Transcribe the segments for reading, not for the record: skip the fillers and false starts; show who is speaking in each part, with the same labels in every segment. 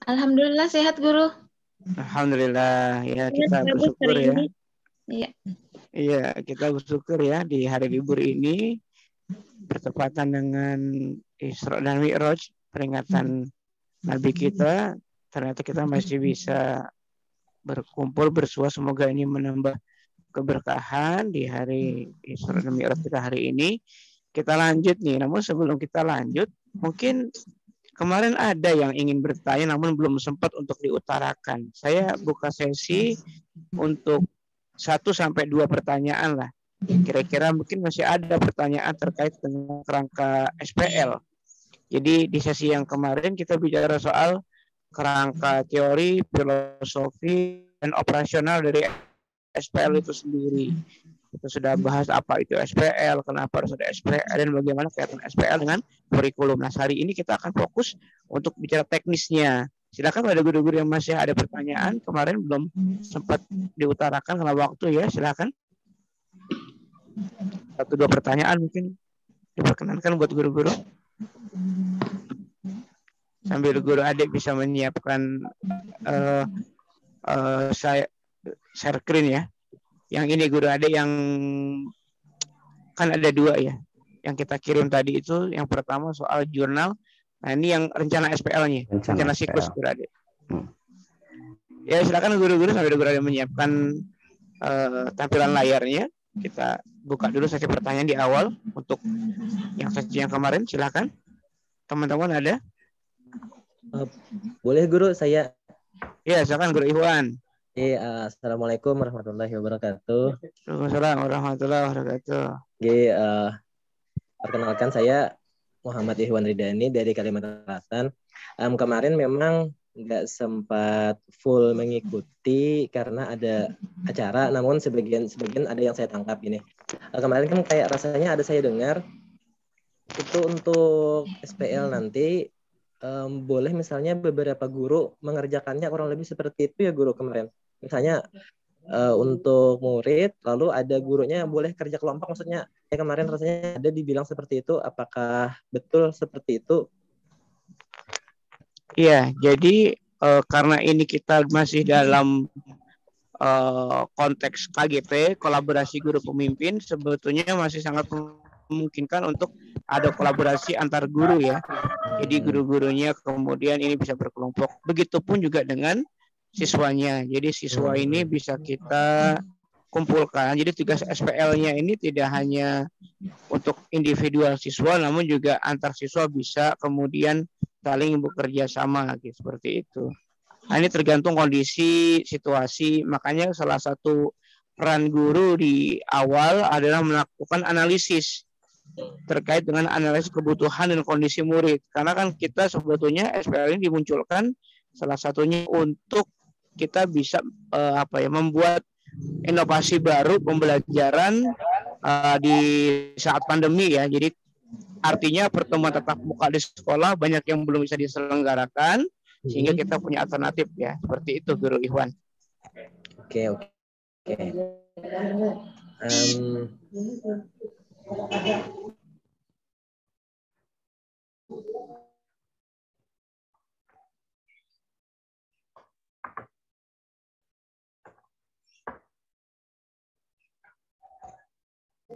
Speaker 1: Alhamdulillah sehat Guru.
Speaker 2: Alhamdulillah ya,
Speaker 1: Sehat,
Speaker 2: kita
Speaker 1: bagus
Speaker 2: bersyukur
Speaker 1: hari
Speaker 2: ya.
Speaker 1: ini. Iya.
Speaker 2: Iya, kita bersyukur ya di hari libur ini bertepatan dengan Isra dan Mi'raj, peringatan Nabi kita. Ternyata kita masih bisa berkumpul bersua. Semoga ini menambah keberkahan di hari Isra dan Mi'raj kita hari ini. Kita lanjut nih, namun sebelum kita lanjut, mungkin kemarin ada yang ingin bertanya namun belum sempat untuk diutarakan. Saya buka sesi untuk 1-2 pertanyaan lah. Kira-kira mungkin masih ada pertanyaan terkait dengan kerangka SPL. Jadi di sesi yang kemarin kita bicara soal kerangka teori, filosofi, dan operasional dari SPL itu sendiri. Kita sudah bahas apa itu SPL, kenapa harus ada SPL, dan bagaimana kaitan SPL dengan kurikulum. Nah, hari ini kita akan fokus untuk bicara teknisnya. Silakan pada guru-guru yang masih ada pertanyaan, kemarin belum sempat diutarakan karena waktu ya, silakan. 1-2 pertanyaan mungkin diperkenankan buat guru-guru. Sambil guru adik bisa menyiapkan saya share screen ya. Yang ini guru adik yang kan ada 2 ya. Yang kita kirim tadi itu yang pertama soal jurnal. Nah, ini yang rencana SPL-nya, rencana siklus guru adik. Ya, silakan guru-guru sambil guru adik menyiapkan tampilan layarnya. Kita buka dulu sesi pertanyaan di awal untuk yang sesi yang kemarin. Silakan. Teman-teman ada?
Speaker 3: Boleh guru, saya.
Speaker 2: Ya, silakan Guru Ikhwan.
Speaker 3: Assalamualaikum warahmatullahi wabarakatuh.
Speaker 2: Waalaikumsalam warahmatullahi wabarakatuh.
Speaker 3: Perkenalkan saya Muhammad Ikhwan Ridani dari Kalimantan Selatan. Kemarin memang nggak sempat full mengikuti karena ada acara, namun sebagian ada yang saya tangkap ini. Kemarin kan kayak rasanya ada saya dengar itu untuk SPL nanti boleh misalnya beberapa guru mengerjakannya kurang lebih seperti itu ya guru kemarin. Misalnya untuk murid, lalu ada gurunya yang boleh kerja kelompok, maksudnya kemarin rasanya ada dibilang seperti itu, apakah betul seperti itu?
Speaker 2: Iya, jadi karena ini kita masih dalam konteks KGP, kolaborasi guru pemimpin, sebetulnya masih sangat memungkinkan untuk ada kolaborasi antar guru ya. Jadi guru-gurunya kemudian ini bisa berkelompok. Begitupun juga dengan siswanya. Jadi siswa ini bisa kita kumpulkan. Jadi tugas SPL-nya ini tidak hanya untuk individual siswa, namun juga antar siswa bisa kemudian saling bekerja sama gitu, seperti itu. Nah, ini tergantung kondisi, situasi. Makanya salah satu peran guru di awal adalah melakukan analisis terkait dengan analisis kebutuhan dan kondisi murid. Karena kan kita sebetulnya SPL ini dimunculkan salah satunya untuk kita bisa membuat inovasi baru pembelajaran di saat pandemi ya. Jadi artinya pertemuan tatap muka di sekolah banyak yang belum bisa diselenggarakan, sehingga kita punya alternatif ya. Seperti itu Guru Ikhwan.
Speaker 3: Oke.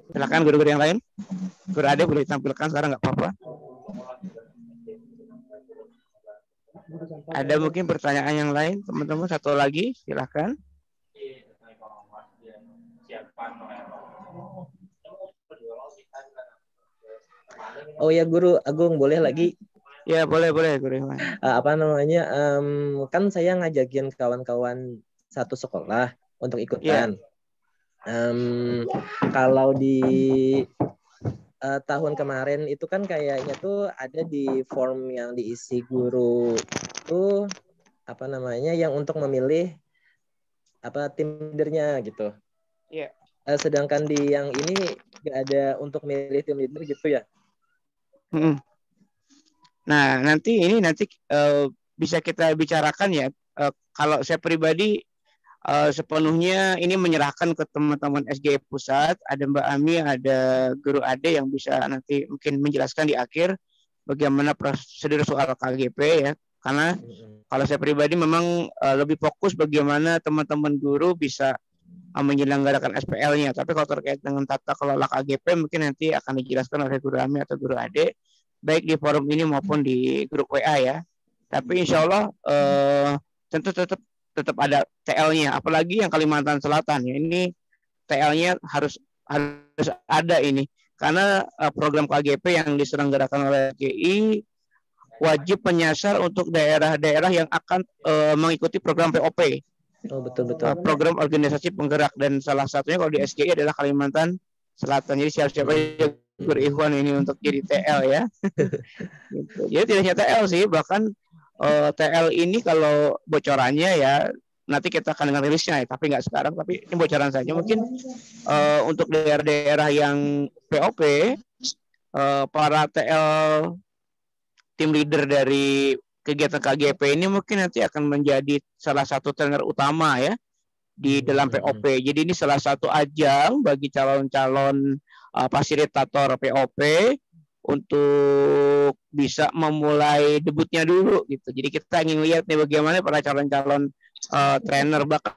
Speaker 2: Silakan guru-guru yang lain. Guru Ade boleh tampilkan sekarang, nggak apa-apa. Ada mungkin pertanyaan yang lain, teman-teman? Satu lagi, silakan.
Speaker 3: Oh ya Guru Agung, boleh lagi?
Speaker 2: Ya boleh Guru.
Speaker 3: Kan saya ngajakin kawan-kawan satu sekolah untuk ikutan. Kalau di tahun kemarin itu kan kayaknya tuh ada di form yang diisi guru tuh yang untuk memilih tim leadernya gitu.
Speaker 2: Iya.
Speaker 3: Sedangkan di yang ini nggak ada untuk milih tim leader gitu ya.
Speaker 2: Nah nanti bisa kita bicarakan ya. Kalau saya pribadi sepenuhnya ini menyerahkan ke teman-teman SGE Pusat. Ada Mbak Ami, ada Guru Ade yang bisa nanti mungkin menjelaskan di akhir bagaimana prosedur soal KGP ya. Karena Kalau saya pribadi memang lebih fokus bagaimana teman-teman guru bisa menyelenggarakan SPL-nya. Tapi kalau terkait dengan tata kelola KGP mungkin nanti akan dijelaskan oleh Guru Ami atau Guru Ade, baik di forum ini maupun di grup WA ya. Tapi insya Allah tentu tetap ada TL-nya. Apalagi yang Kalimantan Selatan ya, ini TL-nya harus ada ini. Karena program KGP yang diselenggarakan oleh GI wajib menyasar untuk daerah-daerah yang akan mengikuti program POP.
Speaker 3: Oh, betul.
Speaker 2: Program organisasi penggerak, dan salah satunya kalau di SGI adalah Kalimantan Selatan. Jadi siap-siap aja Guru Ikhwan ini untuk jadi TL ya. Gitu. Jadi tidak hanya TL sih, bahkan TL ini kalau bocorannya ya nanti kita akan dengar rilisnya ya, tapi nggak sekarang, tapi ini bocoran saja. Mungkin untuk daerah-daerah yang POP, para TL tim leader dari kegiatan KGP ini mungkin nanti akan menjadi salah satu trainer utama ya di dalam POP. Jadi ini salah satu ajang bagi calon-calon fasilitator POP untuk bisa memulai debutnya dulu gitu. Jadi kita ingin lihat nih bagaimana para calon-calon trainer, bahkan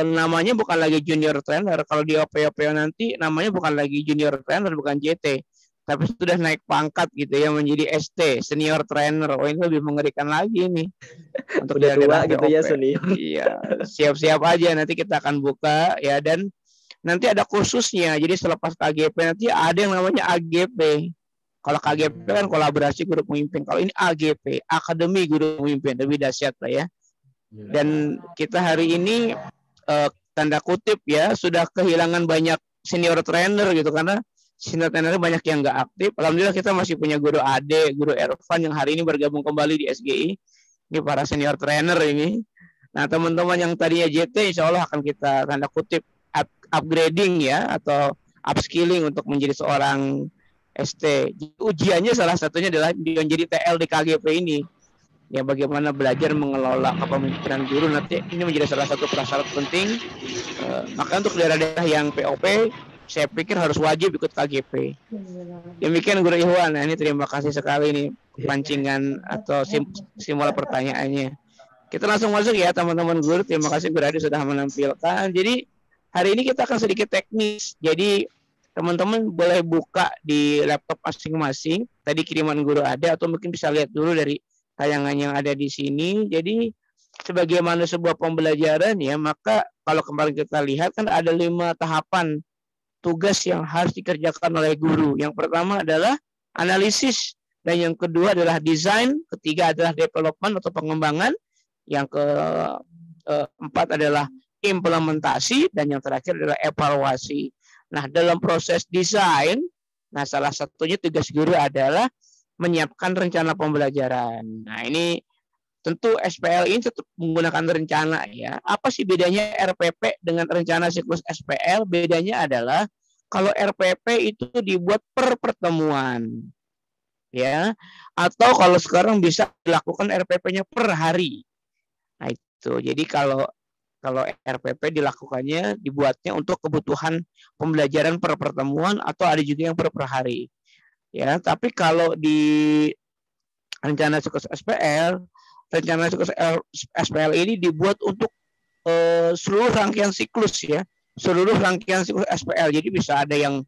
Speaker 2: namanya bukan lagi junior trainer. Kalau di OP nanti namanya bukan lagi junior trainer, bukan JT, tapi sudah naik pangkat gitu ya menjadi ST, senior trainer. Oh, ini lebih mengerikan lagi nih. Untuk
Speaker 3: udah tua gitu ya senior.
Speaker 2: Iya, siap-siap aja nanti kita akan buka ya, dan nanti ada khususnya. Jadi selepas KGP nanti ada yang namanya AGP. Kalau KGP kan kolaborasi guru pemimpin. Kalau ini AGP, Akademi Guru Pemimpin, lebih dahsyat lah ya. Dan kita hari ini tanda kutip ya sudah kehilangan banyak senior trainer gitu, karena senior trainer banyak yang nggak aktif. Alhamdulillah kita masih punya Guru Ade, Guru Ervan yang hari ini bergabung kembali di SGI. Ini para senior trainer ini. Nah, teman-teman yang tadinya JT insya Allah akan kita tanda kutip upgrading ya, atau upskilling untuk menjadi seorang ST. Ujiannya salah satunya adalah menjadi TL di KGP ini. Ya, bagaimana belajar mengelola kepemimpinan guru nanti ini menjadi salah satu prasyarat penting. Maka untuk daerah-daerah yang POP saya pikir harus wajib ikut KGP. Demikian Guru Ikhwan. Nah, ini terima kasih sekali nih pancingan atau simula pertanyaannya. Kita langsung masuk ya teman-teman guru. Terima kasih Guru Adi sudah menampilkan. Jadi hari ini kita akan sedikit teknis. Jadi teman-teman boleh buka di laptop masing-masing. Tadi kiriman Guru ada, atau mungkin bisa lihat dulu dari tayangan yang ada di sini. Jadi sebagaimana sebuah pembelajaran ya, maka kalau kemarin kita lihat kan ada 5 tahapan tugas yang harus dikerjakan oleh guru. Yang pertama adalah analisis, dan yang kedua adalah desain, ketiga adalah development atau pengembangan, yang keempat adalah implementasi, dan yang terakhir adalah evaluasi. Nah, dalam proses desain, nah salah satunya tugas guru adalah menyiapkan rencana pembelajaran. Nah, ini tentu SPL ini tetap menggunakan rencana ya. Apa sih bedanya RPP dengan rencana siklus SPL? Bedanya adalah kalau RPP itu dibuat per pertemuan. Ya. Atau kalau sekarang bisa dilakukan RPP-nya per hari. Nah, itu. Jadi kalau RPP dibuatnya untuk kebutuhan pembelajaran per pertemuan, atau ada juga yang per hari. Ya, tapi kalau di rencana siklus SPL, rencana siklus SPL ini dibuat untuk seluruh rangkaian siklus ya, seluruh rangkaian siklus SPL. Jadi bisa ada yang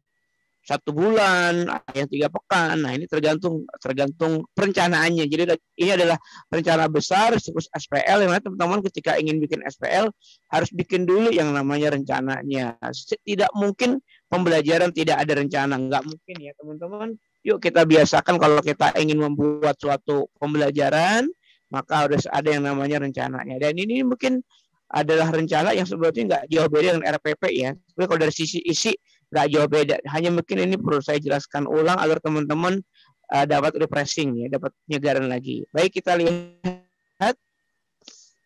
Speaker 2: 1 bulan, ada yang 3 pekan. Nah, ini tergantung perencanaannya. Jadi ini adalah rencana besar siklus SPL, yang mana teman-teman ketika ingin bikin SPL harus bikin dulu yang namanya rencananya. Tidak mungkin pembelajaran tidak ada rencana, nggak mungkin ya teman-teman. Yuk kita biasakan kalau kita ingin membuat suatu pembelajaran, maka harus ada yang namanya rencananya. Dan ini mungkin adalah rencana yang sebetulnya nggak jauh beda dengan RPP ya. Tapi kalau dari sisi isi nggak jauh beda. Hanya mungkin ini perlu saya jelaskan ulang agar teman-teman dapat refreshing ya, dapat penyegaran lagi. Baik, kita lihat.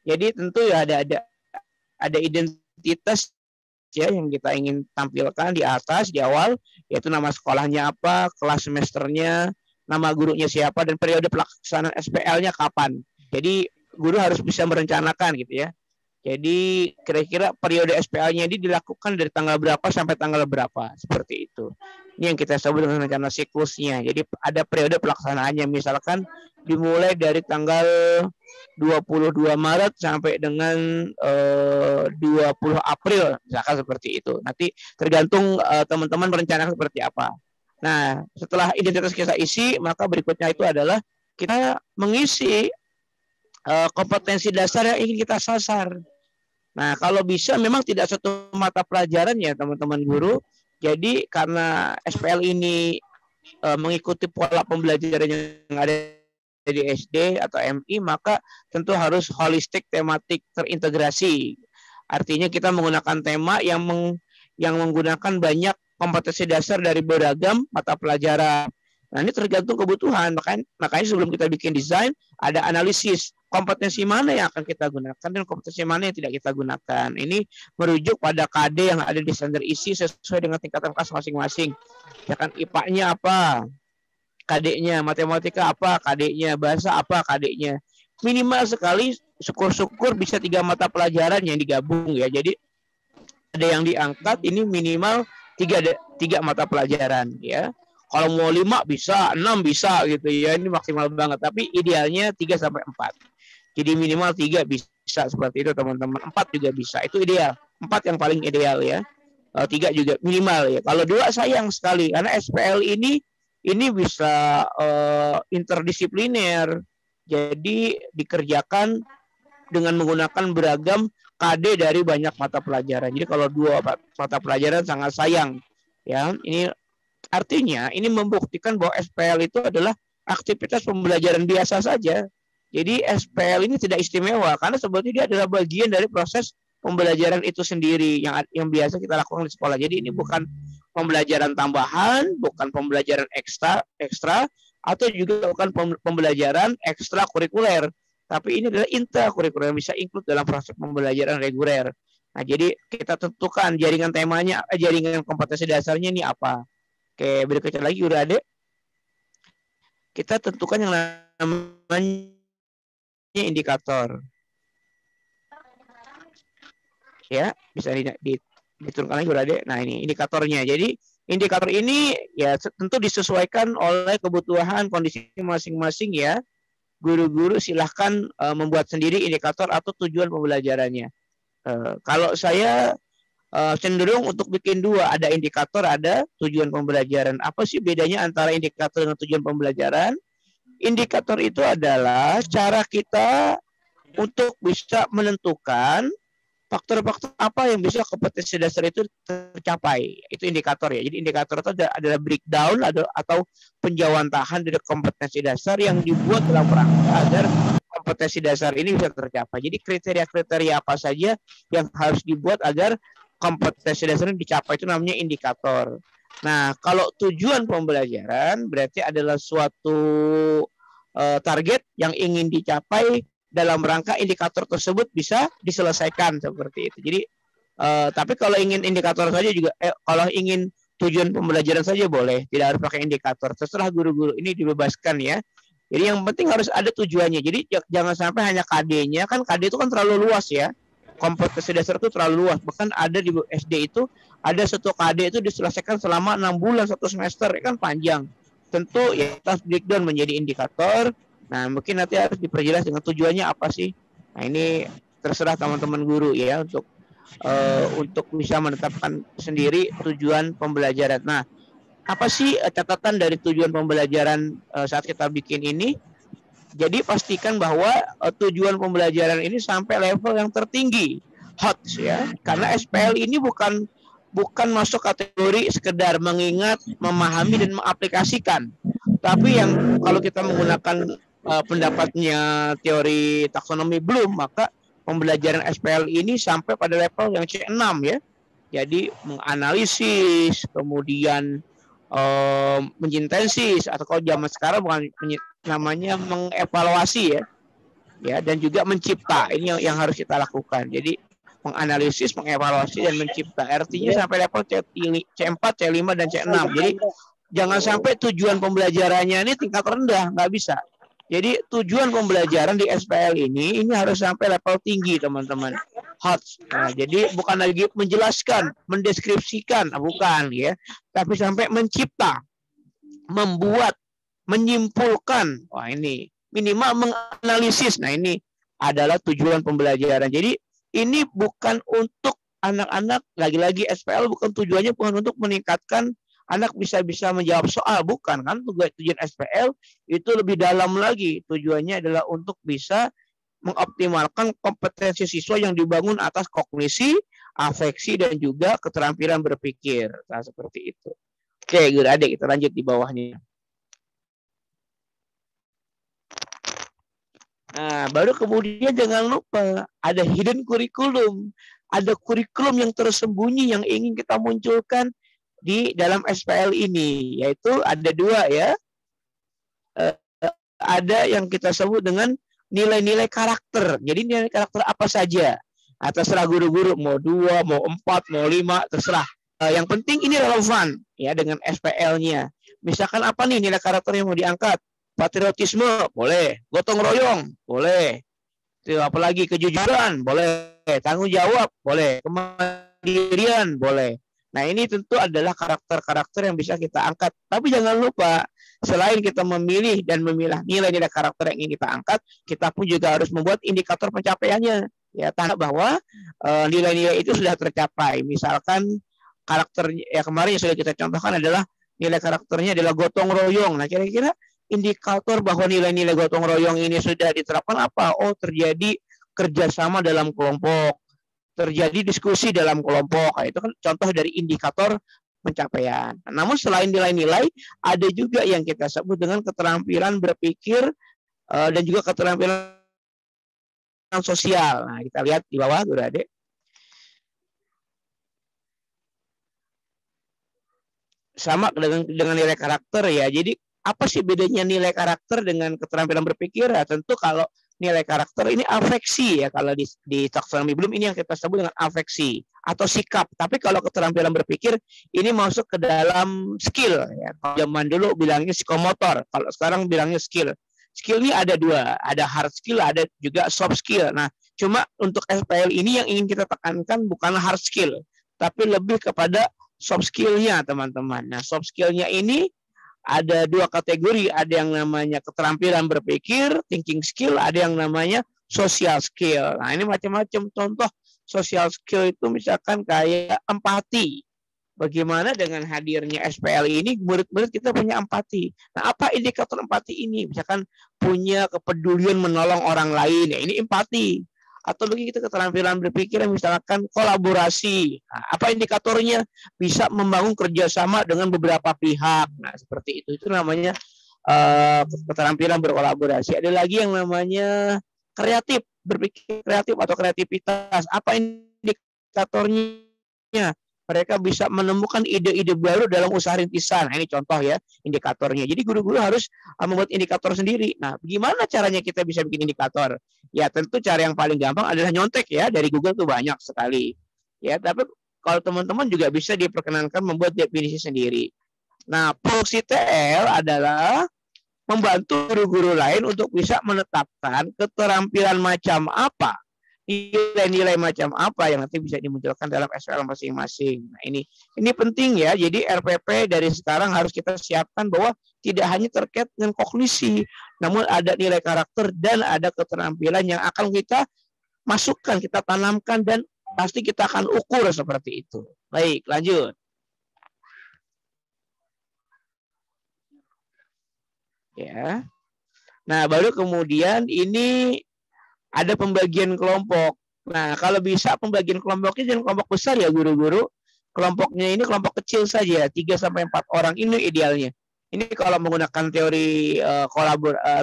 Speaker 2: Jadi tentu ya ada identitas ya yang kita ingin tampilkan di atas, di awal, yaitu nama sekolahnya apa, kelas semesternya, nama gurunya siapa, dan periode pelaksanaan SPL-nya kapan. Jadi guru harus bisa merencanakan gitu ya. Jadi kira-kira periode SPL-nya ini dilakukan dari tanggal berapa sampai tanggal berapa, seperti itu. Ini yang kita sebut dengan rencana siklusnya. Jadi ada periode pelaksanaannya, misalkan dimulai dari tanggal 22 Maret sampai dengan 20 April, misalkan seperti itu. Nanti tergantung teman-teman rencana seperti apa. Nah, setelah identitas kita isi, maka berikutnya itu adalah kita mengisi kompetensi dasar yang ingin kita sasar. Nah, kalau bisa memang tidak satu mata pelajaran ya teman-teman guru. Jadi karena SPL ini mengikuti pola pembelajaran yang ada di SD atau MI, maka tentu harus holistik, tematik, terintegrasi. Artinya kita menggunakan tema yang menggunakan banyak kompetensi dasar dari beragam mata pelajaran. Nah, ini tergantung kebutuhan. Makanya sebelum kita bikin desain, ada analisis kompetensi mana yang akan kita gunakan dan kompetensi mana yang tidak kita gunakan. Ini merujuk pada KD yang ada di standar isi sesuai dengan tingkatan kelas masing-masing. Ya kan, IPA-nya apa? KD-nya, matematika apa? KD-nya, bahasa apa? KD-nya. Minimal sekali, syukur-syukur bisa 3 mata pelajaran yang digabung ya. Jadi ada yang diangkat ini minimal 3 mata pelajaran ya. Kalau mau 5 bisa, 6 bisa gitu ya. Ini maksimal banget. Tapi idealnya 3 sampai 4. Jadi minimal 3 bisa seperti itu teman-teman. 4 juga bisa. Itu ideal. 4 yang paling ideal ya. 3 juga minimal ya. Kalau 2 sayang sekali karena SPL ini bisa interdisipliner. Jadi dikerjakan dengan menggunakan beragam KD dari banyak mata pelajaran. Jadi kalau 2 mata pelajaran sangat sayang ya. Ini artinya ini membuktikan bahwa SPL itu adalah aktivitas pembelajaran biasa saja. Jadi SPL ini tidak istimewa karena sebetulnya dia adalah bagian dari proses pembelajaran itu sendiri yang biasa kita lakukan di sekolah. Jadi ini bukan pembelajaran tambahan, bukan pembelajaran ekstra atau juga bukan pembelajaran ekstra kurikuler. Tapi ini adalah intrakurikuler, bisa include dalam proses pembelajaran reguler. Nah, jadi kita tentukan jaringan temanya, jaringan kompetensi dasarnya ini apa. Oke, berikutnya lagi udah ada. Kita tentukan yang namanya indikator. Ya, bisa diturunkan lagi udah ada. Nah, ini indikatornya. Jadi indikator ini ya tentu disesuaikan oleh kebutuhan kondisi masing-masing ya. Guru-guru silahkan membuat sendiri indikator atau tujuan pembelajarannya. Kalau saya cenderung untuk bikin 2, ada indikator, ada tujuan pembelajaran. Apa sih bedanya antara indikator dengan tujuan pembelajaran? Indikator itu adalah cara kita untuk bisa menentukan faktor-faktor apa yang bisa kompetensi dasar itu tercapai. Itu indikator ya. Jadi indikator itu adalah breakdown atau penjawantahan dari kompetensi dasar yang dibuat dalam rangka agar kompetensi dasar ini bisa tercapai. Jadi kriteria-kriteria apa saja yang harus dibuat agar kompetensi dasar ini dicapai, itu namanya indikator. Nah, kalau tujuan pembelajaran berarti adalah suatu target yang ingin dicapai dalam rangka indikator tersebut bisa diselesaikan seperti itu. Jadi, tapi kalau ingin indikator saja juga, kalau ingin tujuan pembelajaran saja boleh, tidak harus pakai indikator. Terserah guru-guru, ini dibebaskan ya. Jadi yang penting harus ada tujuannya. Jadi jangan sampai hanya KD-nya, kan KD itu kan terlalu luas ya. Kompetensi dasar itu terlalu luas. Bahkan ada di SD itu ada satu KD itu diselesaikan selama 6 bulan 1 semester, kan panjang. Tentu ya kita breakdown menjadi indikator. Nah, mungkin nanti harus diperjelas dengan tujuannya apa sih. Nah, ini terserah teman-teman guru ya untuk bisa menetapkan sendiri tujuan pembelajaran. Nah, apa sih catatan dari tujuan pembelajaran saat kita bikin ini? Jadi pastikan bahwa tujuan pembelajaran ini sampai level yang tertinggi, HOTS ya. Karena SPL ini bukan masuk kategori sekedar mengingat, memahami dan mengaplikasikan. Tapi yang kalau kita menggunakan pendapatnya teori taksonomi Bloom, maka pembelajaran SPL ini sampai pada level yang C6 ya. Jadi menganalisis, kemudian mengintensis, atau kalau zaman sekarang bukan namanya mengevaluasi ya, dan juga mencipta. Ini yang harus kita lakukan. Jadi menganalisis, mengevaluasi dan mencipta. Artinya sampai level C4, C5 dan C6. Jadi jangan sampai tujuan pembelajarannya ini tingkat rendah, nggak bisa. Jadi tujuan pembelajaran di SPL ini harus sampai level tinggi teman-teman. HOTS. Nah, jadi bukan lagi menjelaskan, mendeskripsikan, bukan ya, tapi sampai mencipta, membuat, menyimpulkan. Wah, ini minimal menganalisis. Nah, ini adalah tujuan pembelajaran. Jadi ini bukan untuk anak-anak, lagi-lagi SPL bukan tujuannya bukan untuk meningkatkan anak bisa menjawab soal, bukan kan. Tujuan SPL itu lebih dalam lagi. Tujuannya adalah untuk bisa mengoptimalkan kompetensi siswa yang dibangun atas kognisi, afeksi, dan juga keterampilan berpikir. Nah, seperti itu. Oke, adik, kita lanjut di bawahnya. Nah, baru kemudian jangan lupa ada hidden curriculum. Ada kurikulum yang tersembunyi yang ingin kita munculkan di dalam SPL ini. Yaitu ada dua ya. Ada yang kita sebut dengan nilai-nilai karakter. Jadi nilai karakter apa saja. Terserah guru-guru, mau 2, mau 4, mau 5, terserah. Yang penting ini relevan ya dengan SPL-nya. Misalkan apa nih nilai karakter yang mau diangkat? Patriotisme, boleh. Gotong royong, boleh. Apalagi kejujuran, boleh. Tanggung jawab, boleh. Kemandirian, boleh. Nah, ini tentu adalah karakter-karakter yang bisa kita angkat. Tapi jangan lupa, selain kita memilih dan memilah nilai-nilai karakter yang ingin kita angkat, kita pun juga harus membuat indikator pencapaiannya. Ya, tanda bahwa nilai-nilai itu sudah tercapai. Misalkan karakter ya kemarin yang sudah kita contohkan adalah nilai karakternya adalah gotong royong. Nah, kira-kira indikator bahwa nilai-nilai gotong royong ini sudah diterapkan apa? Oh, terjadi kerjasama dalam kelompok, terjadi diskusi dalam kelompok. Nah, itu kan contoh dari indikator pencapaian. Namun selain nilai-nilai, ada juga yang kita sebut dengan keterampilan berpikir dan juga keterampilan sosial. Nah, kita lihat di bawah, Guru Adik. Sama dengan nilai karakter ya. Jadi apa sih bedanya nilai karakter dengan keterampilan berpikir? Ya, tentu kalau nilai karakter ini afeksi ya, kalau di taksonomi belum ini yang kita sebut dengan afeksi atau sikap. Tapi kalau keterampilan berpikir ini masuk ke dalam skill ya. Kalau zaman dulu bilangnya psikomotor, kalau sekarang bilangnya skill. Skill ini ada dua, ada hard skill, ada juga soft skill. Nah, cuma untuk SPL ini yang ingin kita tekankan bukan hard skill, tapi lebih kepada soft skill-nya, teman-teman. Nah, soft skill-nya ini ada dua kategori, ada yang namanya keterampilan berpikir, thinking skill, ada yang namanya social skill. Nah, ini macam-macam contoh social skill itu misalkan kayak empati. Bagaimana dengan hadirnya SPL ini, murid-murid kita punya empati. Nah, apa indikator empati ini? Misalkan punya kepedulian menolong orang lain, ya ini empati. Atau bagi kita keterampilan berpikir misalkan kolaborasi. Nah, apa indikatornya? Bisa membangun kerjasama dengan beberapa pihak. Nah, seperti itu namanya keterampilan berkolaborasi. Ada lagi yang namanya kreatif, berpikir kreatif atau kreativitas. Apa indikatornya? Mereka bisa menemukan ide-ide baru dalam usaha rintisan. Nah, ini contoh ya indikatornya. Jadi guru-guru harus membuat indikator sendiri. Nah, bagaimana caranya kita bisa bikin indikator? Ya tentu cara yang paling gampang adalah nyontek ya, dari Google tuh banyak sekali. Ya, tapi kalau teman-teman juga bisa diperkenankan membuat definisi sendiri. Nah, fungsi TL adalah membantu guru-guru lain untuk bisa menetapkan keterampilan macam apa, nilai-nilai macam apa yang nanti bisa dimunculkan dalam SPL masing-masing. Nah, ini penting ya. Jadi RPP dari sekarang harus kita siapkan bahwa tidak hanya terkait dengan kognisi, namun ada nilai karakter dan ada keterampilan yang akan kita masukkan, kita tanamkan, dan pasti kita akan ukur seperti itu. Baik, lanjut. Ya. Nah, baru kemudian ini ada pembagian kelompok. Nah, kalau bisa pembagian kelompoknya jangan kelompok besar ya guru-guru. Kelompoknya ini kelompok kecil saja, 3-4 orang ini idealnya. Ini kalau menggunakan teori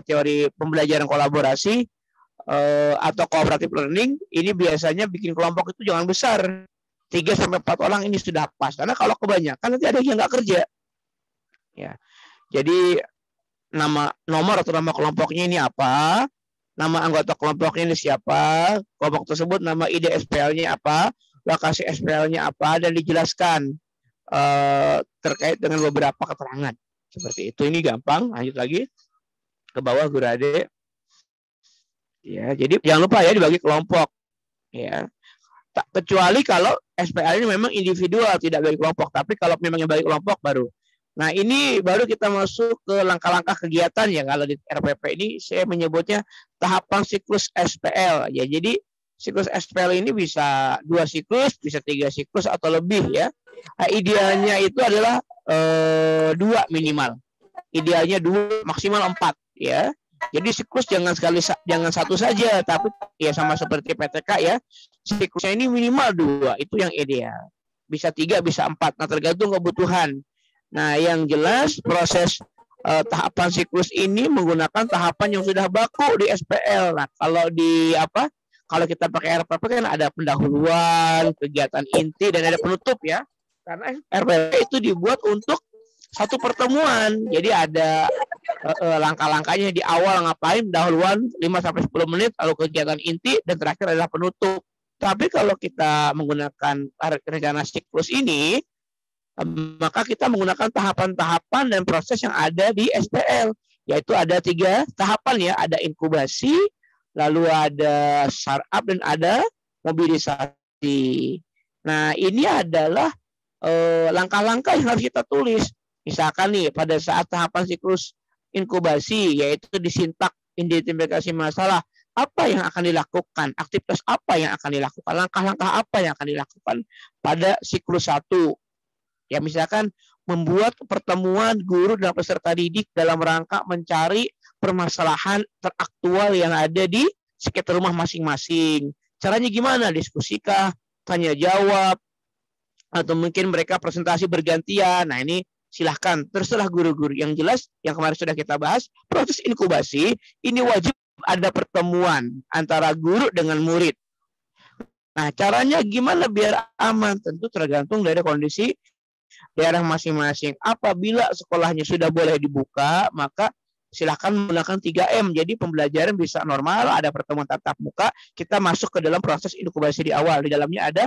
Speaker 2: teori pembelajaran kolaborasi atau cooperative learning, ini biasanya bikin kelompok itu jangan besar. 3-4 orang ini sudah pas. Karena kalau kebanyakan nanti ada yang nggak kerja. Ya. Jadi nomor atau nama kelompoknya ini apa? Nama anggota kelompoknya ini siapa, kelompok tersebut nama ide SPL-nya apa, lokasi SPL-nya apa, dan dijelaskan terkait dengan beberapa keterangan. Seperti itu, ini gampang. Lanjut lagi ke bawah Guru Ade. Ya, jadi jangan lupa ya dibagi kelompok. Ya, Kecuali kalau SPL ini memang individual, tidak bagi kelompok. Tapi kalau memang yang bagi kelompok baru. Nah, ini baru kita masuk ke langkah-langkah kegiatan ya. Kalau di RPP ini saya menyebutnya tahapan siklus SPL ya. Jadi siklus SPL ini bisa 2 siklus, bisa 3 siklus atau lebih ya. Nah, idealnya itu adalah 2 minimal. Idealnya 2, maksimal 4 ya. Jadi siklus jangan satu saja, tapi ya sama seperti PTK ya. Siklusnya ini minimal 2, itu yang ideal. Bisa 3, bisa 4. Nah, tergantung kebutuhan. Nah, yang jelas proses tahapan siklus ini menggunakan tahapan yang sudah baku di SPL. Nah, kalau kita pakai RPP kan ada pendahuluan, kegiatan inti, dan ada penutup ya. Karena RPP itu dibuat untuk satu pertemuan. Jadi ada langkah-langkahnya di awal ngapain, pendahuluan 5-10 menit, lalu kegiatan inti, dan terakhir adalah penutup. Tapi kalau kita menggunakan rencana siklus ini, maka kita menggunakan tahapan-tahapan dan proses yang ada di SPL, yaitu ada 3 tahapan ya, ada inkubasi, lalu ada startup, dan ada mobilisasi. Nah, ini adalah langkah-langkah yang harus kita tulis. Misalkan nih, pada saat tahapan siklus inkubasi, yaitu disintak identifikasi masalah, apa yang akan dilakukan, aktivitas apa yang akan dilakukan, langkah-langkah apa yang akan dilakukan pada siklus 1. Ya, misalkan membuat pertemuan guru dan peserta didik dalam rangka mencari permasalahan teraktual yang ada di sekitar rumah masing-masing. Caranya gimana? Diskusikah, tanya jawab, atau mungkin mereka presentasi bergantian. Nah, ini silahkan, terserah guru-guru. Yang jelas, yang kemarin sudah kita bahas, proses inkubasi ini wajib ada pertemuan antara guru dengan murid. Nah, caranya gimana biar aman? Tentu tergantung dari kondisi daerah masing-masing. Apabila sekolahnya sudah boleh dibuka, maka silahkan menggunakan 3M. Jadi pembelajaran bisa normal, ada pertemuan tatap muka, kita masuk ke dalam proses inkubasi di awal. Di dalamnya ada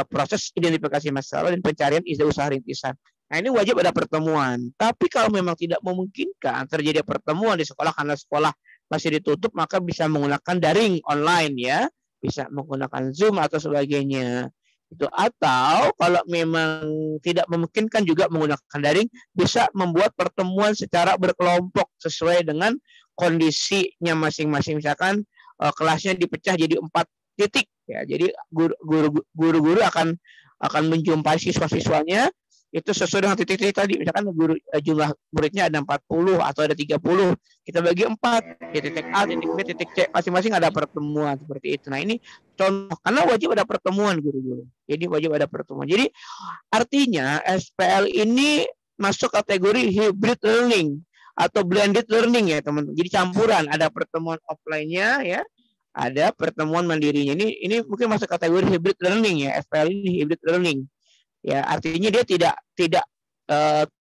Speaker 2: proses identifikasi masalah dan pencarian ide usaha rintisan. Nah, ini wajib ada pertemuan. Tapi kalau memang tidak memungkinkan terjadi pertemuan di sekolah karena sekolah masih ditutup, maka bisa menggunakan daring online ya. Bisa menggunakan Zoom atau sebagainya. Itu, atau kalau memang tidak memungkinkan juga menggunakan daring, bisa membuat pertemuan secara berkelompok sesuai dengan kondisinya masing-masing. Misalkan kelasnya dipecah jadi 4 titik ya. Jadi guru-guru akan menjumpai siswa-siswanya itu sesuai dengan titik-titik tadi. Misalkan jumlah muridnya ada 40 atau ada 30, kita bagi 4, titik A, titik B, titik C, masing-masing ada pertemuan seperti itu. Nah, ini contoh, karena wajib ada pertemuan guru-guru. Jadi wajib ada pertemuan. Jadi artinya SPL ini masuk kategori hybrid learning atau blended learning ya, teman-teman. Jadi campuran, ada pertemuan offline-nya ya, ada pertemuan mandirinya. Ini mungkin masuk kategori hybrid learning ya. SPL ini hybrid learning. Ya, artinya dia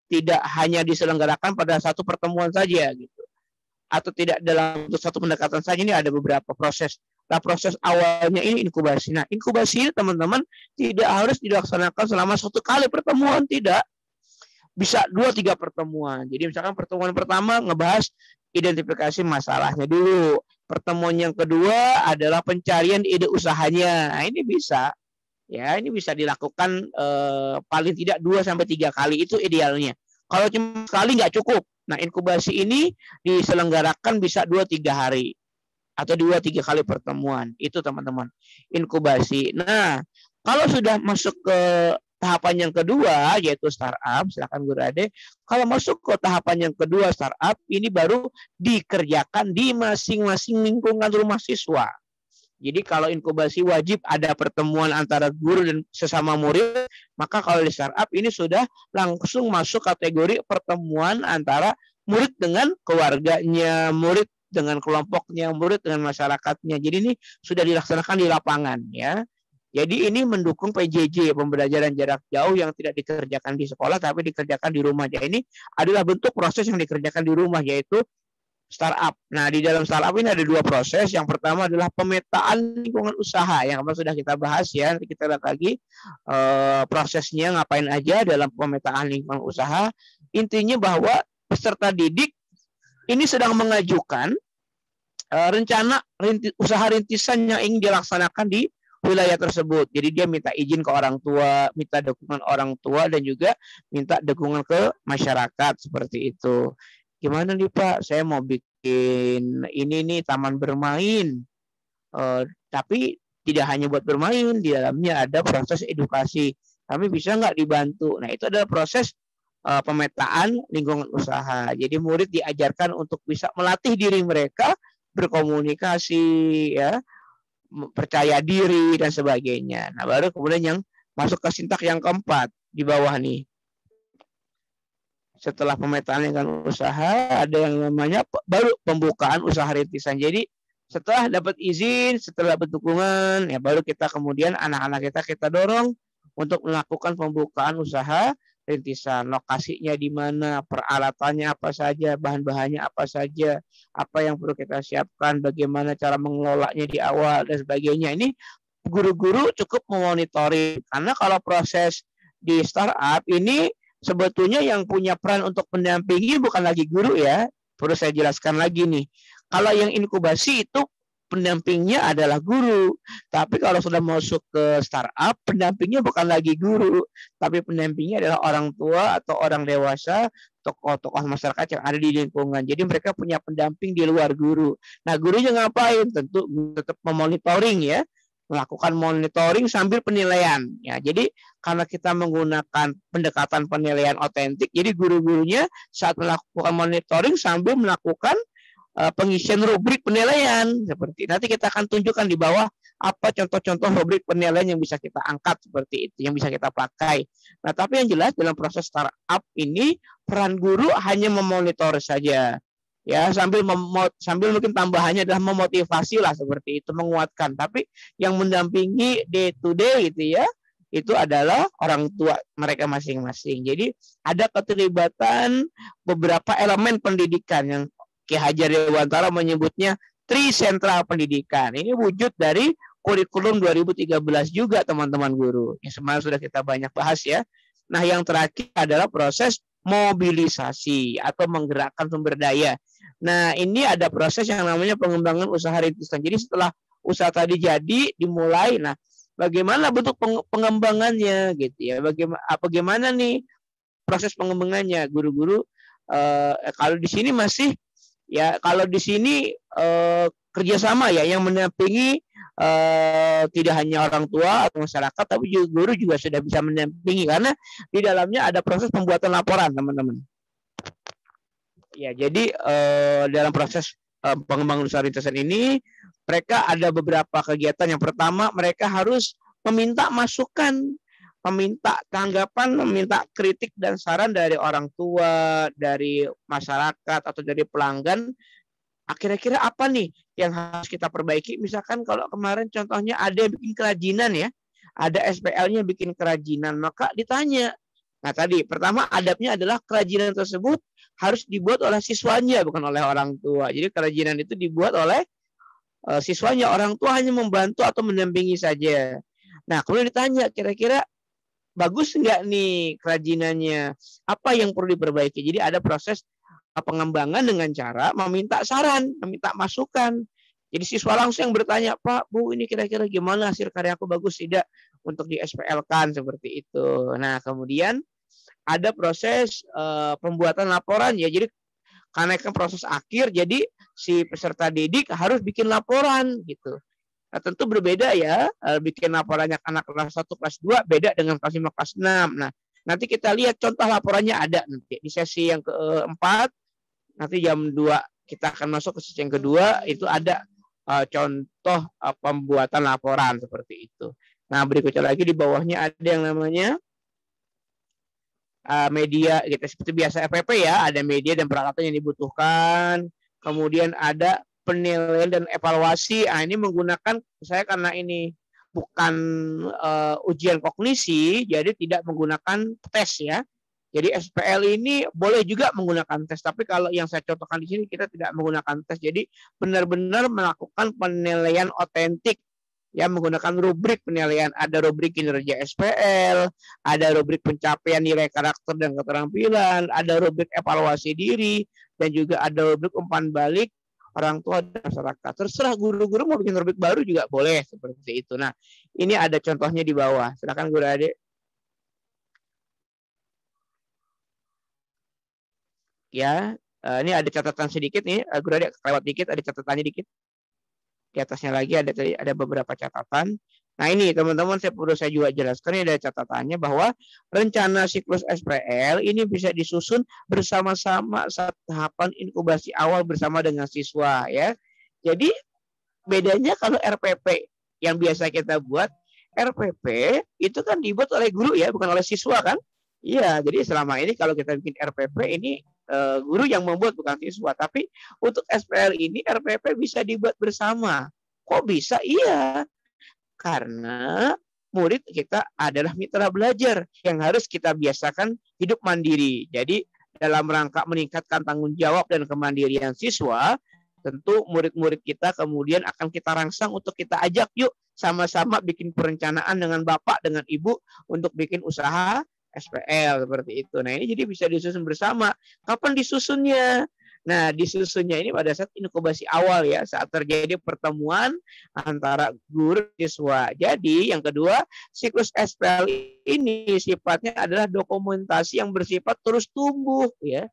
Speaker 2: tidak hanya diselenggarakan pada satu pertemuan saja gitu. Atau tidak dalam satu pendekatan saja, ini ada beberapa proses. Nah, proses awalnya ini inkubasi. Nah, inkubasi ini teman-teman tidak harus dilaksanakan selama 1 kali pertemuan, tidak. Bisa 2-3 pertemuan. Jadi misalkan pertemuan pertama ngebahas identifikasi masalahnya dulu. Pertemuan yang kedua adalah pencarian ide usahanya. Nah, ini bisa. Ya, ini bisa dilakukan paling tidak 2-3 kali, itu idealnya. Kalau cuma sekali nggak cukup. Nah, inkubasi ini diselenggarakan bisa 2-3 hari atau 2-3 kali pertemuan. Itu teman-teman, inkubasi. Nah, kalau sudah masuk ke tahapan yang kedua, yaitu startup, silakan Guru Ade. Kalau masuk ke tahapan yang kedua startup, ini baru dikerjakan di masing-masing lingkungan rumah siswa. Jadi kalau inkubasi wajib ada pertemuan antara guru dan sesama murid, maka kalau di startup ini sudah langsung masuk kategori pertemuan antara murid dengan keluarganya, murid dengan kelompoknya, murid dengan masyarakatnya. Jadi ini sudah dilaksanakan di lapangan ya. Jadi ini mendukung PJJ, pembelajaran jarak jauh yang tidak dikerjakan di sekolah tapi dikerjakan di rumah. Jadi ini adalah bentuk proses yang dikerjakan di rumah, yaitu startup. Nah, di dalam startup ini ada 2 proses. Yang pertama adalah pemetaan lingkungan usaha yang sudah kita bahas ya. Nanti kita lihat lagi prosesnya ngapain aja dalam pemetaan lingkungan usaha. Intinya bahwa peserta didik ini sedang mengajukan rencana usaha rintisan yang ingin dilaksanakan di wilayah tersebut. Jadi dia minta izin ke orang tua, minta dukungan orang tua, dan juga minta dukungan ke masyarakat seperti itu. Gimana nih Pak, saya mau bikin ini nih taman bermain, tapi tidak hanya buat bermain, di dalamnya ada proses edukasi. Kami bisa nggak dibantu? Nah itu adalah proses pemetaan lingkungan usaha. Jadi murid diajarkan untuk bisa melatih diri mereka berkomunikasi, ya, percaya diri dan sebagainya. Nah, baru kemudian yang masuk ke sintak yang keempat di bawah nih. Setelah pemetaan lingkungan usaha, ada yang namanya baru pembukaan usaha rintisan. Jadi setelah dapat izin, setelah dapat dukungan, ya baru kita kemudian anak-anak kita dorong untuk melakukan pembukaan usaha rintisan. Lokasinya di mana, peralatannya apa saja, bahan-bahannya apa saja, apa yang perlu kita siapkan, bagaimana cara mengelolanya di awal dan sebagainya. Ini guru-guru cukup memonitoring, karena kalau proses di startup ini sebetulnya yang punya peran untuk mendampingi bukan lagi guru ya. Perlu saya jelaskan lagi nih. Kalau yang inkubasi itu pendampingnya adalah guru. Tapi kalau sudah masuk ke startup, pendampingnya bukan lagi guru, tapi pendampingnya adalah orang tua atau orang dewasa, tokoh-tokoh masyarakat yang ada di lingkungan. Jadi mereka punya pendamping di luar guru. Nah, gurunya ngapain? Tentu tetap memonitoring ya, melakukan monitoring sambil penilaian. Ya, jadi karena kita menggunakan pendekatan penilaian otentik, jadi guru-gurunya saat melakukan monitoring sambil melakukan pengisian rubrik penilaian. Seperti nanti kita akan tunjukkan di bawah apa contoh-contoh rubrik penilaian yang bisa kita angkat seperti itu, yang bisa kita pakai. Nah, tapi yang jelas dalam proses startup ini peran guru hanya memonitor saja. Ya, sambil mungkin tambahannya adalah memotivasi lah seperti itu, menguatkan. Tapi yang mendampingi day to day gitu ya, itu adalah orang tua mereka masing-masing. Jadi ada keterlibatan beberapa elemen pendidikan yang Ki Hajar Dewantara menyebutnya tri sentral pendidikan. Ini wujud dari kurikulum 2013 juga teman-teman guru. Yang semalam sudah kita banyak bahas ya. Nah, yang terakhir adalah proses mobilisasi atau menggerakkan sumber daya. Nah, ini ada proses yang namanya pengembangan usaha rintisan. Jadi setelah usaha tadi jadi dimulai, nah bagaimana bentuk pengembangannya gitu ya? Bagaimana nih proses pengembangannya? Guru-guru kalau di sini masih ya, kalau di sini kerjasama ya, yang mendampingi tidak hanya orang tua atau masyarakat, tapi juga guru juga sudah bisa mendampingi karena di dalamnya ada proses pembuatan laporan, teman-teman. Ya, jadi dalam proses pengembangan usaha rintisan ini mereka ada beberapa kegiatan. Yang pertama, mereka harus meminta masukan, meminta tanggapan, meminta kritik dan saran dari orang tua, dari masyarakat atau dari pelanggan. Kira-kira apa nih yang harus kita perbaiki? Misalkan kalau kemarin contohnya ada yang bikin kerajinan ya, ada SPL-nya bikin kerajinan, maka ditanya. Nah tadi pertama adabnya adalah kerajinan tersebut harus dibuat oleh siswanya, bukan oleh orang tua. Jadi kerajinan itu dibuat oleh siswanya, orang tua hanya membantu atau mendampingi saja. Nah kemudian ditanya, kira-kira bagus nggak nih kerajinannya? Apa yang perlu diperbaiki? Jadi ada proses pengembangan dengan cara meminta saran, meminta masukan. Jadi siswa langsung yang bertanya, Pak, Bu, ini kira-kira gimana hasil karyaku, bagus tidak untuk di SPL-kan seperti itu. Nah kemudian ada proses pembuatan laporan ya. Jadi karena kan proses akhir, jadi si peserta didik harus bikin laporan gitu. Nah, tentu berbeda ya, bikin laporannya anak kelas 1, kelas 2 beda dengan kelas 5, kelas 6. Nah, nanti kita lihat contoh laporannya ada nanti di sesi yang keempat. Nanti jam 2 kita akan masuk ke sesi yang kedua, itu ada contoh pembuatan laporan seperti itu. Nah, berikutnya lagi di bawahnya ada yang namanya media gitu, seperti biasa FPP ya, ada media dan peralatan yang dibutuhkan. Kemudian ada penilaian dan evaluasi. Ini menggunakan, saya karena ini bukan ujian kognisi, jadi tidak menggunakan tes ya. Jadi SPL ini boleh juga menggunakan tes, tapi kalau yang saya contohkan di sini kita tidak menggunakan tes. Jadi benar-benar melakukan penilaian otentik ya, menggunakan rubrik penilaian. Ada rubrik kinerja SPL, ada rubrik pencapaian nilai karakter dan keterampilan, ada rubrik evaluasi diri, dan juga ada rubrik umpan balik orang tua dan masyarakat. Terserah guru-guru mau bikin rubrik baru juga boleh seperti itu. Nah, ini ada contohnya di bawah. Silakan guru adik. Ya, ini ada catatan sedikit nih, guru adik lewat dikit, ada catatannya dikit. Di atasnya lagi ada beberapa catatan. Nah ini teman-teman saya juga jelaskan, ini ada catatannya bahwa rencana siklus SPL ini bisa disusun bersama-sama saat tahapan inkubasi awal bersama dengan siswa ya. Jadi bedanya kalau RPP yang biasa kita buat, RPP itu kan dibuat oleh guru ya, bukan oleh siswa kan? Iya, jadi selama ini kalau kita bikin RPP ini guru yang membuat bukan siswa, tapi untuk SPL ini RPP bisa dibuat bersama. Kok bisa? Iya. Karena murid kita adalah mitra belajar yang harus kita biasakan hidup mandiri. Jadi dalam rangka meningkatkan tanggung jawab dan kemandirian siswa, tentu murid-murid kita kemudian akan kita rangsang untuk kita ajak yuk sama-sama bikin perencanaan dengan Bapak, dengan Ibu untuk bikin usaha SPL seperti itu. Nah ini jadi bisa disusun bersama. Kapan disusunnya? Nah, disusunnya ini pada saat inkubasi awal ya, saat terjadi pertemuan antara guru dan siswa. Jadi, yang kedua, siklus SPL ini sifatnya adalah dokumentasi yang bersifat terus tumbuh ya.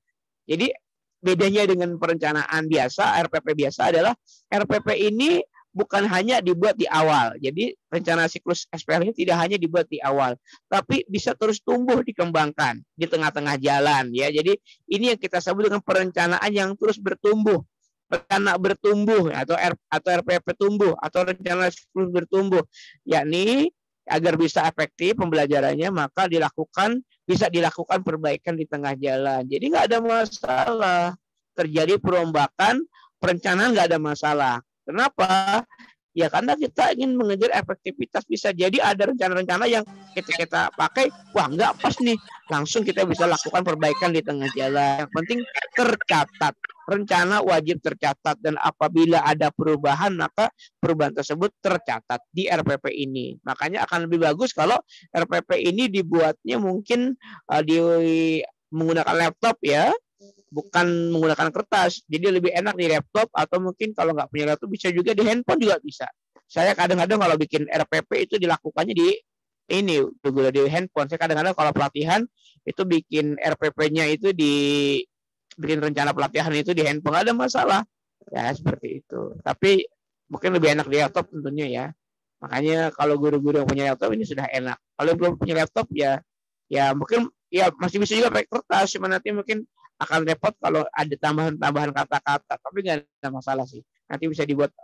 Speaker 2: Jadi, bedanya dengan perencanaan biasa, RPP biasa adalah RPP ini bukan hanya dibuat di awal. Jadi rencana siklus SPL ini tidak hanya dibuat di awal, tapi bisa terus tumbuh dikembangkan di tengah-tengah jalan ya. Jadi ini yang kita sebut dengan perencanaan yang terus bertumbuh. Rencana bertumbuh atau RPP tumbuh atau rencana siklus bertumbuh, yakni agar bisa efektif pembelajarannya maka bisa dilakukan perbaikan di tengah jalan. Jadi nggak ada masalah. Terjadi perombakan, perencanaan nggak ada masalah. Kenapa? Ya karena kita ingin mengejar efektivitas. Bisa jadi ada rencana-rencana yang kita pakai, wah nggak pas nih. Langsung kita bisa lakukan perbaikan di tengah jalan. Yang penting tercatat. Rencana wajib tercatat. Dan apabila ada perubahan, maka perubahan tersebut tercatat di RPP ini. Makanya akan lebih bagus kalau RPP ini dibuatnya mungkin menggunakan laptop ya. Bukan menggunakan kertas, jadi lebih enak di laptop atau mungkin kalau nggak punya laptop bisa juga di handphone juga bisa. Saya kadang-kadang kalau bikin RPP itu dilakukannya di handphone. Saya kadang-kadang kalau pelatihan itu bikin RPP-nya itu bikin rencana pelatihan itu di handphone, nggak ada masalah. Ya seperti itu. Tapi mungkin lebih enak di laptop tentunya ya. Makanya kalau guru-guru yang punya laptop ini sudah enak. Kalau belum punya laptop ya mungkin ya masih bisa juga pakai kertas, cuma nanti mungkin akan repot kalau ada tambahan kata-kata, tapi nggak ada masalah sih. Nanti bisa dibuat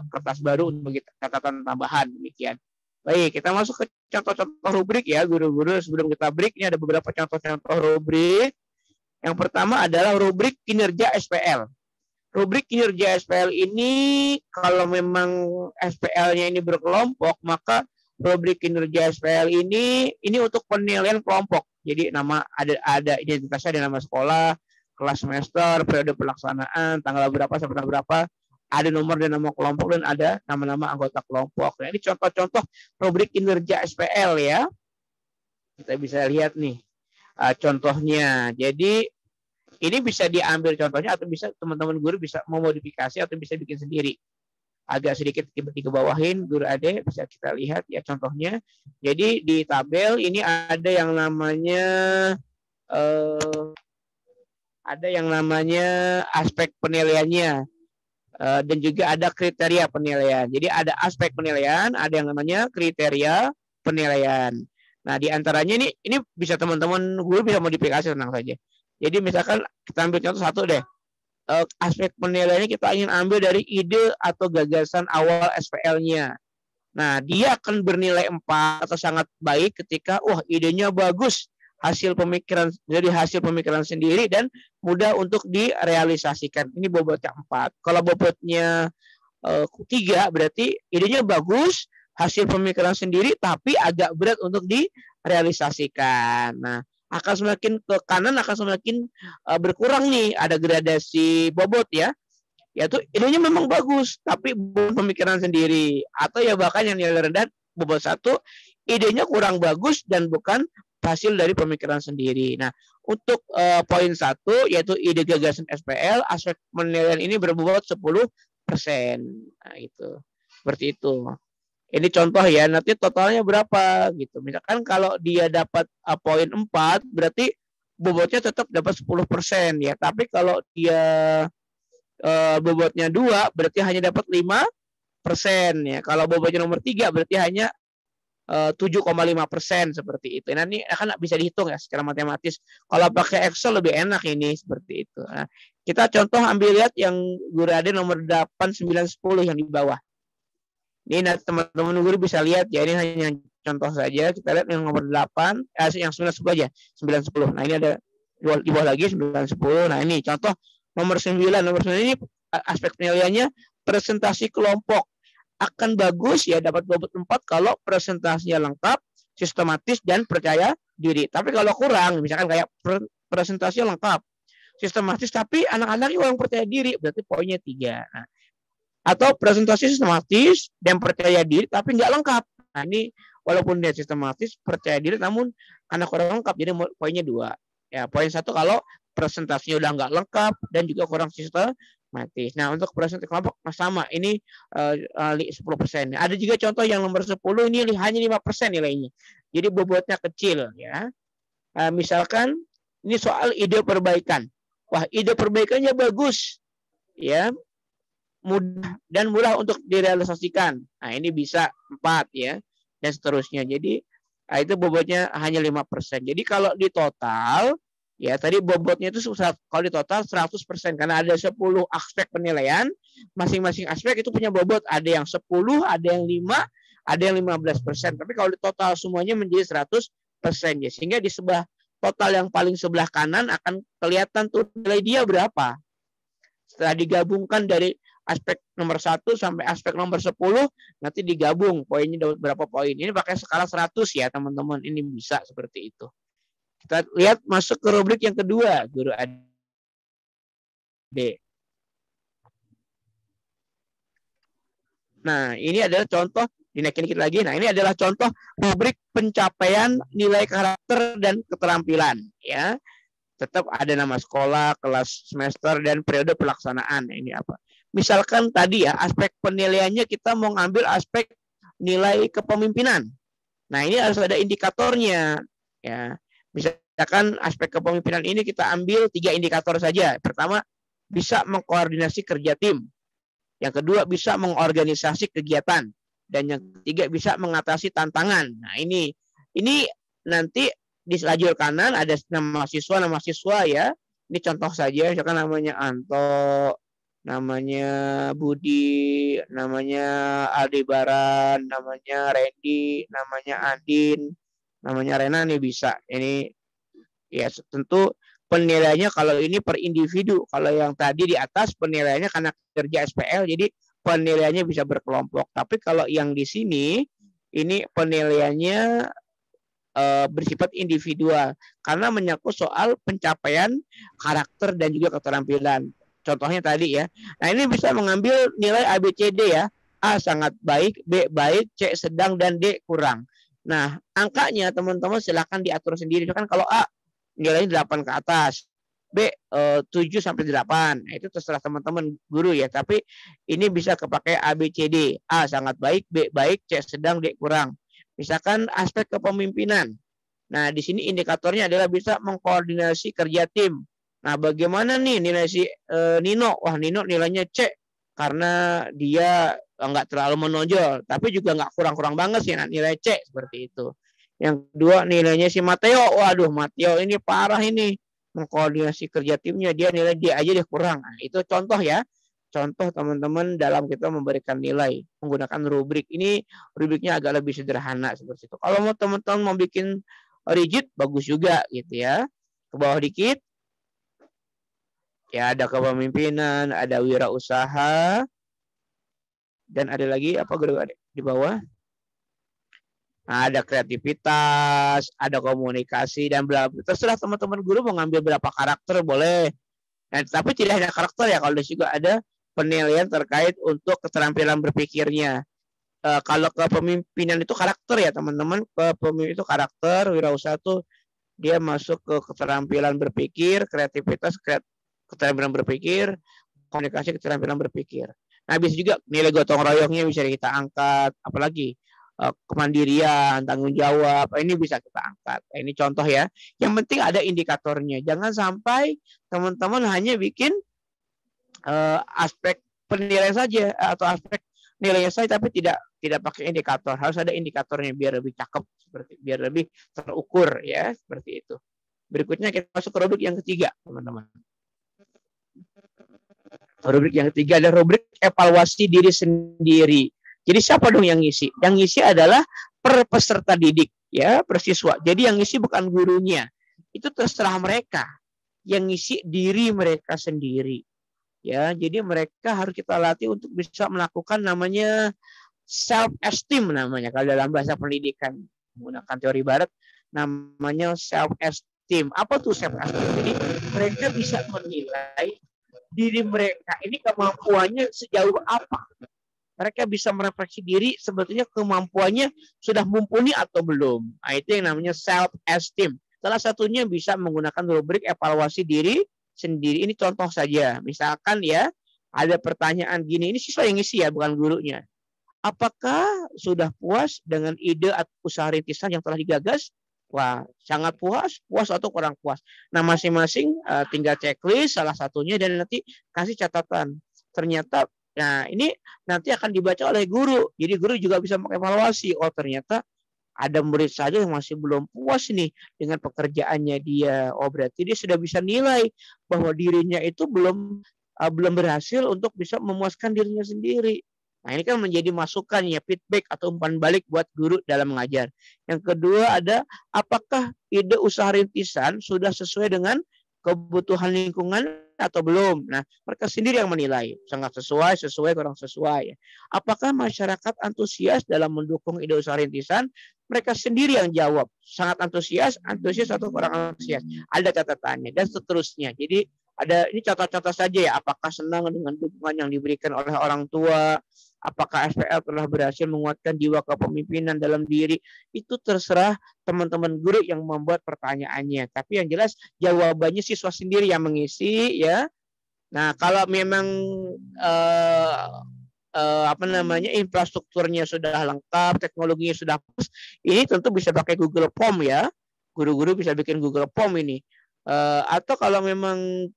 Speaker 2: kertas baru untuk catatan tambahan demikian. Baik, kita masuk ke contoh-contoh rubrik ya, guru-guru. Sebelum kita break, ini ada beberapa contoh-contoh rubrik. Yang pertama adalah rubrik kinerja SPL. Rubrik kinerja SPL ini kalau memang SPL-nya ini berkelompok, maka rubrik kinerja SPL ini untuk penilaian kelompok. Jadi nama ada identitasnya, ada nama sekolah, kelas semester, periode pelaksanaan, tanggal berapa sampai tanggal berapa, ada nomor dan nama kelompok dan ada nama-nama anggota kelompok. Nah, ini contoh-contoh rubrik kinerja SPL ya. Kita bisa lihat nih contohnya. Jadi ini bisa diambil contohnya atau bisa teman-teman guru bisa memodifikasi atau bisa bikin sendiri. Agak sedikit dikebawahin guru Ade, bisa kita lihat ya contohnya. Jadi di tabel ini ada yang namanya aspek penilaiannya dan juga ada kriteria penilaian. Jadi ada aspek penilaian, ada yang namanya kriteria penilaian. Nah di antaranya ini bisa teman-teman guru bisa modifikasi tenang saja. Jadi misalkan kita ambil contoh satu deh. Aspek penilaiannya kita ingin ambil dari ide atau gagasan awal SPL-nya. Nah, dia akan bernilai 4 atau sangat baik ketika idenya bagus, hasil pemikiran sendiri dan mudah untuk direalisasikan. Ini bobotnya 4. Kalau bobotnya 3 berarti idenya bagus, hasil pemikiran sendiri tapi agak berat untuk direalisasikan. Nah, akan semakin ke kanan akan semakin berkurang nih, ada gradasi bobot ya. Yaitu idenya memang bagus tapi bukan pemikiran sendiri, atau ya bahkan yang nilai rendah bobot 1, idenya kurang bagus dan bukan hasil dari pemikiran sendiri. Nah, Untuk poin 1 yaitu ide gagasan SPL, aspek penilaian ini berbobot 10%. Nah, itu. Seperti itu. Ini contoh ya, nanti totalnya berapa gitu. Misalkan kalau dia dapat poin 4, berarti bobotnya tetap dapat 10% ya. Tapi kalau dia bobotnya 2, berarti hanya dapat 5% ya. Kalau bobotnya nomor 3, berarti hanya 7,5% seperti itu. Nah, ini akan bisa dihitung ya secara matematis. Kalau pakai Excel lebih enak ini seperti itu. Nah, kita contoh ambil lihat yang guru ada nomor 8, 9, 10 yang di bawah. Ini teman-teman guru bisa lihat ya, ini hanya contoh saja. Kita lihat yang nomor 8, yang 9, 10 aja. 9, 10. Nah, ini ada di bawah lagi 9, 10. Nah, ini contoh nomor 9. Nomor 9 ini aspek penilaiannya presentasi kelompok. Akan bagus ya dapat bobot 4 kalau presentasinya lengkap, sistematis, dan percaya diri. Tapi kalau kurang, misalkan kayak presentasinya lengkap, sistematis, tapi anak-anaknya orang percaya diri, berarti poinnya 3. Nah, atau presentasi sistematis dan percaya diri, tapi nggak lengkap. Nah, ini walaupun dia sistematis, percaya diri, namun anak kurang lengkap, jadi poinnya 2. Ya, poin 1 kalau presentasinya udah nggak lengkap dan juga kurang sistematis. Nah, untuk presentasi kelompok sama, ini 10%. Ada juga contoh yang nomor 10 ini hanya 5% nilainya. Jadi bobotnya kecil ya. Misalkan ini soal ide perbaikan. Wah, ide perbaikannya bagus. Ya. Mudah dan murah untuk direalisasikan. Nah, ini bisa 4 ya. Dan seterusnya. Jadi itu bobotnya hanya 5%. Jadi kalau di total ya, tadi bobotnya itu kalau di total 100% karena ada 10 aspek penilaian, masing-masing aspek itu punya bobot, ada yang 10, ada yang 5, ada yang 15%. Tapi kalau di total semuanya menjadi 100% ya. Sehingga di sebelah total yang paling sebelah kanan akan kelihatan tuh nilai dia berapa. Setelah digabungkan dari aspek nomor 1 sampai aspek nomor 10, nanti digabung poinnya dapat berapa poin. Ini pakai skala 100 ya, teman-teman. Ini bisa seperti itu. Kita lihat masuk ke rubrik yang kedua, guru adik. Nah, ini adalah contoh, dinaikin dikit lagi. Nah, ini adalah contoh rubrik pencapaian nilai karakter dan keterampilan. Ya, tetap ada nama sekolah, kelas, semester, dan periode pelaksanaan. Nah, ini apa? Misalkan tadi ya, aspek penilaiannya kita mau ngambil aspek nilai kepemimpinan. Nah, ini harus ada indikatornya. Ya, misalkan aspek kepemimpinan ini kita ambil 3 indikator saja. Pertama, bisa mengkoordinasi kerja tim. Yang kedua, bisa mengorganisasi kegiatan. Dan yang ketiga, bisa mengatasi tantangan. Nah, ini nanti di lajur kanan ada nama mahasiswa ya. Ini contoh saja, misalkan namanya Anto, namanya Budi, namanya Aldebaran, namanya Randy, namanya Andin, namanya Rena, nih bisa. Ini ya tentu penilaiannya kalau ini per individu. Kalau yang tadi di atas penilaiannya karena kerja SPL, jadi penilaiannya bisa berkelompok. Tapi kalau yang di sini ini penilaiannya bersifat individual karena menyangkut soal pencapaian karakter dan juga keterampilan. Contohnya tadi ya. Nah, ini bisa mengambil nilai ABCD ya. A sangat baik, B baik, C sedang, dan D kurang. Nah, angkanya teman-teman silakan diatur sendiri. Kan kalau A nilainya 8 ke atas, B 7 sampai 8. Nah, itu terserah teman-teman guru ya. Tapi ini bisa kepakai ABCD. A sangat baik, B baik, C sedang, D kurang. Misalkan aspek kepemimpinan. Nah, di sini indikatornya adalah bisa mengkoordinasi kerja tim. Nah, bagaimana nih nilai si Nino? Wah, Nino nilainya C karena dia nggak terlalu menonjol, tapi juga nggak kurang-kurang banget sih nilai C seperti itu. Yang kedua nilainya si Mateo. Waduh, Mateo ini parah ini mengkoordinasi kerja timnya, dia nilai D aja dia kurang. Nah, itu contoh ya. Contoh teman-teman dalam kita memberikan nilai menggunakan rubrik. Ini rubriknya agak lebih sederhana seperti itu. Kalau mau teman-teman mau bikin rigid bagus juga gitu ya. Ke bawah dikit. Ya, ada kepemimpinan, ada wirausaha, dan ada lagi apa guru di bawah? Nah, ada kreativitas, ada komunikasi, dan bla bla. Terserah teman-teman guru mau ngambil berapa karakter boleh. Nah, tapi tidak hanya karakter ya, kalau juga ada penilaian terkait untuk keterampilan berpikirnya. Kalau kepemimpinan itu karakter ya teman-teman, kepemimpinan itu karakter, wirausaha itu dia masuk ke keterampilan berpikir, kreativitas, keterampilan berpikir, komunikasi, keterampilan berpikir. Nah, bisa juga nilai gotong royongnya bisa kita angkat, apalagi kemandirian, tanggung jawab, ini bisa kita angkat. Ini contoh ya. Yang penting ada indikatornya. Jangan sampai teman-teman hanya bikin aspek penilaian saja atau aspek nilainya saja, tapi tidak pakai indikator. Harus ada indikatornya biar lebih cakep, biar lebih terukur ya, seperti itu. Berikutnya kita masuk ke rubrik yang ketiga, teman-teman. Rubrik yang ketiga adalah rubrik evaluasi diri sendiri. Jadi siapa dong yang ngisi? Yang ngisi adalah peserta didik, ya, persiswa. Jadi yang ngisi bukan gurunya. Itu terserah mereka. Yang ngisi diri mereka sendiri. Ya, jadi mereka harus kita latih untuk bisa melakukan namanya self esteem namanya kalau dalam bahasa pendidikan menggunakan teori barat namanya self esteem. Apa tuh self esteem? Jadi mereka bisa menilai diri mereka ini kemampuannya sejauh apa. Mereka bisa merefleksi diri sebetulnya kemampuannya sudah mumpuni atau belum. Nah, itu yang namanya self esteem. Salah satunya bisa menggunakan rubrik evaluasi diri sendiri. Ini contoh saja. Misalkan ya, ada pertanyaan gini, ini siswa yang ngisi ya, bukan gurunya. Apakah sudah puas dengan ide atau usaha rintisan yang telah digagas? Wah, sangat puas, puas atau kurang puas. Nah, masing-masing tinggal checklist salah satunya dan nanti kasih catatan. Ternyata, nah ini nanti akan dibaca oleh guru. Jadi guru juga bisa mengevaluasi. Oh, ternyata ada murid saja yang masih belum puas nih dengan pekerjaannya dia. Oh, berarti dia sudah bisa nilai bahwa dirinya itu belum berhasil untuk bisa memuaskan dirinya sendiri. Nah, ini kan menjadi masukan ya, feedback atau umpan balik buat guru dalam mengajar. Yang kedua ada apakah ide usaha rintisan sudah sesuai dengan kebutuhan lingkungan atau belum. Nah, mereka sendiri yang menilai. Sangat sesuai, kurang sesuai. Apakah masyarakat antusias dalam mendukung ide usaha rintisan? Mereka sendiri yang jawab. Sangat antusias atau kurang antusias. Ada catatannya dan seterusnya. Jadi ada ini contoh-contoh saja ya. Apakah senang dengan dukungan yang diberikan oleh orang tua? Apakah SPL telah berhasil menguatkan jiwa kepemimpinan dalam diri? Itu terserah teman-teman guru yang membuat pertanyaannya. Tapi yang jelas jawabannya siswa sendiri yang mengisi ya. Nah, kalau memang infrastrukturnya sudah lengkap, teknologinya sudah pas, ini tentu bisa pakai Google Form ya. Guru-guru bisa bikin Google Form ini. Atau kalau memang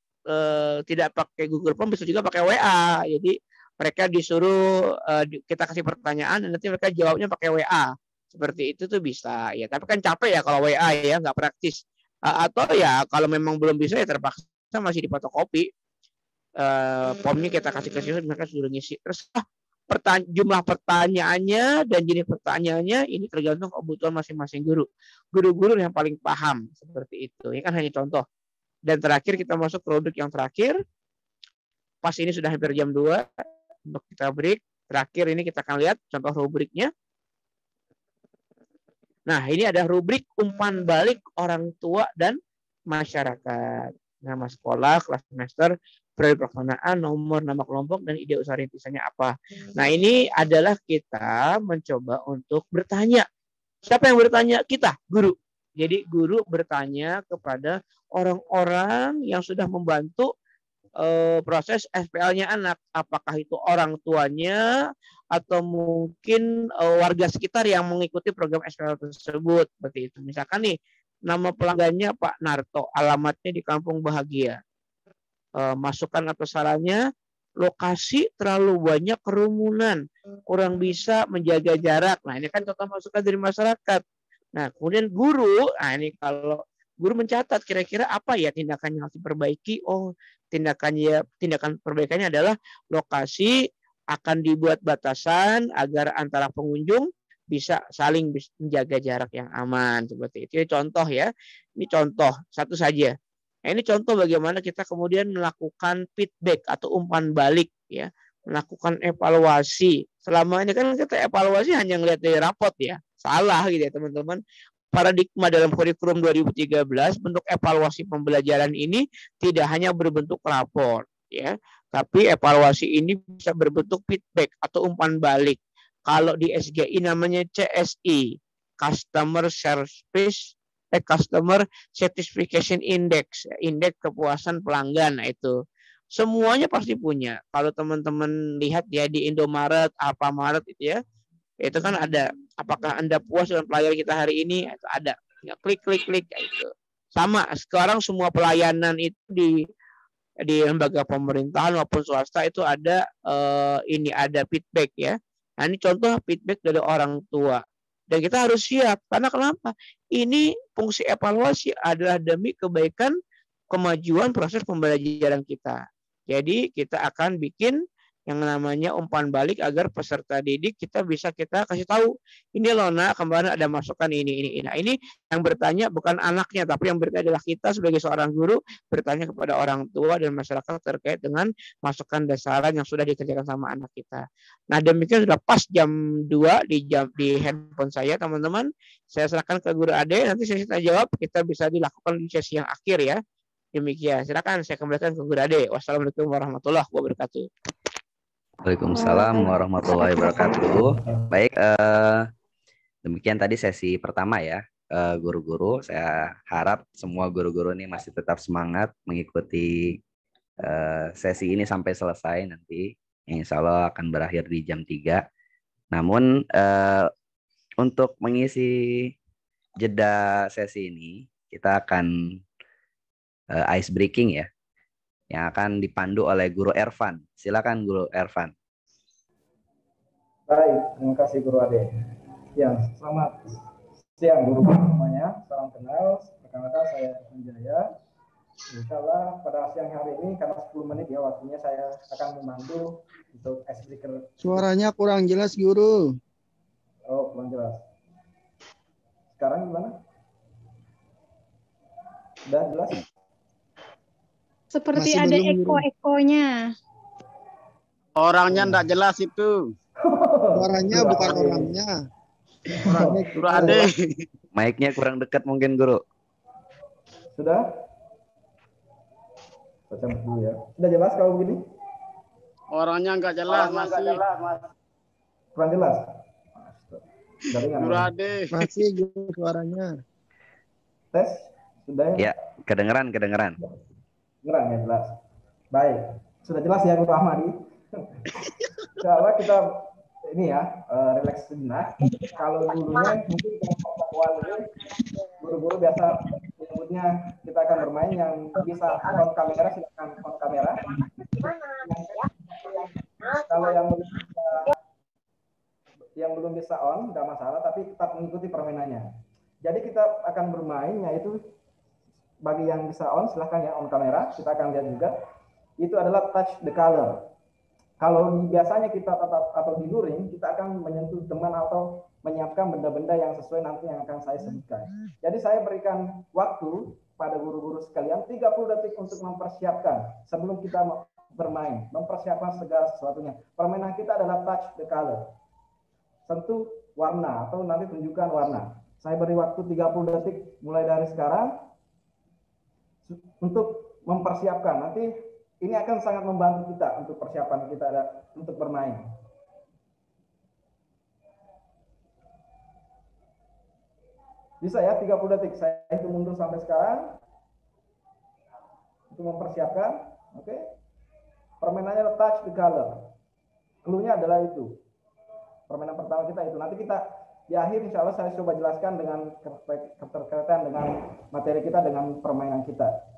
Speaker 2: tidak pakai Google Form bisa juga pakai WA. Jadi mereka disuruh kita kasih pertanyaan dan nanti mereka jawabnya pakai WA. Seperti itu tuh bisa ya. Tapi kan capek ya kalau WA ya, nggak praktis. Atau ya kalau memang belum bisa ya terpaksa masih difotokopi. Formnya kita kasih ke siswa, mereka sudah ngisi. Terus jumlah pertanyaannya dan jenis pertanyaannya ini tergantung kebutuhan masing-masing guru. Guru-guru yang paling paham seperti itu. Ini kan hanya contoh. Dan terakhir kita masuk ke rubrik yang terakhir. Pas ini sudah hampir jam 2 untuk kita break. Terakhir ini kita akan lihat contoh rubriknya. Nah, ini ada rubrik umpan balik orang tua dan masyarakat. Nama sekolah, kelas semester, periode pelaksanaan, nomor nama kelompok, dan ide usaha rintisannya apa. Nah, ini adalah kita mencoba untuk bertanya. Siapa yang bertanya? Kita, guru. Jadi guru bertanya kepada orang-orang yang sudah membantu proses SPL-nya anak. Apakah itu orang tuanya atau mungkin warga sekitar yang mengikuti program SPL tersebut. Seperti itu. Misalkan nih, nama pelanggannya Pak Narto, alamatnya di Kampung Bahagia. Masukan atau sarannya, lokasi terlalu banyak kerumunan, kurang bisa menjaga jarak. Nah, ini kan contoh masukan dari masyarakat. Nah, kemudian guru, nah ini kalau guru mencatat kira-kira apa ya tindakan yang harus diperbaiki. Oh, tindakan perbaikannya adalah lokasi akan dibuat batasan agar antara pengunjung bisa saling menjaga jarak yang aman. Seperti itu. Ini contoh ya. Ini contoh satu saja. Nah, ini contoh bagaimana kita kemudian melakukan feedback atau umpan balik ya, melakukan evaluasi. Selama ini kan kita evaluasi hanya ngelihat dari rapot ya. Salah gitu ya teman-teman. Paradigma dalam kurikulum 2013 bentuk evaluasi pembelajaran ini tidak hanya berbentuk rapor ya, tapi evaluasi ini bisa berbentuk feedback atau umpan balik. Kalau di SGI namanya CSI, Customer Service Customer Satisfaction Index, indeks kepuasan pelanggan. Nah, itu semuanya pasti punya. Kalau teman-teman lihat ya di Indomaret, Alfamaret itu ya, itu kan ada. Apakah Anda puas dengan pelayanan kita hari ini? Itu ada. Ya, klik klik klik itu. Sama sekarang semua pelayanan itu di lembaga pemerintahan maupun swasta itu ada ini ada feedback ya. Nah, ini contoh feedback dari orang tua. Dan kita harus siap. Karena kenapa? Ini fungsi evaluasi adalah demi kebaikan kemajuan proses pembelajaran kita. Jadi kita akan bikin yang namanya umpan balik agar peserta didik kita bisa kita kasih tahu, ini loh nak, kemarin ada masukan ini. Nah, ini yang bertanya bukan anaknya, tapi yang bertanya adalah kita sebagai seorang guru bertanya kepada orang tua dan masyarakat terkait dengan masukan dasaran yang sudah dikerjakan sama anak kita. Nah, demikian sudah pas jam 2 di handphone saya, teman-teman. Saya serahkan ke guru Ade, nanti sesi tanya jawab kita bisa dilakukan di sesi yang akhir ya. Demikian, silakan saya kembalikan ke guru Ade. Wassalamualaikum warahmatullahi wabarakatuh.
Speaker 4: Waalaikumsalam warahmatullahi wabarakatuh. Baik, demikian tadi sesi pertama ya, guru-guru. Saya harap semua guru-guru ini masih tetap semangat mengikuti sesi ini sampai selesai nanti. Insya Allah akan berakhir di jam 3. Namun untuk mengisi jeda sesi ini, kita akan ice breaking ya, yang akan dipandu oleh Guru Ervan. Silakan Guru Ervan.
Speaker 5: Baik, terima kasih Guru Ade. Ya, selamat siang guru semuanya. Salam kenal. Perkenalkan saya Ervan Jaya. Insya Allah pada siang hari ini karena 10 menit ya waktunya saya akan memandu untuk ice breaker.
Speaker 6: Suaranya kurang jelas Guru.
Speaker 5: Oh, kurang jelas. Sekarang gimana? Sudah jelas?
Speaker 1: Seperti
Speaker 6: Masih
Speaker 1: ada
Speaker 6: belum, Guru.
Speaker 1: eko-ekonya.
Speaker 7: Orangnya enggak jelas itu.
Speaker 6: Suaranya bukan orangnya.
Speaker 7: Guru Ade.
Speaker 4: Mic-nya kurang dekat mungkin Guru.
Speaker 5: Sudah? Saya cabut dulu ya. Sudah jelas kalau begini?
Speaker 7: Orangnya enggak jelas masih.
Speaker 5: Kurang jelas? Jaringan,
Speaker 7: Guru
Speaker 5: ya?
Speaker 7: Ade.
Speaker 6: Masih Guru suaranya.
Speaker 5: Tes? Sudah ya?
Speaker 4: Ya, kedengeran.
Speaker 5: Kedengeran ya, jelas. Baik, sudah jelas ya Guru Ahmadi. Insya kita ini ya relax sejenak. Kalau dulunya mungkin pengetahuan ini guru-guru biasa menyebutnya kita akan bermain yang bisa on kamera, silakan on kamera. Kalau yang belum bisa on nggak masalah, tapi tetap mengikuti permainannya. Jadi kita akan bermain yaitu bagi yang bisa on, silahkan ya on kamera. Kita akan lihat juga. Itu adalah touch the color. Kalau biasanya kita tetap atau di luring, kita akan menyentuh teman atau menyiapkan benda-benda yang sesuai nanti yang akan saya sebutkan. Jadi saya berikan waktu pada guru-guru sekalian 30 detik untuk mempersiapkan sebelum kita bermain. Mempersiapkan segala sesuatunya. Permainan kita adalah touch the color. Sentuh warna atau nanti tunjukkan warna. Saya beri waktu 30 detik mulai dari sekarang untuk mempersiapkan. Nanti ini akan sangat membantu kita untuk persiapan kita untuk bermain. Bisa ya 30 detik. Saya hitung mundur sampai sekarang untuk mempersiapkan. Oke. Permainannya touch the color. Cluenya adalah itu. Permainan pertama kita itu. Nanti kita di akhir insya Allah saya coba jelaskan dengan keterkaitan dengan materi kita dengan permainan kita.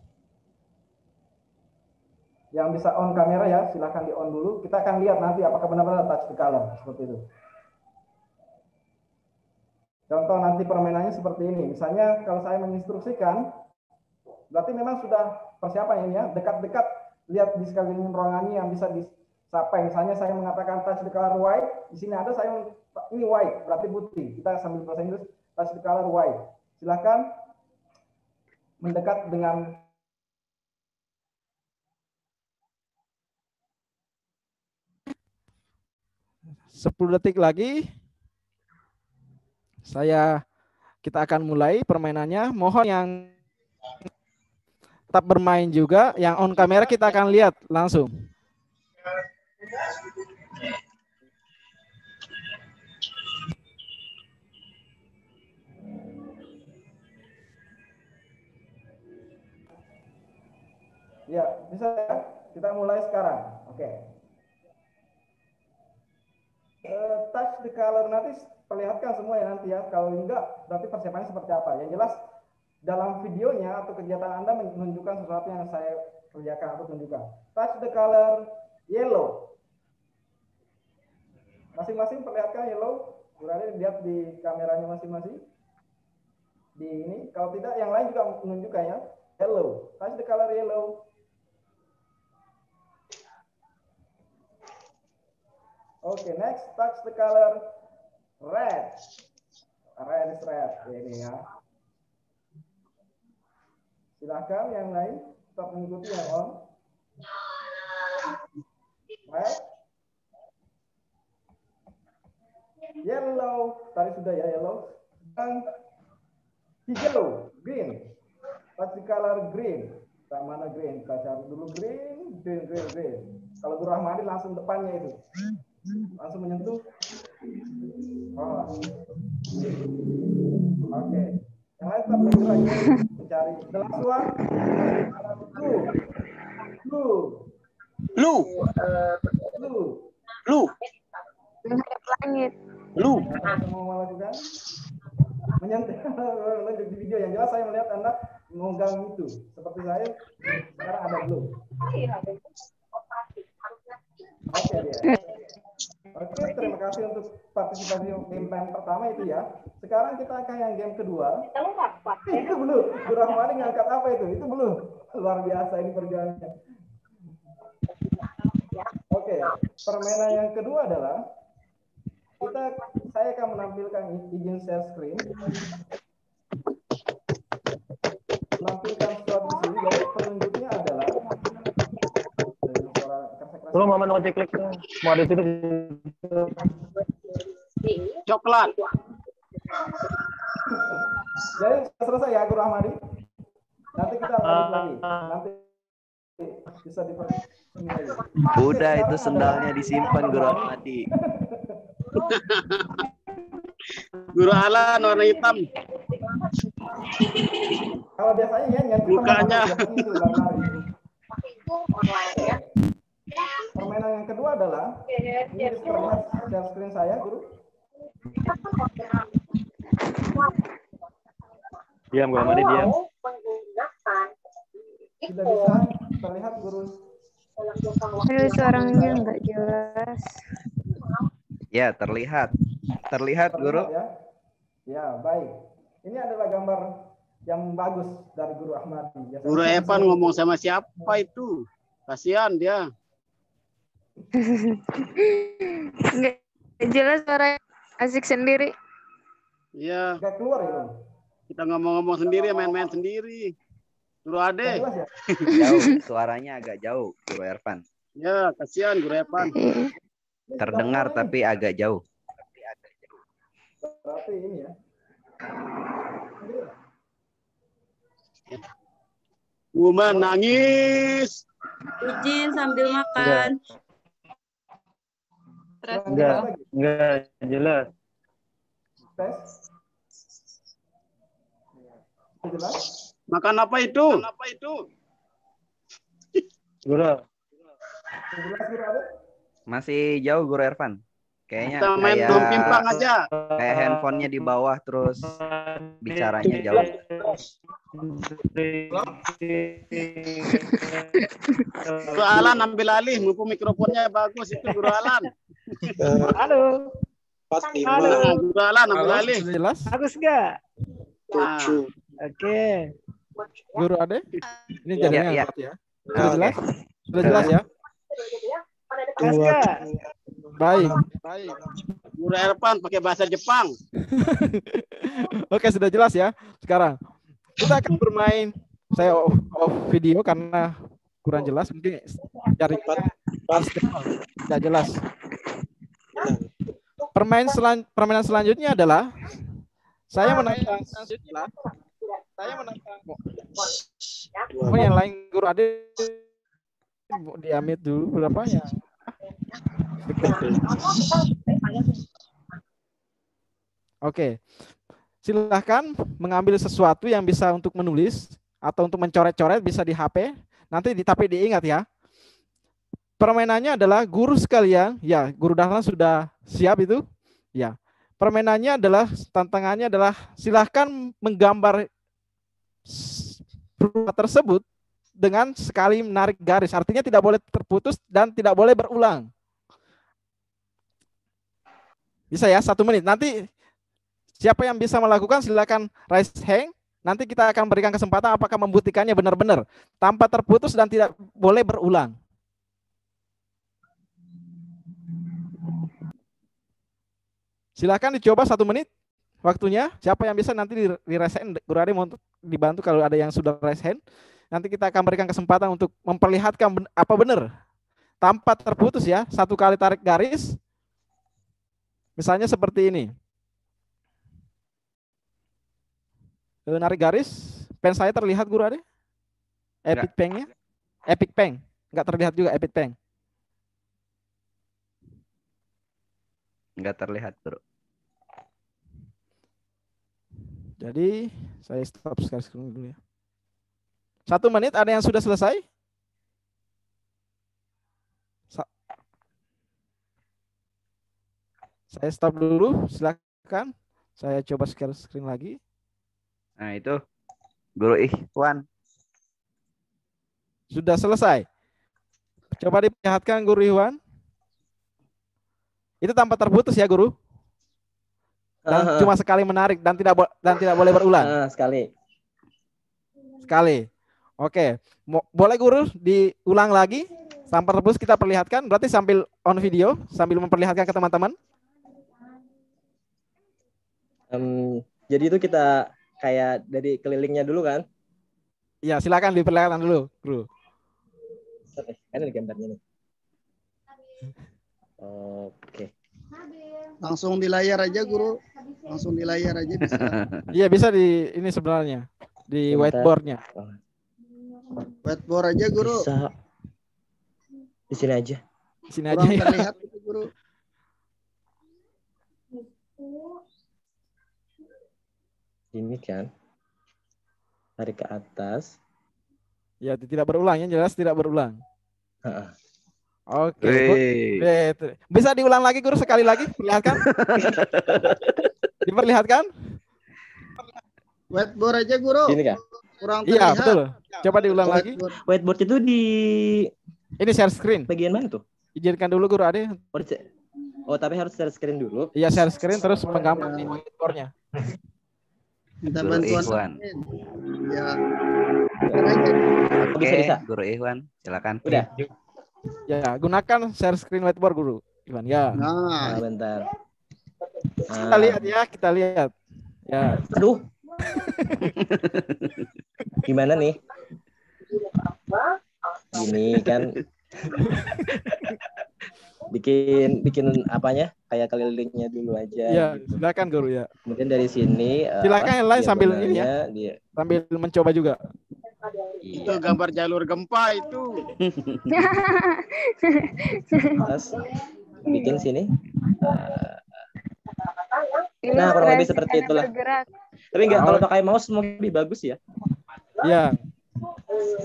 Speaker 5: Yang bisa on kamera ya silahkan di on dulu. Kita akan lihat nanti apakah benar-benar touch the color seperti itu. Contoh nanti permainannya seperti ini. Misalnya kalau saya menginstruksikan, berarti memang sudah persiapan ini ya. Dekat-dekat lihat di sekeliling ruangannya yang bisa dicapai. Misalnya saya mengatakan touch the color white. Di sini ada saya ini white, berarti putih. Kita sambil bahasa Inggris touch the color white. Silakan mendekat dengan
Speaker 8: 10 detik lagi. Kita akan mulai permainannya. Mohon yang tetap bermain juga, yang on kamera kita akan lihat langsung.
Speaker 5: Bisa ya? Kita mulai sekarang. Oke. Touch the color nanti perlihatkan semua ya nanti ya. Kalau enggak, berarti persiapannya seperti apa. Yang jelas dalam videonya atau kegiatan Anda menunjukkan sesuatu yang saya kerjakan atau tunjukkan. Touch the color yellow. Masing-masing perlihatkan yellow. Berarti lihat di kameranya masing-masing. Di ini. Kalau tidak, yang lain juga menunjukkan ya. Yellow. Touch the color yellow. Oke, next touch the color red. Red is red. Ini ya. Silakan yang lain tetap mengikuti yang on. Red. Yellow. Tadi sudah ya yellow. Dan hijau. Green. Touch the color green. Yang mana green? Kita cari dulu green. Green, green, green. Kalau Guru Rahmadi langsung depannya itu. Langsung menyentuh. Oh. Oke. Yang lain tetap bergerak mencari. The last one. Blue.
Speaker 7: Lu.
Speaker 5: Blue.
Speaker 7: Lu.
Speaker 1: Langit.
Speaker 7: Lu.
Speaker 5: Mau melakukan menyentuh lanjut di video yang jelas saya melihat Anda memegang itu seperti saya sekarang ada blue. Oke dia. Oke, terima kasih untuk partisipasi game plan pertama itu ya. Sekarang kita akan yang game kedua. Itu belum. Guru Rahmadi ngangkat apa itu? Itu belum. Luar biasa ini perjalanannya. Oke, permainan yang kedua adalah saya akan menampilkan izin share screen. Menampilkan sesuatu di sini. Jadi penunjuknya adalah
Speaker 9: Lu mau ngecek klik mau ada situ
Speaker 7: Coklat.
Speaker 5: Jadi selesai ya Guru Ahmadi. Nanti kita lanjut lagi. Nanti bisa diperbaiki.
Speaker 4: Udah itu sendalnya disimpan Guru Ahmadi.
Speaker 7: Guru Alan warna hitam.
Speaker 5: Kalau biasanya ya yang
Speaker 7: Mukanya.
Speaker 5: Permainan yang kedua adalah ini terlihat share screen saya, Guru.
Speaker 9: diam Guru Ahmadi diam.
Speaker 5: Tidak bisa terlihat, Guru.
Speaker 1: Aduh, suaranya nggak jelas.
Speaker 4: Ya, terlihat. Terlihat, Guru.
Speaker 5: Ya. Ya, baik. Ini adalah gambar yang bagus dari Guru Ahmadi.
Speaker 7: Guru Evan ngomong sama siapa itu? Kasihan dia.
Speaker 1: Nggak jelas suara asik sendiri.
Speaker 7: Iya.
Speaker 5: Nggak keluar ya, Bang?
Speaker 7: Kita ngomong-ngomong sendiri, main-main sendiri. Guru Ade.
Speaker 5: Nggak jelas ya?
Speaker 4: Jauh, suaranya agak jauh, Guru Ervan.
Speaker 7: Ya, kasihan Guru Evan.
Speaker 4: Terdengar tapi agak jauh.
Speaker 5: Berarti ini ya.
Speaker 7: Woman nangis.
Speaker 10: Izin sambil makan.
Speaker 9: Enggak jelas.
Speaker 5: Tes. Jelas?
Speaker 7: Makan apa itu?
Speaker 9: Guru.
Speaker 5: Jelas, Guru Ade?
Speaker 4: Masih jauh, Guru Ervan. Kayaknya
Speaker 7: Kita main belum pimpang aja.
Speaker 4: kayak handphonenya di bawah terus bicaranya jauh.
Speaker 7: Guru Alan ambil alih, mumpung mikrofonnya bagus itu Guru Alan.
Speaker 11: Halo.
Speaker 7: Nah, Guru Alan ambil alih.
Speaker 8: Jelas?
Speaker 11: Bagus nggak?
Speaker 7: Nah,
Speaker 11: Oke.
Speaker 8: Guru Ade? Ini
Speaker 4: Ya,
Speaker 8: jaringan
Speaker 4: ya.
Speaker 8: berarti ya. Sudah jelas? Sudah jelas ya?
Speaker 11: Jelas nggak?
Speaker 8: Baik.
Speaker 7: Guru Ervan pakai bahasa Jepang.
Speaker 8: Oke, sudah jelas ya. Sekarang kita akan bermain. Saya off video karena kurang jelas. Mungkin jaringannya tidak jelas. Permainan selanjutnya adalah saya menantang. Oh, yang lain Guru Ade diambil dulu berapa ya? Oke, silahkan mengambil sesuatu yang bisa untuk menulis atau untuk mencoret-coret, bisa di HP Tapi diingat ya. Permainannya adalah guru sekalian, ya, guru Dahlan sudah siap itu. Ya. Permainannya adalah tantangannya adalah silahkan menggambar perubahan tersebut dengan sekali menarik garis. Artinya tidak boleh terputus dan tidak boleh berulang. Bisa ya, 1 menit. Nanti siapa yang bisa melakukan silakan raise hand. Nanti kita akan berikan kesempatan apakah membuktikannya benar-benar tanpa terputus dan tidak boleh berulang. Silakan dicoba 1 menit waktunya. Siapa yang bisa nanti di raise hand. Guru Ade mau dibantu kalau ada yang sudah raise hand. Nanti kita akan berikan kesempatan untuk memperlihatkan apa benar tanpa terputus ya. 1 kali tarik garis. Misalnya seperti ini. Narik garis. Pen saya terlihat Guru Ade? Epic Pen-nya? Epic Pen. Enggak terlihat juga Epic Pen.
Speaker 4: Enggak terlihat, Bro.
Speaker 8: Jadi saya stop sekarang dulu ya. 1 menit, ada yang sudah selesai? Saya stop dulu, silakan. Saya coba share screen lagi.
Speaker 4: Nah itu, Guru Ikhwan.
Speaker 8: Sudah selesai. Coba diperlihatkan Guru Ikhwan. Itu tanpa terputus ya Guru? Dan cuma sekali menarik dan tidak boleh berulang.
Speaker 3: Sekali.
Speaker 8: Oke, boleh Guru diulang lagi tanpa terputus kita perlihatkan. Berarti sambil on video, sambil memperlihatkan ke teman-teman.
Speaker 3: Jadi itu kita kayak dari kelilingnya dulu kan?
Speaker 8: Iya, silakan diperlihatkan dulu, Guru.
Speaker 3: Kan ada gambarnya nih. Oke.
Speaker 6: Langsung di layar aja Guru. Langsung di layar aja bisa.
Speaker 8: Iya bisa di ini sebenarnya di whiteboardnya.
Speaker 6: Whiteboard aja Guru.
Speaker 3: Bisa. Di sini aja.
Speaker 8: Di sini aja. Ya.
Speaker 6: Terlihat itu Guru.
Speaker 3: Ini kan. Tarik ke atas.
Speaker 8: Ya tidak berulang, yang jelas tidak berulang. Oke. Bisa diulang lagi Guru sekali lagi, perlihatkan. Diperlihatkan.
Speaker 6: Whiteboard aja Guru.
Speaker 3: Ini kan?
Speaker 6: Kurang
Speaker 8: terlihat. Iya, betul. Coba diulang lagi.
Speaker 3: Whiteboard itu di
Speaker 8: ini share screen.
Speaker 3: Bagian mana tuh?
Speaker 8: Izinkan dulu Guru Ade.
Speaker 3: Oh, tapi harus share screen dulu.
Speaker 8: Iya, share screen terus menggambar di whiteboardnya.
Speaker 6: Minta bantuan. Ya.
Speaker 4: Oke, Guru Ikhwan, silakan.
Speaker 3: Udah.
Speaker 8: Ya, gunakan share screen whiteboard Guru Iwan. Ya.
Speaker 3: Nah, bentar.
Speaker 8: Kita lihat ya, kita lihat. Ya.
Speaker 3: Aduh. Gimana nih? Gini kan. bikin apanya? Kayak kelilingnya dulu aja.
Speaker 8: Ya,
Speaker 3: gitu.
Speaker 8: silakan Guru ya.
Speaker 3: Kemudian dari sini
Speaker 8: silakan yang lain sambil ini ya. Sambil mencoba juga.
Speaker 7: Itu gambar jalur gempa itu.
Speaker 3: Terus bikin sini. Nah, kurang lebih seperti itulah. Tapi enggak kalau pakai mouse lebih bagus ya.
Speaker 8: Iya.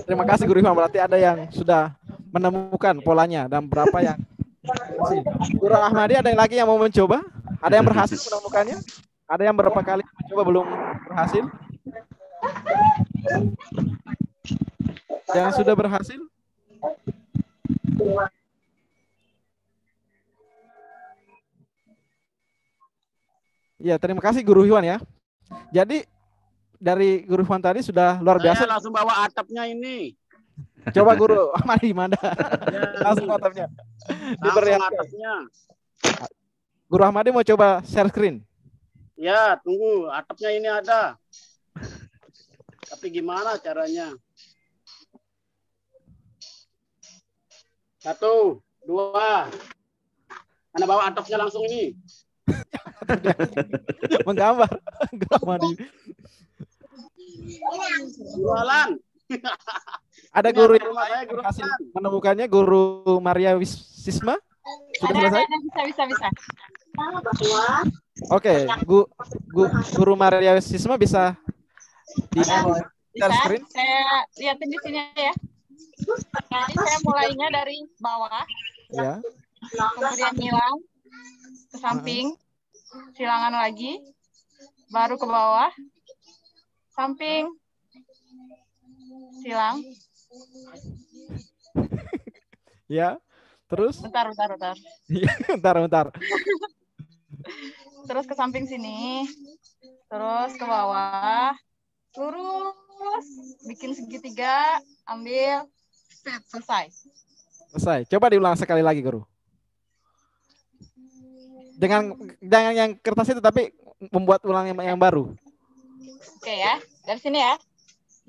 Speaker 8: Terima kasih Guru Iwan. Berarti ada yang sudah menemukan polanya dan berapa yang Guru Ahmadi ada yang lagi yang mau mencoba? Ada yang berhasil menemukannya? Ada yang berapa kali mencoba belum berhasil? Yang sudah berhasil? Ya, terima kasih Guru Iwan ya. Jadi dari Guru Iwan tadi sudah luar biasa.
Speaker 7: Saya langsung bawa atapnya ini.
Speaker 8: Coba Guru Ahmadi mana? Langsung atapnya.
Speaker 7: Langsung atapnya.
Speaker 8: Guru Ahmadi mau coba share screen.
Speaker 7: Ya, tunggu. Atapnya ini ada. Tapi gimana caranya? 1, 2. Anda bawa atapnya langsung ini.
Speaker 8: Menggambar. Guru Ahmadi.
Speaker 7: Jualan.
Speaker 8: Ada guru yang berhasil menemukannya, Guru Maria Sisma? Sudah selesai?
Speaker 10: Bisa.
Speaker 8: Oke, Guru Maria Sisma bisa di share screen?
Speaker 10: Saya lihatin di sini ya.
Speaker 12: Jadi saya mulainya dari bawah,
Speaker 8: Ya.
Speaker 12: kemudian nyilang ke samping, silangan lagi, baru ke bawah, samping, silang.
Speaker 8: Ya. Terus?
Speaker 12: Bentar.
Speaker 8: Bentar.
Speaker 12: Terus ke samping sini, terus ke bawah, lurus, bikin segitiga, ambil, selesai.
Speaker 8: Selesai. Coba diulang sekali lagi, Guru. Jangan yang kertas itu, tapi membuat ulang yang baru.
Speaker 12: Oke ya, dari sini ya.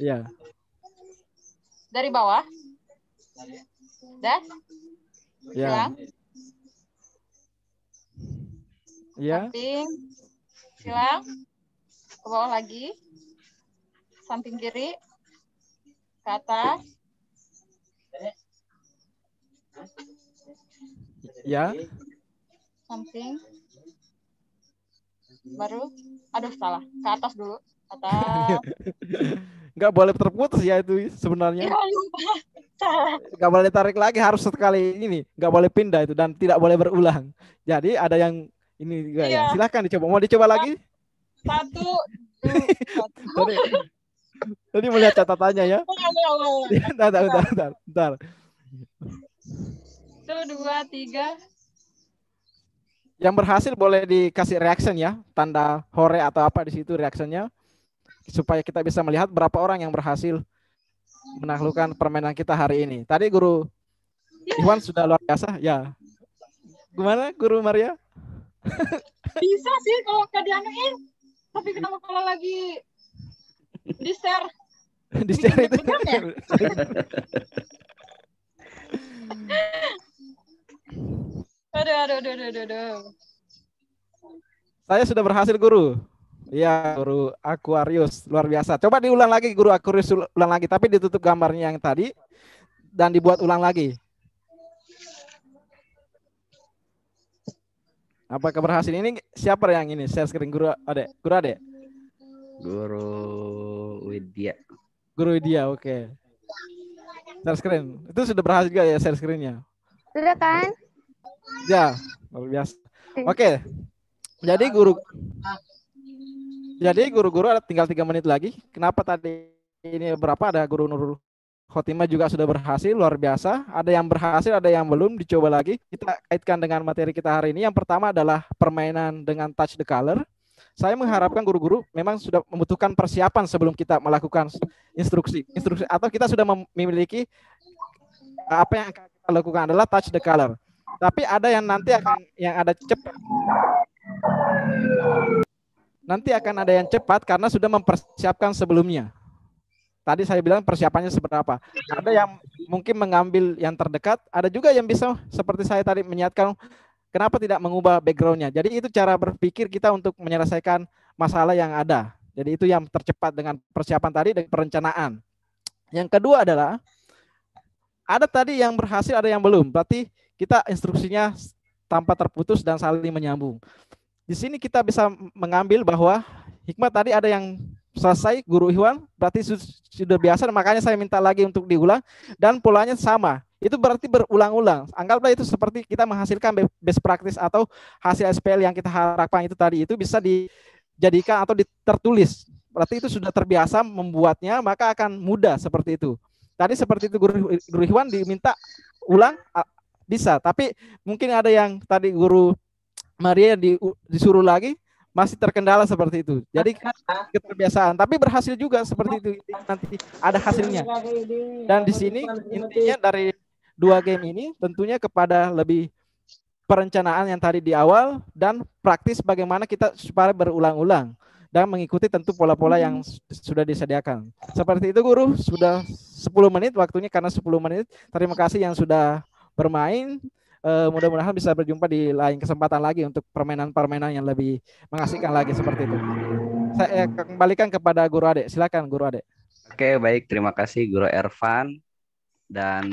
Speaker 8: Iya.
Speaker 12: Dari bawah. Dah.
Speaker 8: Ya.
Speaker 12: Silang.
Speaker 8: Iya.
Speaker 12: Samping. Silang. Ke bawah lagi. Samping kiri. Ke atas.
Speaker 8: Ya.
Speaker 12: Samping. Baru. Aduh, salah. Ke atas dulu. Atas.
Speaker 8: Nggak boleh terputus ya itu sebenarnya.
Speaker 12: Ya, lupa. Salah.
Speaker 8: Nggak boleh tarik lagi, harus sekali ini. Nggak boleh pindah itu dan tidak boleh berulang. Jadi ada yang ini juga ya. Silahkan dicoba. Mau dicoba lagi?
Speaker 12: 1, 2, 1.
Speaker 8: Tadi melihat catatannya ya. Bentar.
Speaker 12: 1, 2, 3.
Speaker 8: Yang berhasil boleh dikasih reaction ya, tanda hore atau apa di situ reactionnya, supaya kita bisa melihat berapa orang yang berhasil menaklukkan permainan kita hari ini. Tadi Guru Iwan sudah luar biasa ya. Gimana Guru Maria?
Speaker 12: Bisa sih kalau nggak dianuin. Tapi kenapa kalau lagi di share?
Speaker 8: Di share itu.
Speaker 12: Ya? Aduh.
Speaker 8: Saya sudah berhasil Guru. Iya, Guru Aquarius luar biasa. Coba diulang lagi Guru Aquarius, ulang lagi, tapi ditutup gambarnya yang tadi dan dibuat ulang lagi. Apakah berhasil? Ini siapa yang ini share screen? Guru Ade?
Speaker 4: Guru Widya.
Speaker 8: Guru Widya, oke. Share screen. Itu sudah berhasil juga ya share screen-nya?
Speaker 1: Sudah kan?
Speaker 8: Ya, luar biasa. Oke. Jadi guru-guru ada tinggal 3 menit lagi. Kenapa tadi ini berapa? Ada Guru Nurul Khotimah juga sudah berhasil, luar biasa. Ada yang berhasil, ada yang belum, dicoba lagi. Kita kaitkan dengan materi kita hari ini. Yang pertama adalah permainan dengan touch the color. Saya mengharapkan guru-guru memang sudah membutuhkan persiapan sebelum kita melakukan instruksi atau kita sudah memiliki apa yang akan kita lakukan adalah touch the color. Tapi ada yang nanti akan yang ada cepat. Nanti akan ada yang cepat karena sudah mempersiapkan sebelumnya. Tadi saya bilang persiapannya seberapa. Ada yang mungkin mengambil yang terdekat, ada juga yang bisa seperti saya tadi menyiapkan kenapa tidak mengubah background-nya. Jadi itu cara berpikir kita untuk menyelesaikan masalah yang ada. Jadi itu yang tercepat dengan persiapan tadi dan perencanaan. Yang kedua adalah ada tadi yang berhasil, ada yang belum. Berarti kita instruksinya tanpa terputus dan saling menyambung. Di sini kita bisa mengambil bahwa hikmah tadi ada yang selesai Guru Iwan, berarti sudah biasa, makanya saya minta lagi untuk diulang dan polanya sama. Itu berarti berulang-ulang. Anggaplah itu seperti kita menghasilkan best practice atau hasil SPL yang kita harapkan itu tadi, itu bisa dijadikan atau tertulis. Berarti itu sudah terbiasa membuatnya, maka akan mudah seperti itu. Tadi seperti itu Guru Iwan diminta ulang, bisa. Tapi mungkin ada yang tadi Guru Maria disuruh lagi, masih terkendala seperti itu. Jadi keterbiasaan, tapi berhasil juga seperti itu, nanti ada hasilnya. Dan di sini intinya dari 2 game ini tentunya kepada lebih perencanaan yang tadi di awal dan praktis bagaimana kita supaya berulang-ulang dan mengikuti tentu pola-pola yang sudah disediakan. Seperti itu Guru, sudah 10 menit waktunya karena 10 menit. Terima kasih yang sudah bermain. Mudah-mudahan bisa berjumpa di lain kesempatan lagi untuk permainan-permainan yang lebih mengasihkan lagi seperti itu. Saya kembalikan kepada Guru Ade. Silakan Guru Ade.
Speaker 4: Oke, baik. Terima kasih Guru Ervan dan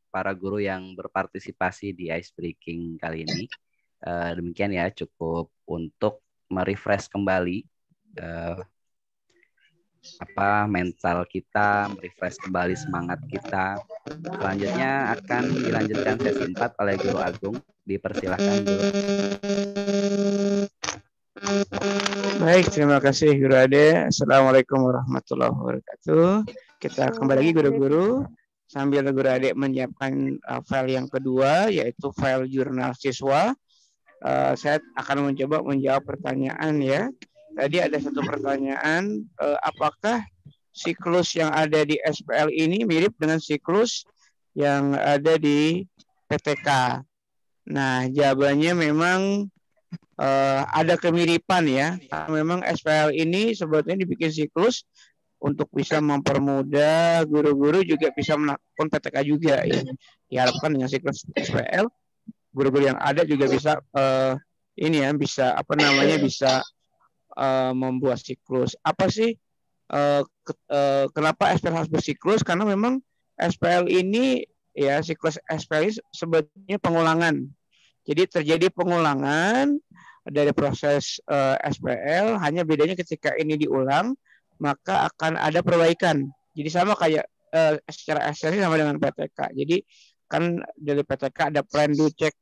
Speaker 4: para guru yang berpartisipasi di ice breaking kali ini. Demikian ya, cukup untuk merefresh kembali mental kita, merefresh kembali semangat kita. Selanjutnya akan dilanjutkan sesi 4 oleh Guru Agung. Dipersilahkan Guru.
Speaker 2: Baik, terima kasih Guru Ade. Assalamualaikum warahmatullahi wabarakatuh. Kita kembali lagi guru-guru sambil Guru Ade menyiapkan file yang kedua, yaitu file jurnal siswa. Saya akan mencoba menjawab pertanyaan ya. Tadi ada satu pertanyaan, apakah siklus yang ada di SPL ini mirip dengan siklus yang ada di PTK? Nah, jawabannya memang ada kemiripan ya. Memang SPL ini sebetulnya dibikin siklus untuk bisa mempermudah guru-guru juga bisa melakukan PTK juga ya. Diharapkan dengan siklus SPL, guru-guru yang ada juga bisa ini ya, bisa bisa membuat siklus. Apa sih kenapa SPL harus bersiklus? Karena memang SPL ini ya, siklus SPL ini sebetulnya pengulangan. Jadi terjadi pengulangan dari proses SPL, hanya bedanya ketika ini diulang maka akan ada perbaikan. Jadi sama kayak secara esensi sama dengan PTK. Jadi kan dari PTK ada plan, do, check,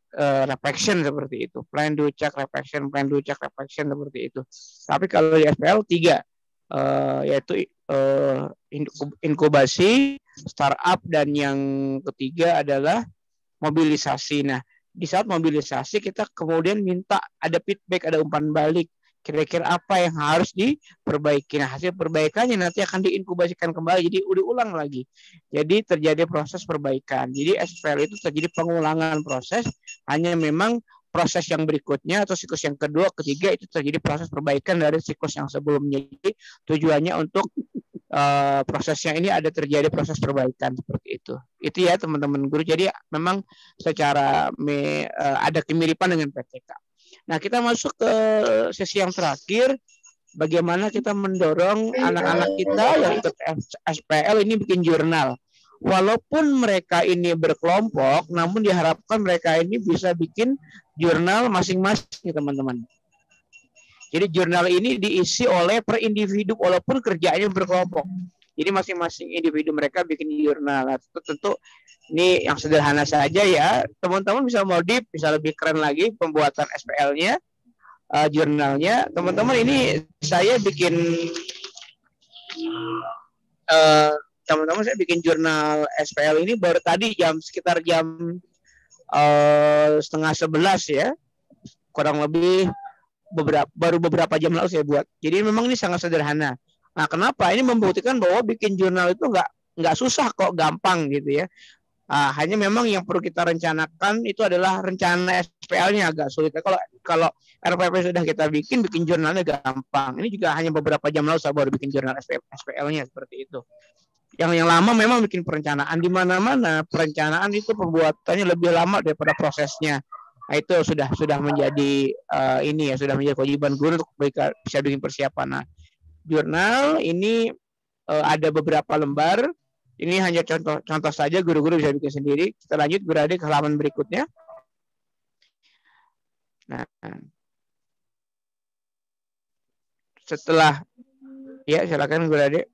Speaker 2: reflection seperti itu. Plan, do, check, reflection, plan, do, check, reflection seperti itu. Tapi kalau di SPL 3, yaitu inkubasi, startup, dan yang ketiga adalah mobilisasi. Nah, di saat mobilisasi kita kemudian minta ada feedback, ada umpan balik. Kira-kira apa yang harus diperbaiki. Nah, hasil perbaikannya nanti akan diinkubasikan kembali, jadi diulang lagi. Jadi terjadi proses perbaikan. Jadi SPL itu terjadi pengulangan proses, hanya memang proses yang berikutnya atau siklus yang kedua, ketiga itu terjadi proses perbaikan dari siklus yang sebelumnya. Jadi tujuannya untuk prosesnya ini ada terjadi proses perbaikan seperti itu. Itu ya teman-teman guru. Jadi memang secara ada kemiripan dengan PTK. Nah, kita masuk ke sesi yang terakhir, bagaimana kita mendorong anak-anak kita yang ikut SPL ini bikin jurnal. Walaupun mereka ini berkelompok, namun diharapkan mereka ini bisa bikin jurnal masing-masing, teman-teman. Jadi jurnal ini diisi oleh per individu walaupun kerjanya berkelompok. Jadi masing-masing individu mereka bikin jurnal. Nah, tentu ini yang sederhana saja ya. Teman-teman bisa modif, bisa lebih keren lagi pembuatan SPL-nya, jurnalnya. Teman-teman, ini saya bikin teman-teman saya bikin jurnal SPL ini baru tadi sekitar jam 10:30 ya. Kurang lebih baru beberapa jam lalu saya buat. Jadi memang ini sangat sederhana. Nah, kenapa? Ini membuktikan bahwa bikin jurnal itu nggak susah kok, gampang gitu ya. Hanya memang yang perlu kita rencanakan itu adalah rencana SPL-nya agak sulit. Kalau RPP sudah kita bikin jurnalnya gampang. Ini juga hanya beberapa jam lalu saya baru bikin jurnal SPL-nya seperti itu. Yang lama memang bikin perencanaan. Di mana-mana perencanaan itu pembuatannya lebih lama daripada prosesnya. Nah, itu sudah menjadi sudah menjadi kewajiban guru untuk bisa bikin persiapan. Nah, jurnal ini ada beberapa lembar. Ini hanya contoh saja, guru-guru bisa bikin sendiri. Kita lanjut, Guru Ade, ke halaman berikutnya. Nah, setelah ya silakan Guru Ade.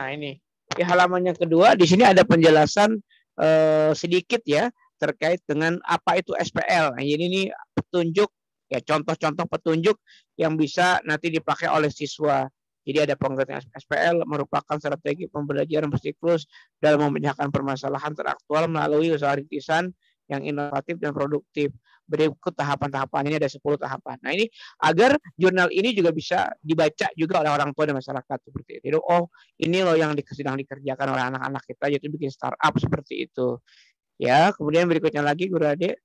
Speaker 2: Nah, ini di halaman yang kedua, di sini ada penjelasan sedikit ya terkait dengan apa itu SPL. Nah, ini petunjuk ya, contoh-contoh petunjuk yang bisa nanti dipakai oleh siswa. Jadi ada pengertian SPL merupakan strategi pembelajaran bersiklus dalam memecahkan permasalahan teraktual melalui usaha rintisan yang inovatif dan produktif. Berikut tahapan-tahapannya, ada 10 tahapan. Nah, ini agar jurnal ini juga bisa dibaca juga oleh orang tua dan masyarakat seperti itu. Oh, ini loh yang sedang dikerjakan oleh anak-anak kita, yaitu bikin startup seperti itu. Ya, kemudian berikutnya lagi Guru Ade.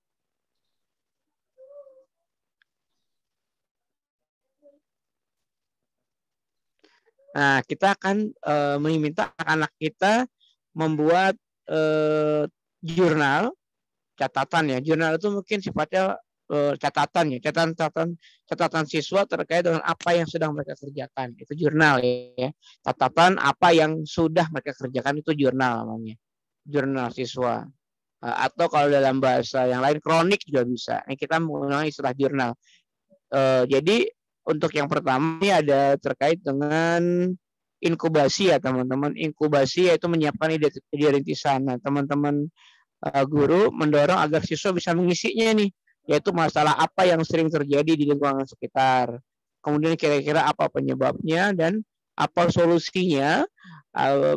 Speaker 2: Nah, kita akan meminta anak-anak kita membuat jurnal catatan ya. Jurnal itu mungkin sifatnya catatan ya, catatan siswa terkait dengan apa yang sedang mereka kerjakan. Itu jurnal ya. Catatan apa yang sudah mereka kerjakan itu jurnal namanya. Jurnal siswa. Atau kalau dalam bahasa yang lain kronik juga bisa. Ini kita menggunakan istilah jurnal. Jadi untuk yang pertama ini ada terkait dengan inkubasi ya teman-teman. Inkubasi yaitu menyiapkan ide rintisan. Nah, teman-teman guru mendorong agar siswa bisa mengisinya nih, yaitu masalah apa yang sering terjadi di lingkungan sekitar. Kemudian kira-kira apa penyebabnya dan apa solusinya,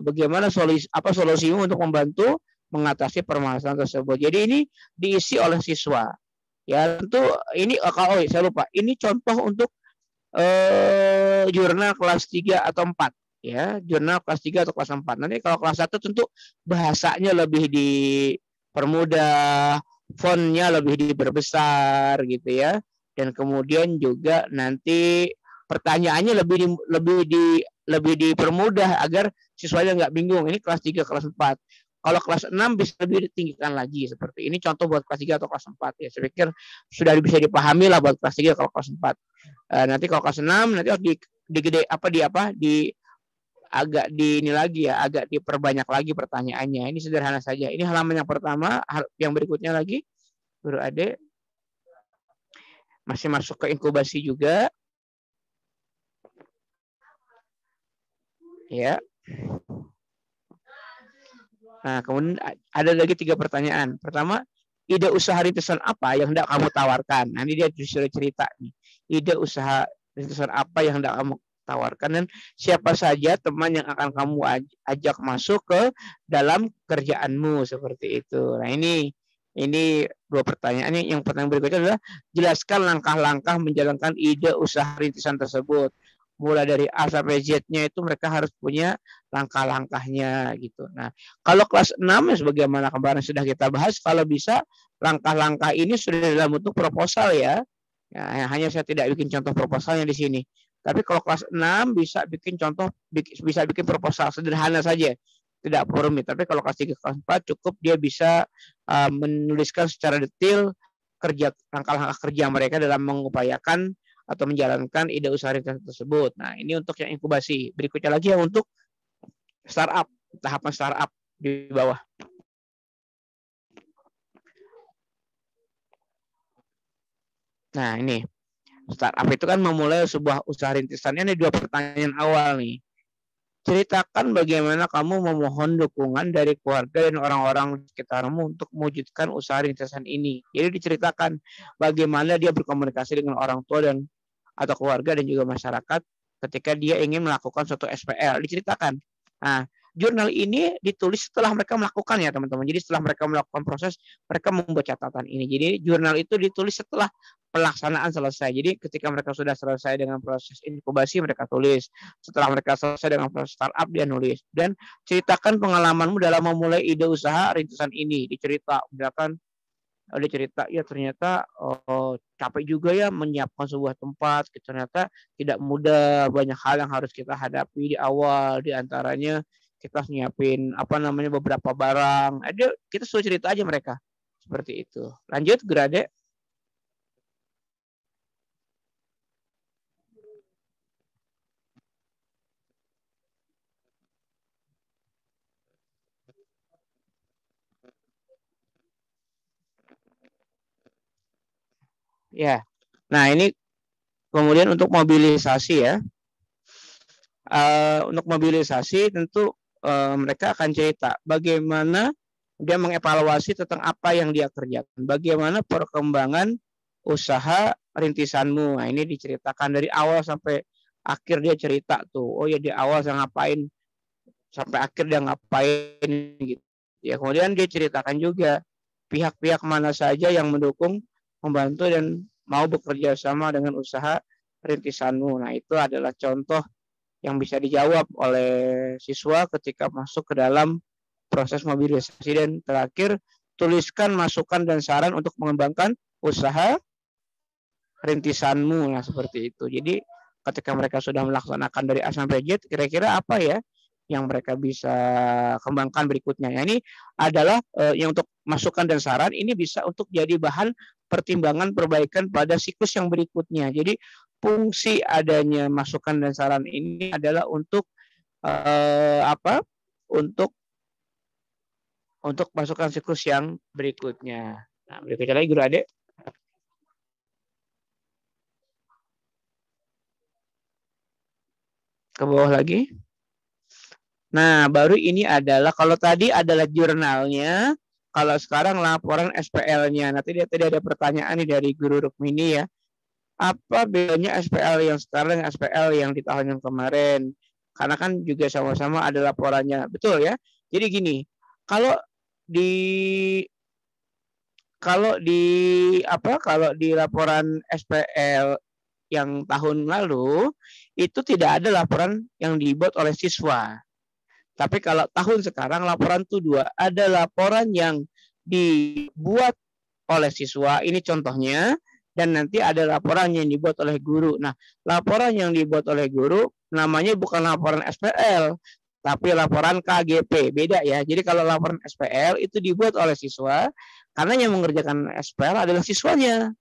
Speaker 2: bagaimana solusinya untuk membantu mengatasi permasalahan tersebut. Jadi ini diisi oleh siswa. Ya, tentu ini saya lupa. Ini contoh untuk jurnal kelas 3 atau 4 ya, jurnal kelas 3 atau kelas 4. Nanti kalau kelas 1 tentu bahasanya lebih dipermudah, fontnya lebih diperbesar gitu ya. Dan kemudian juga nanti pertanyaannya lebih dipermudah agar siswanya nggak bingung. Ini kelas 3, kelas 4. Kalau kelas 6 bisa lebih ditinggikan lagi seperti ini, contoh buat kelas 3 atau kelas 4 ya. Saya pikir sudah bisa dipahami lah buat kelas 3 kalau kelas 4. Nanti kalau kelas 6 nanti harus agak diperbanyak lagi pertanyaannya. Ini sederhana saja. Ini halaman yang pertama, yang berikutnya lagi. Guru Ade masih masuk ke inkubasi juga. Ya. Nah, kemudian ada lagi 3 pertanyaan. Pertama, ide usaha rintisan apa yang hendak kamu tawarkan? Nah, ini dia disuruh cerita nih. Ide usaha rintisan apa yang hendak kamu tawarkan dan siapa saja teman yang akan kamu ajak masuk ke dalam kerjaanmu seperti itu. Nah, ini 2 pertanyaan. Yang pertanyaan berikutnya adalah jelaskan langkah-langkah menjalankan ide usaha rintisan tersebut. Mulai dari A sampai Z-nya itu mereka harus punya langkah-langkahnya gitu. Nah, kalau kelas 6 ya sebagaimana kemarin sudah kita bahas, kalau bisa langkah-langkah ini sudah dalam bentuk proposal ya. Ya, hanya saya tidak bikin contoh proposalnya di sini. Tapi kalau kelas 6 bisa bikin proposal sederhana saja. Tidak rumit. Tapi kalau kelas 3, kelas 4 cukup dia bisa menuliskan secara detail langkah-langkah kerja mereka dalam mengupayakan atau menjalankan ide usaha rintisan tersebut. Nah, ini untuk yang inkubasi. Berikutnya lagi yang untuk startup, tahapan startup di bawah. Nah, ini startup itu kan memulai sebuah usaha rintisan. Ini 2 pertanyaan awal nih. Ceritakan bagaimana kamu memohon dukungan dari keluarga dan orang-orang di sekitarmu untuk mewujudkan usaha rintisan ini. Jadi diceritakan bagaimana dia berkomunikasi dengan orang tua atau keluarga dan juga masyarakat ketika dia ingin melakukan suatu SPL. Diceritakan. Nah, jurnal ini ditulis setelah mereka melakukan ya teman-teman. Jadi setelah mereka melakukan proses, mereka membuat catatan ini. Jadi jurnal itu ditulis setelah pelaksanaan selesai. Jadi ketika mereka sudah selesai dengan proses inkubasi, mereka tulis. Setelah mereka selesai dengan proses startup, dia nulis. Dan ceritakan pengalamanmu dalam memulai ide usaha rintisan ini. Misalkan dia cerita ya ternyata capek juga ya menyiapkan sebuah tempat, ternyata tidak mudah, banyak hal yang harus kita hadapi di awal, di antaranya kita nyiapin beberapa barang. Kita suruh cerita aja mereka seperti itu. Lanjut Grade. Ya, nah ini kemudian untuk mobilisasi ya. Untuk mobilisasi tentu mereka akan cerita bagaimana dia mengevaluasi tentang apa yang dia kerjakan, bagaimana perkembangan usaha rintisanmu. Nah, ini diceritakan dari awal sampai akhir dia cerita tuh. Oh ya di awal saya ngapain, sampai akhir dia ngapain gitu. Ya kemudian dia ceritakan juga pihak-pihak mana saja yang mendukung, membantu dan mau bekerja sama dengan usaha rintisanmu. Nah, itu adalah contoh yang bisa dijawab oleh siswa ketika masuk ke dalam proses mobilisasi. Dan terakhir, tuliskan masukan dan saran untuk mengembangkan usaha rintisanmu. Nah, seperti itu. Jadi, ketika mereka sudah melaksanakan dari A sampai Z, kira-kira apa ya yang mereka bisa kembangkan berikutnya. Nah, ini adalah yang untuk masukan dan saran, ini bisa untuk jadi bahan pertimbangan perbaikan pada siklus yang berikutnya. Jadi fungsi adanya masukan dan saran ini adalah untuk untuk masukan siklus yang berikutnya. Nah, berikutnya lagi Guru Ade. Ke bawah lagi. Nah, baru ini adalah kalau tadi adalah jurnalnya, kalau sekarang laporan SPL-nya. Nah, tadi ada pertanyaan nih dari Guru Rukmini ya. Apa bedanya SPL yang sekarang dengan SPL yang di tahun yang kemarin? Karena kan juga sama-sama ada laporannya. Betul ya? Jadi gini, kalau di kalau di laporan SPL yang tahun lalu itu tidak ada laporan yang dibuat oleh siswa. Tapi kalau tahun sekarang laporan itu dua, ada laporan yang dibuat oleh siswa, ini contohnya, dan nanti ada laporan yang dibuat oleh guru. Nah, laporan yang dibuat oleh guru namanya bukan laporan SPL, tapi laporan KGP. Beda ya. Jadi kalau laporan SPL itu dibuat oleh siswa, karena yang mengerjakan SPL adalah siswanya,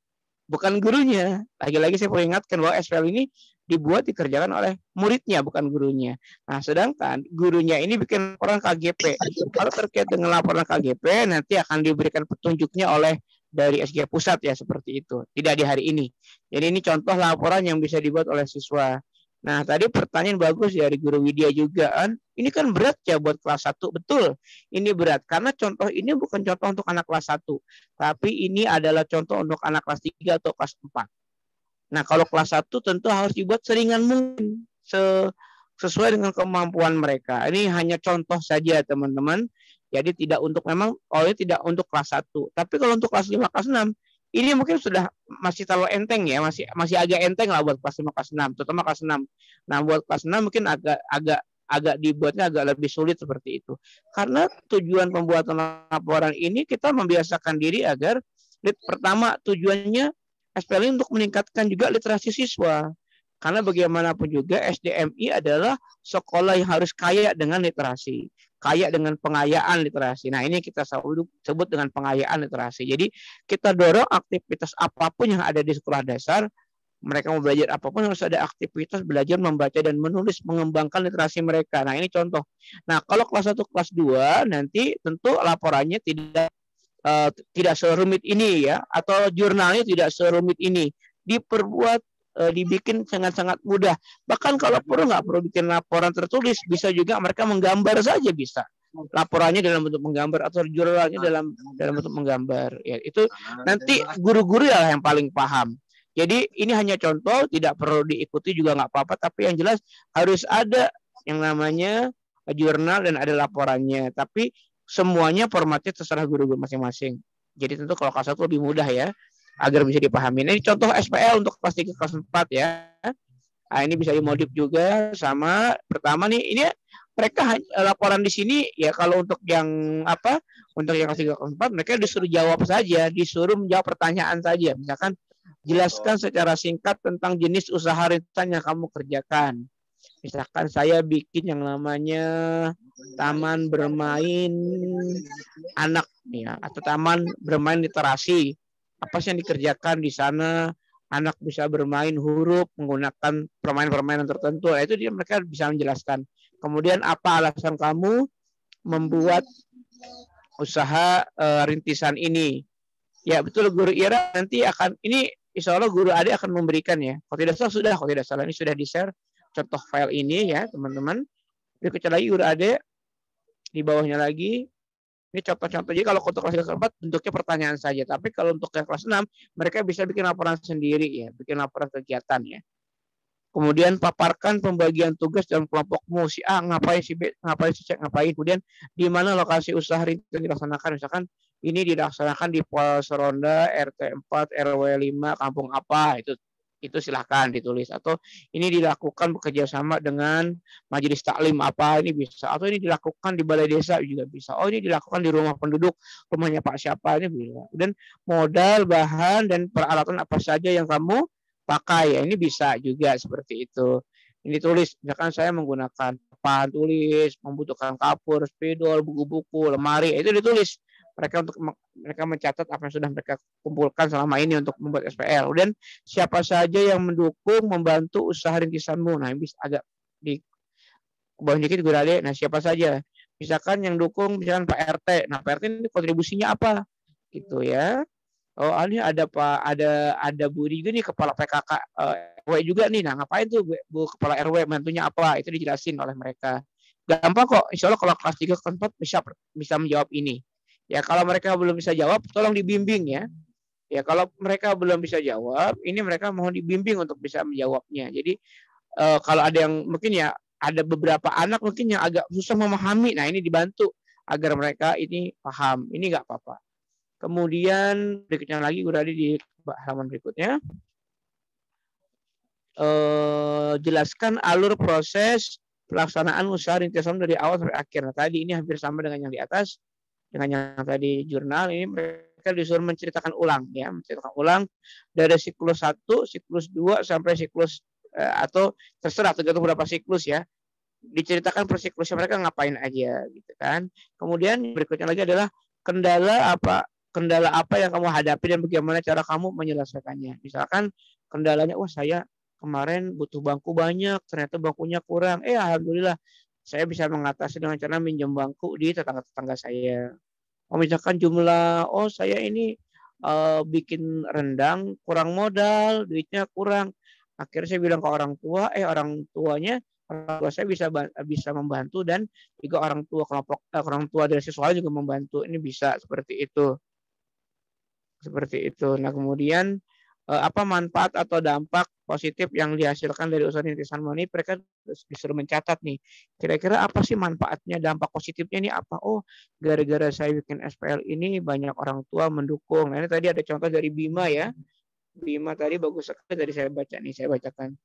Speaker 2: bukan gurunya. Lagi-lagi saya perlu ingatkan bahwa SPL ini dikerjakan oleh muridnya, bukan gurunya. Nah, sedangkan gurunya ini bikin laporan KGP. Kalau terkait dengan laporan KGP, nanti akan diberikan petunjuknya oleh dari SG Pusat ya, seperti itu. Tidak di hari ini. Jadi ini contoh laporan yang bisa dibuat oleh siswa. Nah, tadi pertanyaan bagus dari Guru Widya juga kan. Ini kan berat ya buat kelas 1. Betul, ini berat. Karena contoh ini bukan contoh untuk anak kelas 1. Tapi ini adalah contoh untuk anak kelas 3 atau kelas 4. Nah, kalau kelas 1 tentu harus dibuat seringan mungkin. Sesuai dengan kemampuan mereka. Ini hanya contoh saja, teman-teman. Jadi tidak untuk ini tidak untuk kelas 1. Tapi kalau untuk kelas 5, kelas 6, ini mungkin sudah masih terlalu enteng ya, masih agak enteng lah buat kelas 5, kelas 6, terutama kelas 6. Nah, buat kelas 6 mungkin agak dibuatnya agak lebih sulit seperti itu. Karena tujuan pembuatan laporan ini kita membiasakan diri agar pertama tujuannya SPL ini untuk meningkatkan juga literasi siswa. Karena bagaimanapun juga SDMI adalah sekolah yang harus kaya dengan literasi, kaya dengan pengayaan literasi. Nah, ini kita sebut dengan pengayaan literasi. Jadi kita dorong aktivitas apapun yang ada di sekolah dasar, mereka mau belajar apapun harus ada aktivitas belajar membaca dan menulis, mengembangkan literasi mereka. Nah, ini contoh. Nah, kalau kelas 1, kelas 2 nanti tentu laporannya tidak serumit ini ya, atau jurnalnya tidak serumit ini. Dibikin sangat-sangat mudah. Bahkan kalau perlu nggak perlu bikin laporan tertulis, bisa juga mereka menggambar saja bisa. Laporannya dalam bentuk menggambar atau jurnalnya dalam bentuk menggambar. Ya, itu nanti guru-guru yang paling paham. Jadi ini hanya contoh, tidak perlu diikuti juga nggak apa-apa, tapi yang jelas harus ada yang namanya jurnal dan ada laporannya. Tapi semuanya formatnya terserah guru-guru masing-masing. Jadi tentu kalau kelas 1 lebih mudah ya, agar bisa dipahami. Ini contoh SPL untuk kelas 3, kelas 4 ya. Nah, ini bisa dimodif juga sama. Pertama nih, ini mereka laporan di sini ya, kalau untuk yang untuk yang kelas 3, kelas 4 mereka disuruh jawab saja, disuruh menjawab pertanyaan saja. Misalkan jelaskan secara singkat tentang jenis usaha rintisan yang kamu kerjakan. Misalkan saya bikin yang namanya taman bermain anak ya, atau taman bermain literasi. Apa sih yang dikerjakan di sana? Anak bisa bermain huruf menggunakan permainan-permainan tertentu. Itu mereka bisa menjelaskan. Kemudian apa alasan kamu membuat usaha rintisan ini? Ya betul, Guru Ira nanti akan ini insya Allah Guru Ade akan memberikan ya. Kalau tidak salah ini sudah di-share contoh file ini ya teman-teman. Berikutnya lagi Guru Ade di bawahnya lagi. Ini contoh-contoh. Jadi kalau untuk kelas 3, kelas 4 bentuknya pertanyaan saja. Tapi kalau untuk kelas 6 mereka bisa bikin laporan sendiri ya, bikin laporan kegiatan ya. Kemudian paparkan pembagian tugas dalam kelompokmu. Si A ngapain, si B ngapain, si C ngapain. Kemudian di mana lokasi usaha rintisan dilaksanakan. Misalkan ini dilaksanakan di Pos Ronda RT 4 RW 5 kampung apa, itu silahkan ditulis. Atau ini dilakukan bekerjasama dengan majelis taklim apa, ini bisa. Atau ini dilakukan di balai desa juga bisa. Oh, ini dilakukan di rumah penduduk, rumahnya Pak siapa, ini bisa. Dan modal, bahan, dan peralatan apa saja yang kamu pakai, ya ini bisa juga seperti itu. Ini tulis, misalkan saya menggunakan papan tulis, membutuhkan kapur, spidol, buku-buku, lemari, itu ditulis. Mereka mencatat apa yang sudah mereka kumpulkan selama ini untuk membuat SPL. Dan siapa saja yang mendukung, membantu usaha rintisanmu. Nah, ini bisa agak di bawah dikit Guru Ade. Nah, siapa saja? Misalkan yang dukung, misalkan Pak RT. Nah, Pak RT ini kontribusinya apa? Gitu ya. Oh, ini ada Pak, ada Bu juga nih kepala PKK RW juga nih. Nah, ngapain tuh Bu kepala RW, bantunya apa? Itu dijelasin oleh mereka. Gampang kok. Insya Allah kalau kelas 3 ke 4 bisa menjawab ini. Ya, kalau mereka belum bisa jawab, tolong dibimbing ya. Ya, kalau mereka belum bisa jawab, ini mereka mohon dibimbing untuk bisa menjawabnya. Jadi kalau ada yang mungkin ya ada beberapa anak mungkin yang agak susah memahami, nah ini dibantu agar mereka ini paham. Ini nggak apa-apa. Kemudian berikutnya lagi udah ada di halaman berikutnya. Jelaskan alur proses pelaksanaan usaha rintisan dari awal sampai akhir. Nah, tadi ini hampir sama dengan yang di atas, dengan yang tadi jurnal. Ini mereka disuruh menceritakan ulang, ya, menceritakan ulang dari siklus 1, siklus 2 sampai siklus atau terserah tergantung berapa siklus ya. Diceritakan per siklusnya mereka ngapain aja gitu kan. Kemudian berikutnya lagi adalah kendala apa yang kamu hadapi dan bagaimana cara kamu menyelesaikannya. Misalkan kendalanya, wah saya kemarin butuh bangku banyak, ternyata bangkunya kurang. Alhamdulillah saya bisa mengatasi dengan cara minjem bangku di tetangga-tetangga saya. Oh misalkan jumlah, saya ini bikin rendang kurang modal, duitnya kurang. Akhirnya saya bilang ke orang tua, orang tua saya bisa membantu dan juga orang tua dari siswa juga membantu. Ini bisa seperti itu. Seperti itu. Nah, kemudian apa manfaat atau dampak positif yang dihasilkan dari usaha rintisan ini, mereka disuruh mencatat nih. Kira-kira apa sih manfaatnya, dampak positifnya ini apa? Oh, gara-gara saya bikin SPL ini banyak orang tua mendukung. Nah, ini tadi ada contoh dari Bima ya. Bima tadi bagus sekali, tadi saya baca nih, saya bacakan.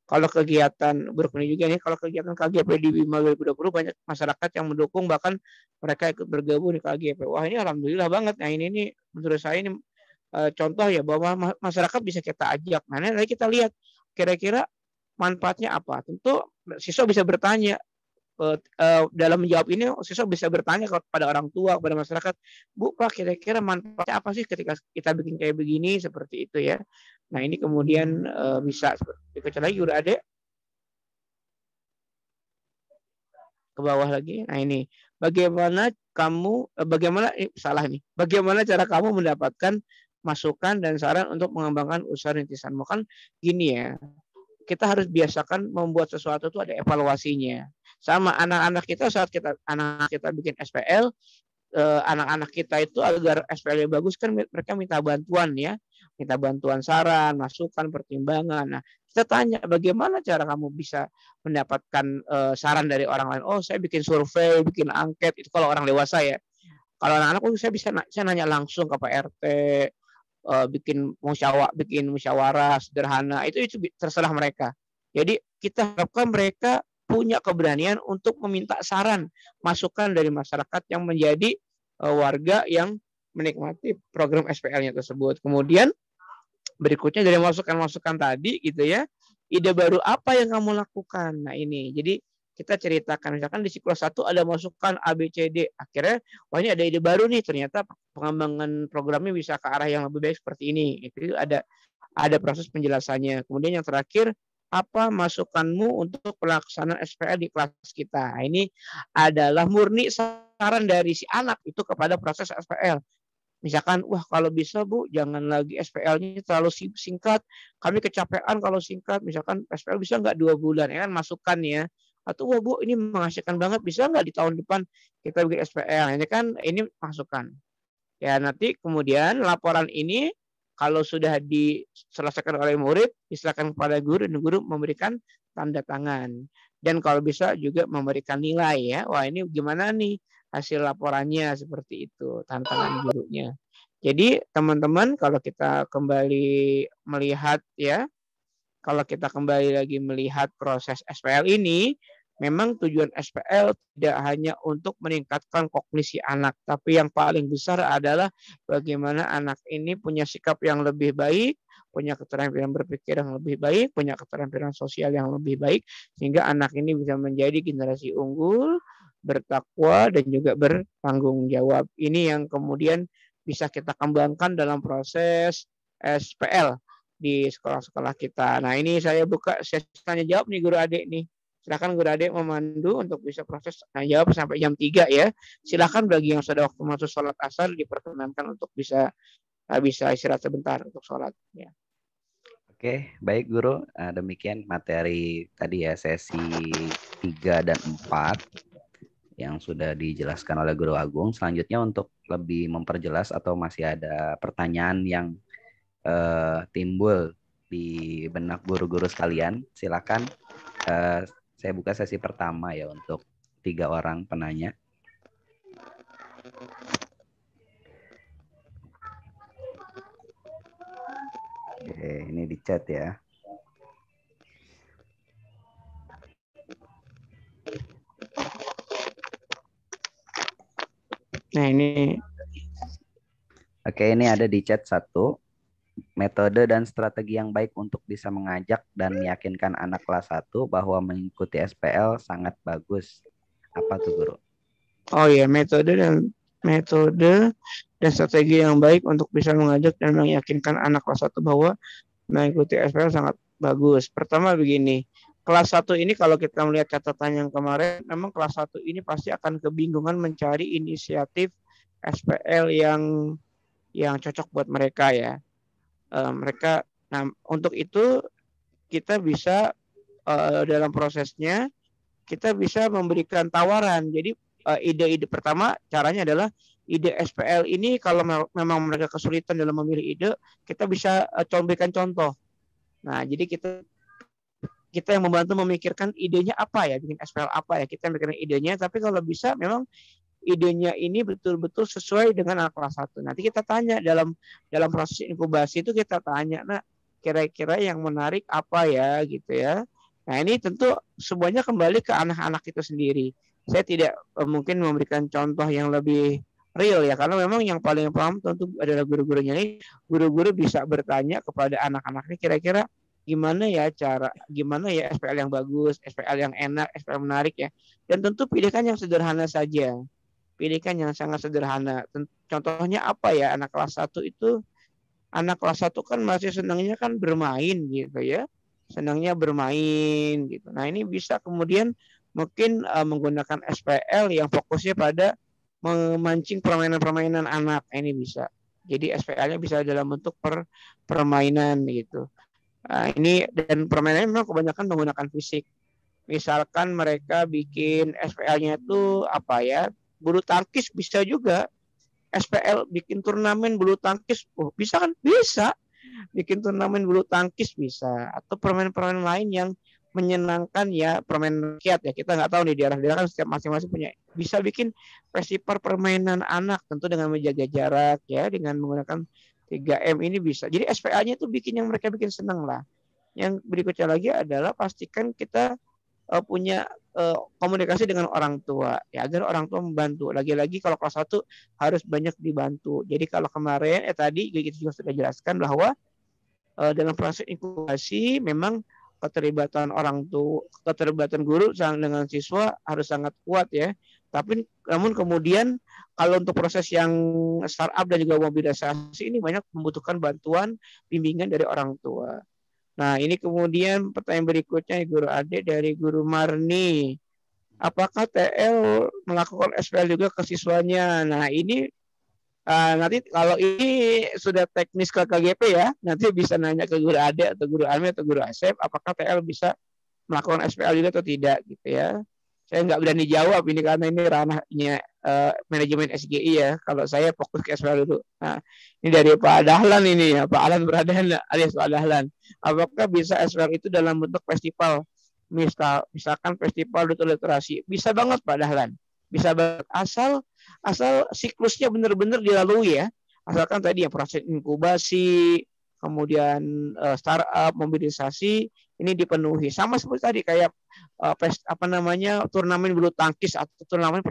Speaker 2: Kalau kegiatan berkuni juga nih, kalau kegiatan KGP di Bima 2020 banyak masyarakat yang mendukung, bahkan mereka ikut bergabung di KGP. Wah, ini alhamdulillah banget. Nah, ini menurut saya ini contoh ya bahwa masyarakat bisa kita ajak. Nah, nanti kita lihat kira-kira manfaatnya apa. Tentu siswa bisa bertanya dalam menjawab ini, siswa bisa bertanya kepada orang tua, kepada masyarakat, Bu, Pak, kira-kira manfaatnya apa sih ketika kita bikin kayak begini, seperti itu ya. Nah, ini kemudian bisa seperti lagi udah ada ke bawah lagi. Nah, ini bagaimana cara kamu mendapatkan masukan dan saran untuk mengembangkan usaha rintisanmu. Kan gini ya, kita harus biasakan membuat sesuatu itu ada evaluasinya. Sama anak-anak kita saat anak kita bikin SPL, anak-anak kita itu agar SPL-nya bagus kan mereka minta bantuan ya, minta bantuan saran, masukan, pertimbangan. Nah, kita tanya bagaimana cara kamu bisa mendapatkan saran dari orang lain. Oh, saya bikin survei, bikin angket, itu kalau orang dewasa ya. Kalau anak-anak saya nanya langsung ke Pak RT, bikin musyawarah sederhana, itu terserah mereka. Jadi kita harapkan mereka punya keberanian untuk meminta saran, masukan dari masyarakat yang menjadi warga yang menikmati program SPL-nya tersebut. Kemudian berikutnya dari masukan-masukan tadi gitu ya, ide baru apa yang kamu lakukan. Nah, ini jadi kita ceritakan, misalkan di siklus 1 ada masukan A, B, C, D. Akhirnya, wah ini ada ide baru nih, ternyata pengembangan programnya bisa ke arah yang lebih baik seperti ini. Itu ada proses penjelasannya. Kemudian yang terakhir, apa masukanmu untuk pelaksanaan SPL di kelas kita? Nah, ini adalah murni saran dari si anak itu kepada proses SPL. Misalkan, wah kalau bisa Bu, jangan lagi SPL-nya terlalu singkat. Kami kecapean kalau singkat. Misalkan SPL bisa nggak 2 bulan? Ya kan masukan ya. Atau wah Bu, ini menghasilkan banget. Bisa nggak di tahun depan kita bikin SPL? Ini masukan. Ya nanti kemudian laporan ini kalau sudah diselesaikan oleh murid, diserahkan kepada guru dan guru memberikan tanda tangan. Dan kalau bisa juga memberikan nilai ya. Wah ini gimana nih hasil laporannya, seperti itu tantangan gurunya. Jadi teman-teman kalau kita kembali melihat ya, kalau kita kembali lagi melihat proses SPL ini, memang tujuan SPL tidak hanya untuk meningkatkan kognisi anak, tapi yang paling besar adalah bagaimana anak ini punya sikap yang lebih baik, punya keterampilan berpikir yang lebih baik, punya keterampilan sosial yang lebih baik, sehingga anak ini bisa menjadi generasi unggul, bertakwa, dan juga bertanggung jawab. Ini yang kemudian bisa kita kembangkan dalam proses SPL di sekolah-sekolah kita. Nah, ini saya buka sesi tanya jawab nih guru adik nih. Silakan guru adik memandu untuk bisa proses tanya jawab sampai jam 3 ya. Silakan bagi yang sudah waktu masuk sholat asar diperkenankan untuk bisa bisa istirahat sebentar untuk sholat. Ya.
Speaker 4: Oke, baik Guru. Demikian materi tadi ya, sesi 3 dan 4 yang sudah dijelaskan oleh Guru Agung. Selanjutnya untuk lebih memperjelas atau masih ada pertanyaan yang timbul di benak guru-guru sekalian, silakan saya buka sesi pertama ya untuk 3 orang penanya. Oke, ini di chat ya.
Speaker 2: Nah ini.
Speaker 4: Oke, ini ada di chat 1. Metode dan strategi yang baik untuk bisa mengajak dan meyakinkan anak kelas 1 bahwa mengikuti SPL sangat bagus. Apa tuh Guru?
Speaker 2: Oh ya, metode dan strategi yang baik untuk bisa mengajak dan meyakinkan anak kelas 1 bahwa mengikuti SPL sangat bagus. Pertama begini, kelas 1 ini kalau kita melihat catatan yang kemarin, memang kelas 1 ini pasti akan kebingungan mencari inisiatif SPL yang cocok buat mereka ya. Nah, untuk itu kita bisa dalam prosesnya kita bisa memberikan tawaran. Jadi ide-ide pertama caranya adalah ide SPL ini kalau memang mereka kesulitan dalam memilih ide, kita bisa berikan contoh. Nah, jadi kita yang membantu memikirkan idenya apa ya, bikin SPL apa ya, kita memikirkan idenya. Tapi kalau bisa memang idenya ini betul-betul sesuai dengan anak kelas 1. Nanti kita tanya dalam proses inkubasi itu, kita tanya, nah kira-kira yang menarik apa ya gitu ya. Nah ini tentu semuanya kembali ke anak-anak itu sendiri. Saya tidak mungkin memberikan contoh yang lebih real ya, karena memang yang paling paham tentu adalah guru-gurunya. Ini guru-guru bisa bertanya kepada anak-anak ini kira-kira gimana ya SPL yang bagus, SPL yang enak, SPL menarik ya. Dan tentu pilihkan yang sederhana saja. Pilihkan yang sangat sederhana. Contohnya apa ya, anak kelas 1 itu, anak kelas 1 kan masih senangnya kan bermain gitu ya. Senangnya bermain gitu. Nah ini bisa kemudian mungkin menggunakan SPL yang fokusnya pada memancing permainan-permainan anak. Ini bisa. Jadi SPL-nya bisa dalam bentuk permainan gitu. Nah, ini dan permainannya memang kebanyakan menggunakan fisik. Misalkan mereka bikin SPL-nya itu apa ya, bulu tangkis bisa juga. SPL bikin turnamen bulu tangkis, bisa kan? Bisa. Bikin turnamen bulu tangkis bisa. Atau permainan-permainan lain yang menyenangkan ya, permainan rakyat ya. Kita nggak tahu nih, daerah-daerah kan setiap masing-masing punya. Bisa bikin festival permainan anak, tentu dengan menjaga jarak ya, dengan menggunakan 3M ini bisa. Jadi SPA-nya itu bikin yang mereka bikin senang lah. Yang berikutnya lagi adalah pastikan kita punya komunikasi dengan orang tua ya, agar orang tua membantu. Lagi-lagi kalau kelas 1 harus banyak dibantu. Jadi kalau kemarin tadi kita juga sudah jelaskan bahwa dalam proses inkubasi memang keterlibatan orang tua, keterlibatan guru dengan siswa harus sangat kuat ya. Tapi namun kemudian kalau untuk proses yang startup dan juga mobilisasi ini banyak membutuhkan bantuan bimbingan dari orang tua. Nah, ini kemudian pertanyaan berikutnya Guru Ade dari Guru Marni. Apakah TL melakukan SPL juga ke siswanya? Nah, ini nanti kalau ini sudah teknis ke KGP ya, nanti bisa nanya ke Guru Ade atau Guru Ami atau Guru Asep, apakah TL bisa melakukan SPL juga atau tidak gitu ya. Saya nggak berani jawab ini karena ini ranahnya manajemen SGI ya. Kalau saya fokus ke SPL dulu. Nah, ini dari Pak Dahlan ini ya, Pak Alan Beradan alias Pak Dahlan. Apakah bisa SPL itu dalam bentuk festival? Misalkan festival literasi. Bisa banget Pak Dahlan. Bisa banget asal siklusnya benar-benar dilalui ya. Asalkan tadi ya proses inkubasi, kemudian startup, mobilisasi ini dipenuhi. Sama seperti tadi kayak turnamen bulu tangkis atau turnamen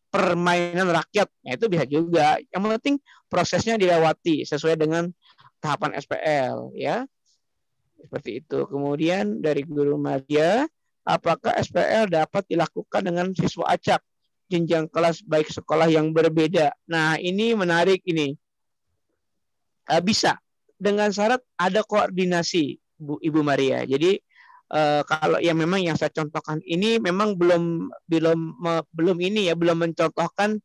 Speaker 2: permainan rakyat. Nah, itu bisa juga. Yang penting prosesnya dilewati sesuai dengan tahapan SPL ya. Seperti itu. Kemudian dari Guru Maria, apakah SPL dapat dilakukan dengan siswa acak jenjang kelas baik sekolah yang berbeda? Nah, ini menarik ini. Bisa dengan syarat ada koordinasi Ibu Maria. Jadi kalau yang memang yang saya contohkan ini memang belum mencontohkan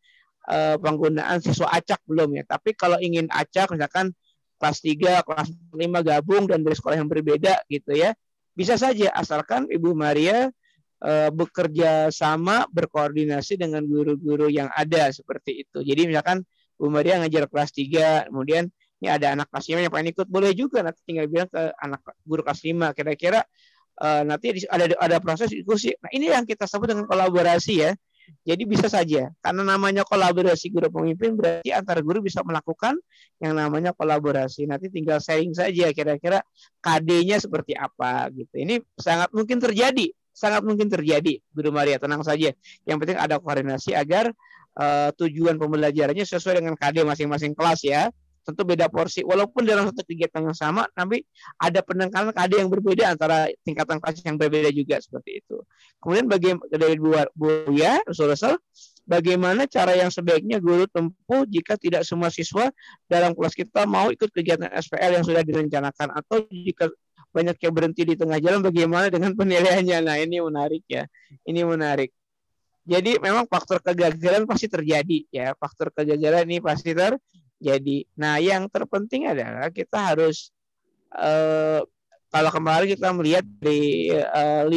Speaker 2: penggunaan siswa acak belum ya. Tapi kalau ingin acak misalkan kelas 3, kelas 5 gabung dan dari sekolah yang berbeda gitu ya, bisa saja asalkan Ibu Maria bekerja sama, berkoordinasi dengan guru-guru yang ada seperti itu. Jadi misalkan Bu Maria ngajar kelas 3, kemudian ini ada anak kelas 5 yang pengen ikut, boleh juga nanti tinggal bilang ke anak guru kelas 5 kira-kira nanti ada proses diskusi. Nah, ini yang kita sebut dengan kolaborasi ya. Jadi bisa saja, karena namanya kolaborasi guru pemimpin berarti antar guru bisa melakukan yang namanya kolaborasi. Nanti tinggal sharing saja kira-kira KD-nya seperti apa gitu. Ini sangat mungkin terjadi, Guru Maria, tenang saja. Yang penting ada koordinasi agar tujuan pembelajarannya sesuai dengan KD masing-masing kelas ya. Tentu beda porsi, walaupun dalam satu kegiatan yang sama, tapi ada penekanan KD yang berbeda antara tingkatan kelas yang berbeda juga seperti itu. Kemudian dari Bu ya, Rasul, bagaimana cara yang sebaiknya guru tempuh jika tidak semua siswa dalam kelas kita mau ikut kegiatan SPL yang sudah direncanakan, atau jika banyak yang berhenti di tengah jalan, bagaimana dengan penilaiannya? Nah, ini menarik ya, ini menarik. Jadi memang faktor kegagalan pasti terjadi ya, faktor kegagalan ini pasti terjadi. Nah, yang terpenting adalah kita harus kalau kemarin kita melihat dari 5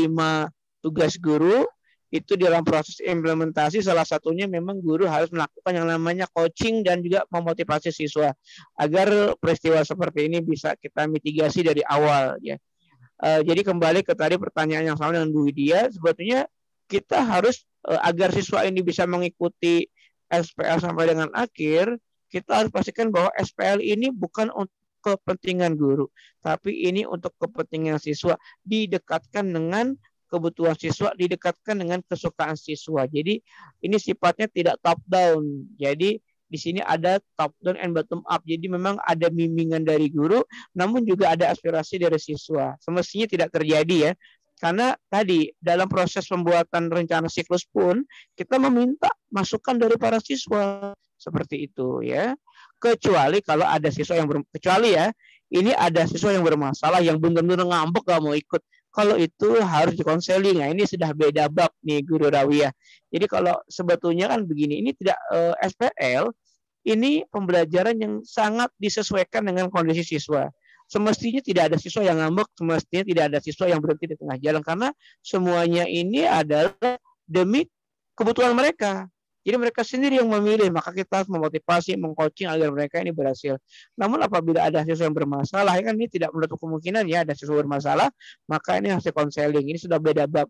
Speaker 2: tugas guru itu dalam proses implementasi, salah satunya memang guru harus melakukan yang namanya coaching dan juga memotivasi siswa agar peristiwa seperti ini bisa kita mitigasi dari awal ya. Jadi kembali ke tadi pertanyaan yang sama dengan Bu Widya, sebetulnya kita harus agar siswa ini bisa mengikuti SPL sampai dengan akhir, kita harus pastikan bahwa SPL ini bukan untuk kepentingan guru, tapi ini untuk kepentingan siswa, didekatkan dengan kebutuhan siswa, didekatkan dengan kesukaan siswa. Jadi ini sifatnya tidak top down. Jadi di sini ada top down and bottom up. Jadi memang ada bimbingan dari guru, namun juga ada aspirasi dari siswa. Semestinya tidak terjadi ya. Karena tadi dalam proses pembuatan rencana siklus pun kita meminta masukan dari para siswa seperti itu ya. Kecuali kalau ada siswa yang ini ada siswa yang bermasalah yang benar-benar ngambek gak mau ikut. Kalau itu harus dikonseling. Nah, ini sudah beda bab nih Guru Rawiyah. Jadi kalau sebetulnya kan begini, ini tidak SPL, ini pembelajaran yang sangat disesuaikan dengan kondisi siswa. Semestinya tidak ada siswa yang ngambek, semestinya tidak ada siswa yang berhenti di tengah jalan, karena semuanya ini adalah demi kebutuhan mereka. Jadi mereka sendiri yang memilih, maka kita harus memotivasi, mengcoaching agar mereka ini berhasil. Namun apabila ada siswa yang bermasalah, kan ini tidak menutup kemungkinan ya ada siswa bermasalah, maka ini harus konseling. Ini sudah beda bab.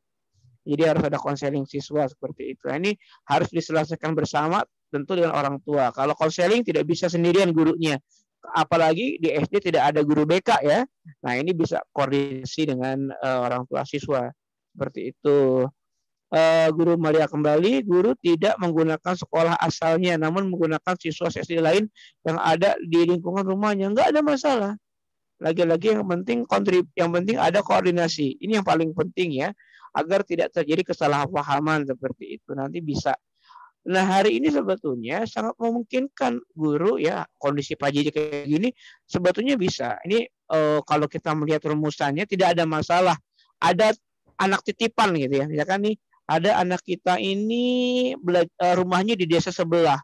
Speaker 2: Jadi harus ada konseling siswa seperti itu. Ini harus diselesaikan bersama, tentu dengan orang tua. Kalau konseling tidak bisa sendirian gurunya. Apalagi di SD tidak ada guru BK ya. Nah, ini bisa koordinasi dengan orang tua siswa. Seperti itu. Guru Maria kembali, guru tidak menggunakan sekolah asalnya, namun menggunakan siswa SD lain yang ada di lingkungan rumahnya. Enggak ada masalah. Lagi-lagi yang penting ada koordinasi. Ini yang paling penting ya, agar tidak terjadi kesalahpahaman seperti itu. Nanti bisa. Nah, hari ini sebetulnya sangat memungkinkan guru ya, kondisi Pak JJ kayak gini sebetulnya bisa. Ini kalau kita melihat rumusannya tidak ada masalah. Ada anak titipan gitu ya. Misalkan nih ada anak kita ini rumahnya di desa sebelah.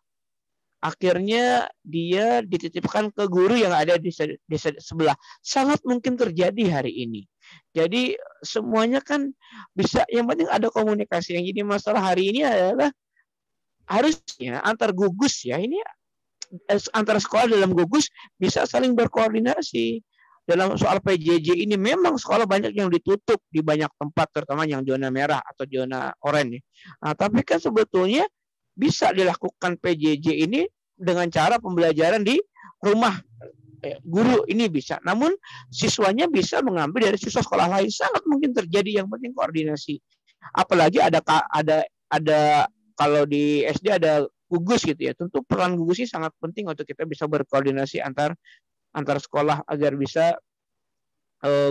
Speaker 2: Akhirnya dia dititipkan ke guru yang ada di desa sebelah. Sangat mungkin terjadi hari ini. Jadi semuanya kan bisa, yang penting ada komunikasi. Yang jadi masalah hari ini adalah harusnya antar gugus ya, ini antara sekolah dalam gugus bisa saling berkoordinasi. Dalam soal PJJ ini memang sekolah banyak yang ditutup di banyak tempat, terutama yang zona merah atau zona oranye. Nah, tapi kan sebetulnya bisa dilakukan PJJ ini dengan cara pembelajaran di rumah guru, ini bisa. Namun siswanya bisa mengambil dari siswa sekolah lain, sangat mungkin terjadi. Yang penting koordinasi. Apalagi ada kalau di SD ada gugus gitu ya. Tentu peran gugus ini sangat penting untuk kita bisa berkoordinasi antar sekolah agar bisa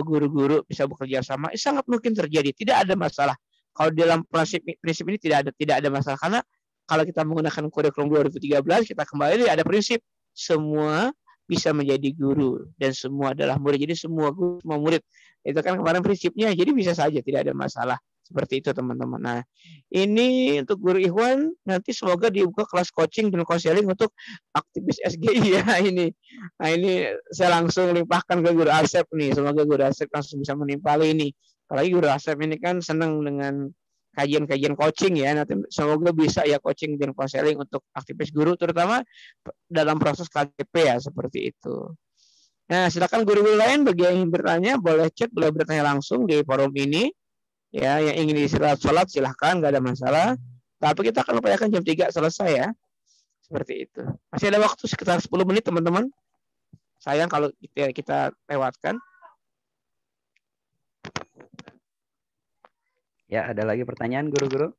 Speaker 2: guru-guru bisa bekerja sama. Sangat mungkin terjadi, tidak ada masalah. Kalau dalam prinsip ini tidak ada masalah, karena kalau kita menggunakan kurikulum 2013 kita kembali ada prinsip semua bisa menjadi guru dan semua adalah murid. Jadi semua guru, semua murid. Itu kan kemarin prinsipnya. Jadi bisa saja, tidak ada masalah. Seperti itu teman-teman. Nah, ini untuk Guru Ikhwan nanti semoga dibuka kelas coaching dan konseling untuk aktivis SGI ya ini. Nah, ini saya langsung limpahkan ke Guru Asep nih. Semoga Guru Asep langsung bisa menimpali ini. Apalagi Guru Asep ini kan senang dengan kajian-kajian coaching ya. Nanti semoga bisa ya coaching dan konseling untuk aktivis guru terutama dalam proses KGP ya seperti itu. Nah, silakan guru-guru lain bagi yang ingin bertanya boleh chat, boleh bertanya langsung di forum ini. Ya, yang ingin istirahat sholat silahkan, nggak ada masalah. Tapi kita akan upayakan jam 3 selesai ya. Seperti itu. Masih ada waktu sekitar 10 menit teman-teman. Sayang kalau kita lewatkan.
Speaker 4: Ya, ada lagi pertanyaan guru-guru?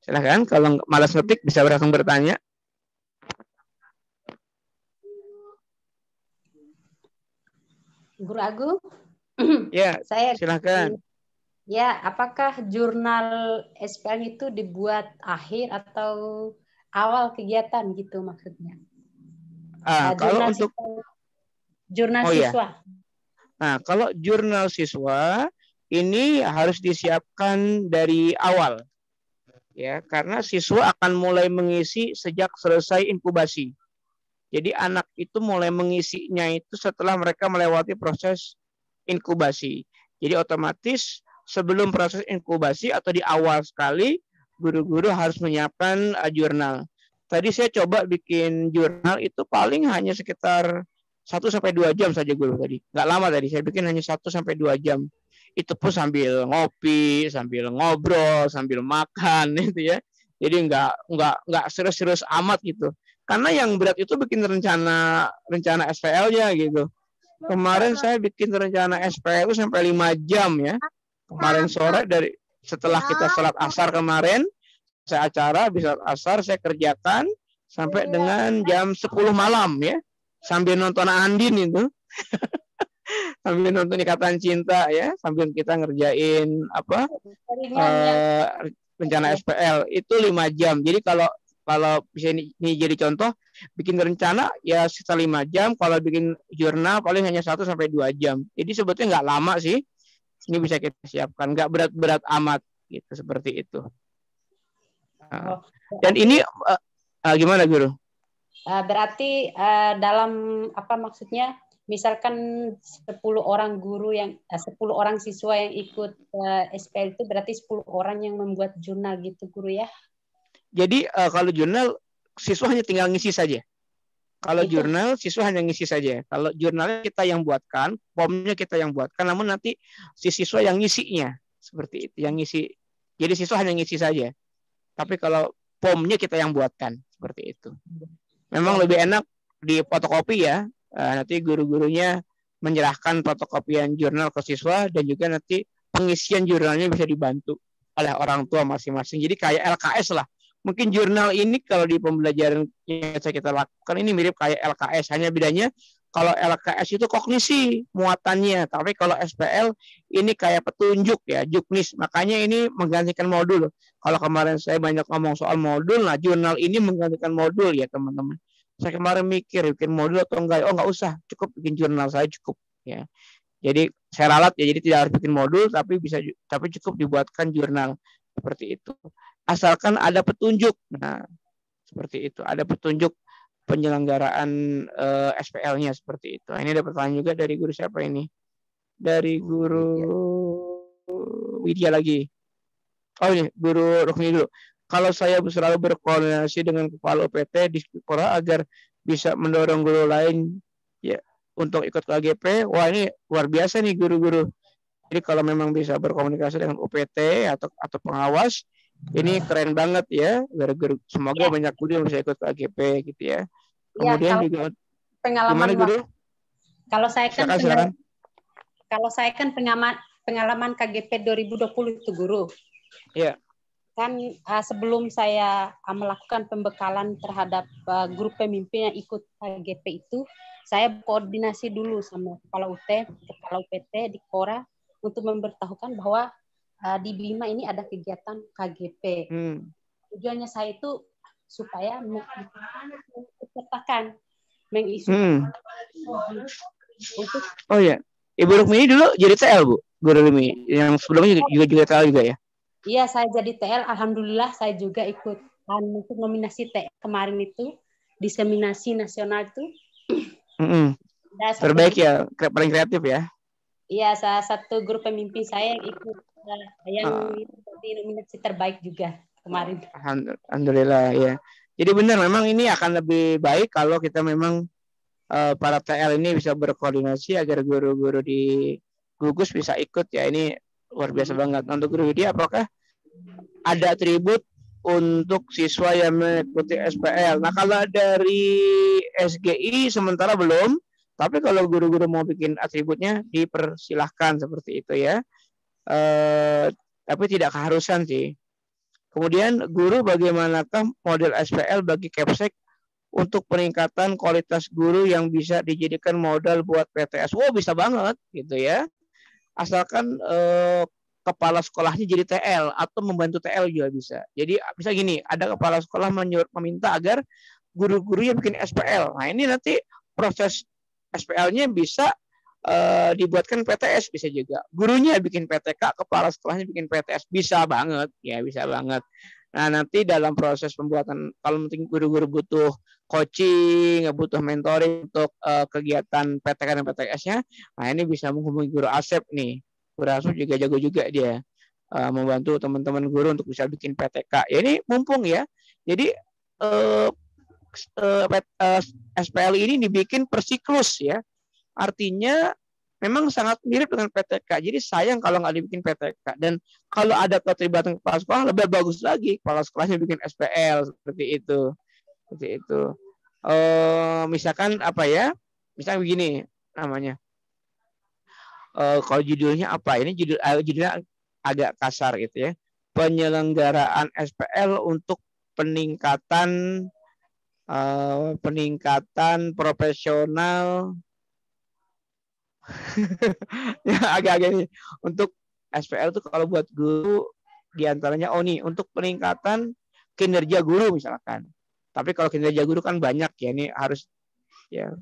Speaker 2: Silahkan, kalau malas ngetik bisa langsung bertanya.
Speaker 13: Guru Agung?
Speaker 2: Ya,
Speaker 13: saya
Speaker 2: silahkan.
Speaker 13: Ya, apakah jurnal SPL itu dibuat akhir atau awal kegiatan gitu maksudnya?
Speaker 2: Kalau
Speaker 13: Jurnal
Speaker 2: untuk
Speaker 13: jurnal siswa.
Speaker 2: Nah, kalau jurnal siswa ini harus disiapkan dari awal. Ya, karena siswa akan mulai mengisi sejak selesai inkubasi. Jadi anak itu mulai mengisinya itu setelah mereka melewati proses inkubasi. Jadi otomatis sebelum proses inkubasi atau di awal sekali, guru-guru harus menyiapkan jurnal. Tadi saya coba bikin jurnal itu paling hanya sekitar 1-2 jam saja guru tadi. Nggak lama tadi, saya bikin hanya 1-2 jam. Itu pun sambil ngopi, sambil ngobrol, sambil makan gitu ya. Jadi nggak serius-serius amat gitu. Karena yang berat itu bikin rencana SPL-nya gitu. Kemarin saya bikin rencana SPL itu sampai 5 jam ya. Kemarin sore setelah kita sholat asar kemarin, saya acara bisa asar saya kerjakan sampai dengan jam 10 malam ya. Sambil nonton Andin itu. Sambil nonton Ikatan Cinta ya, sambil kita ngerjain rencana SPL itu 5 jam. Jadi kalau bisa ini jadi contoh, bikin rencana ya sekitar 5 jam, kalau bikin jurnal paling hanya 1-2 jam. Jadi sebetulnya nggak lama sih. Ini bisa kita siapkan, nggak berat-berat amat gitu, seperti itu. Dan ini gimana guru?
Speaker 13: Berarti dalam apa maksudnya? Misalkan 10 orang guru 10 orang siswa yang ikut SPL itu berarti 10 orang yang membuat jurnal gitu guru ya?
Speaker 2: Jadi kalau jurnal siswa hanya tinggal ngisi saja. Kalau jurnal siswa hanya ngisi saja. Kalau jurnalnya kita yang buatkan, formnya kita yang buatkan, namun nanti si siswa yang ngisinya seperti itu, yang ngisi. Jadi siswa hanya ngisi saja. Tapi kalau formnya kita yang buatkan seperti itu. Memang lebih enak di fotokopi ya. Nanti guru-gurunya menyerahkan fotokopian jurnal ke siswa dan juga nanti pengisian jurnalnya bisa dibantu oleh orang tua masing-masing. Jadi kayak LKS lah. Mungkin jurnal ini kalau di pembelajaran yang kita lakukan ini mirip kayak LKS. Hanya bedanya kalau LKS itu kognisi muatannya. Tapi kalau SPL ini kayak petunjuk ya, juknis. Makanya ini menggantikan modul. Kalau kemarin saya banyak ngomong soal modul, nah jurnal ini menggantikan modul ya teman-teman. Saya kemarin mikir bikin modul atau enggak. Oh enggak usah, cukup bikin jurnal saya cukup ya. Jadi saya ralat ya, jadi tidak harus bikin modul tapi cukup dibuatkan jurnal seperti itu. Asalkan ada petunjuk. Nah, seperti itu. Ada petunjuk penyelenggaraan SPL-nya seperti itu. Ini ada pertanyaan juga dari guru siapa ini? Dari guru Widya lagi. Oh ini, guru Rukmi dulu. Kalau saya selalu berkoordinasi dengan kepala UPT di Spora agar bisa mendorong guru lain ya untuk ikut KGP, wah ini luar biasa nih guru-guru. Jadi kalau memang bisa berkomunikasi dengan UPT atau pengawas, ini keren banget ya. Semoga banyak guru yang bisa ikut KGP gitu ya. Kemudian juga
Speaker 13: pengalaman
Speaker 2: guru?
Speaker 13: Kalau saya kan
Speaker 2: silakan.
Speaker 13: Kalau saya kan pengalaman KGP 2020 itu guru.
Speaker 2: Iya.
Speaker 13: Kan sebelum saya melakukan pembekalan terhadap grup pemimpin yang ikut KGP itu, saya koordinasi dulu sama kepala UT, kepala UPT di Kora untuk memberitahukan bahwa di Bima ini ada kegiatan KGP. Tujuannya saya itu supaya mengikutsertakan, mengisi untuk
Speaker 2: oh ya. Ibu Rukmini dulu jadi TL, Bu. Guru Rumi yang sebelumnya juga TL juga ya.
Speaker 13: Iya, saya jadi TL. Alhamdulillah saya juga ikut untuk nominasi TL kemarin itu, diseminasi nasional itu.
Speaker 2: Terbaik ya, paling kreatif ya.
Speaker 13: Iya, salah satu grup pemimpin saya yang ikut yang di nominasi terbaik juga kemarin.
Speaker 2: Alhamdulillah ya. Jadi benar memang ini akan lebih baik kalau kita memang para TL ini bisa berkoordinasi agar guru-guru di gugus bisa ikut ya. Ini luar biasa banget. Untuk guru dia apakah ada atribut untuk siswa yang mengikuti SPL? Nah, kalau dari SGI sementara belum, tapi kalau guru-guru mau bikin atributnya dipersilahkan seperti itu ya. Tapi tidak keharusan sih. Kemudian guru bagaimanakah model SPL bagi Kepsek untuk peningkatan kualitas guru yang bisa dijadikan modal buat PTS? Wow, bisa banget gitu ya. Asalkan kepala sekolahnya jadi TL atau membantu TL juga bisa. Jadi bisa gini, ada kepala sekolah meminta agar guru-gurunya bikin SPL. Nah, ini nanti proses SPL-nya bisa dibuatkan PTS, bisa juga. Gurunya bikin PTK, kepala sekolahnya bikin PTS, bisa banget, ya bisa banget. Nah, nanti dalam proses pembuatan, kalau mungkin guru-guru butuh coaching, butuh mentoring untuk kegiatan PTK dan PTS-nya, nah ini bisa menghubungi guru Asep nih. Guru Asep juga jago juga dia membantu teman-teman guru untuk bisa bikin PTK. Ya ini mumpung ya. Jadi SPL ini dibikin per siklus ya. Artinya memang sangat mirip dengan PTK. Jadi sayang kalau nggak dibikin PTK. Dan kalau ada keterlibatan kepala sekolah lebih bagus lagi. Kepala sekolahnya bikin SPL seperti itu. Seperti itu. Misalkan apa ya? Misalkan begini namanya. Kalau judulnya apa? Ini judulnya agak kasar gitu ya. Penyelenggaraan SPL untuk peningkatan profesional. Ya agak-agak ini untuk SPL itu kalau buat guru diantaranya untuk peningkatan kinerja guru misalkan. Tapi kalau kinerja guru kan banyak ya, ini harus ya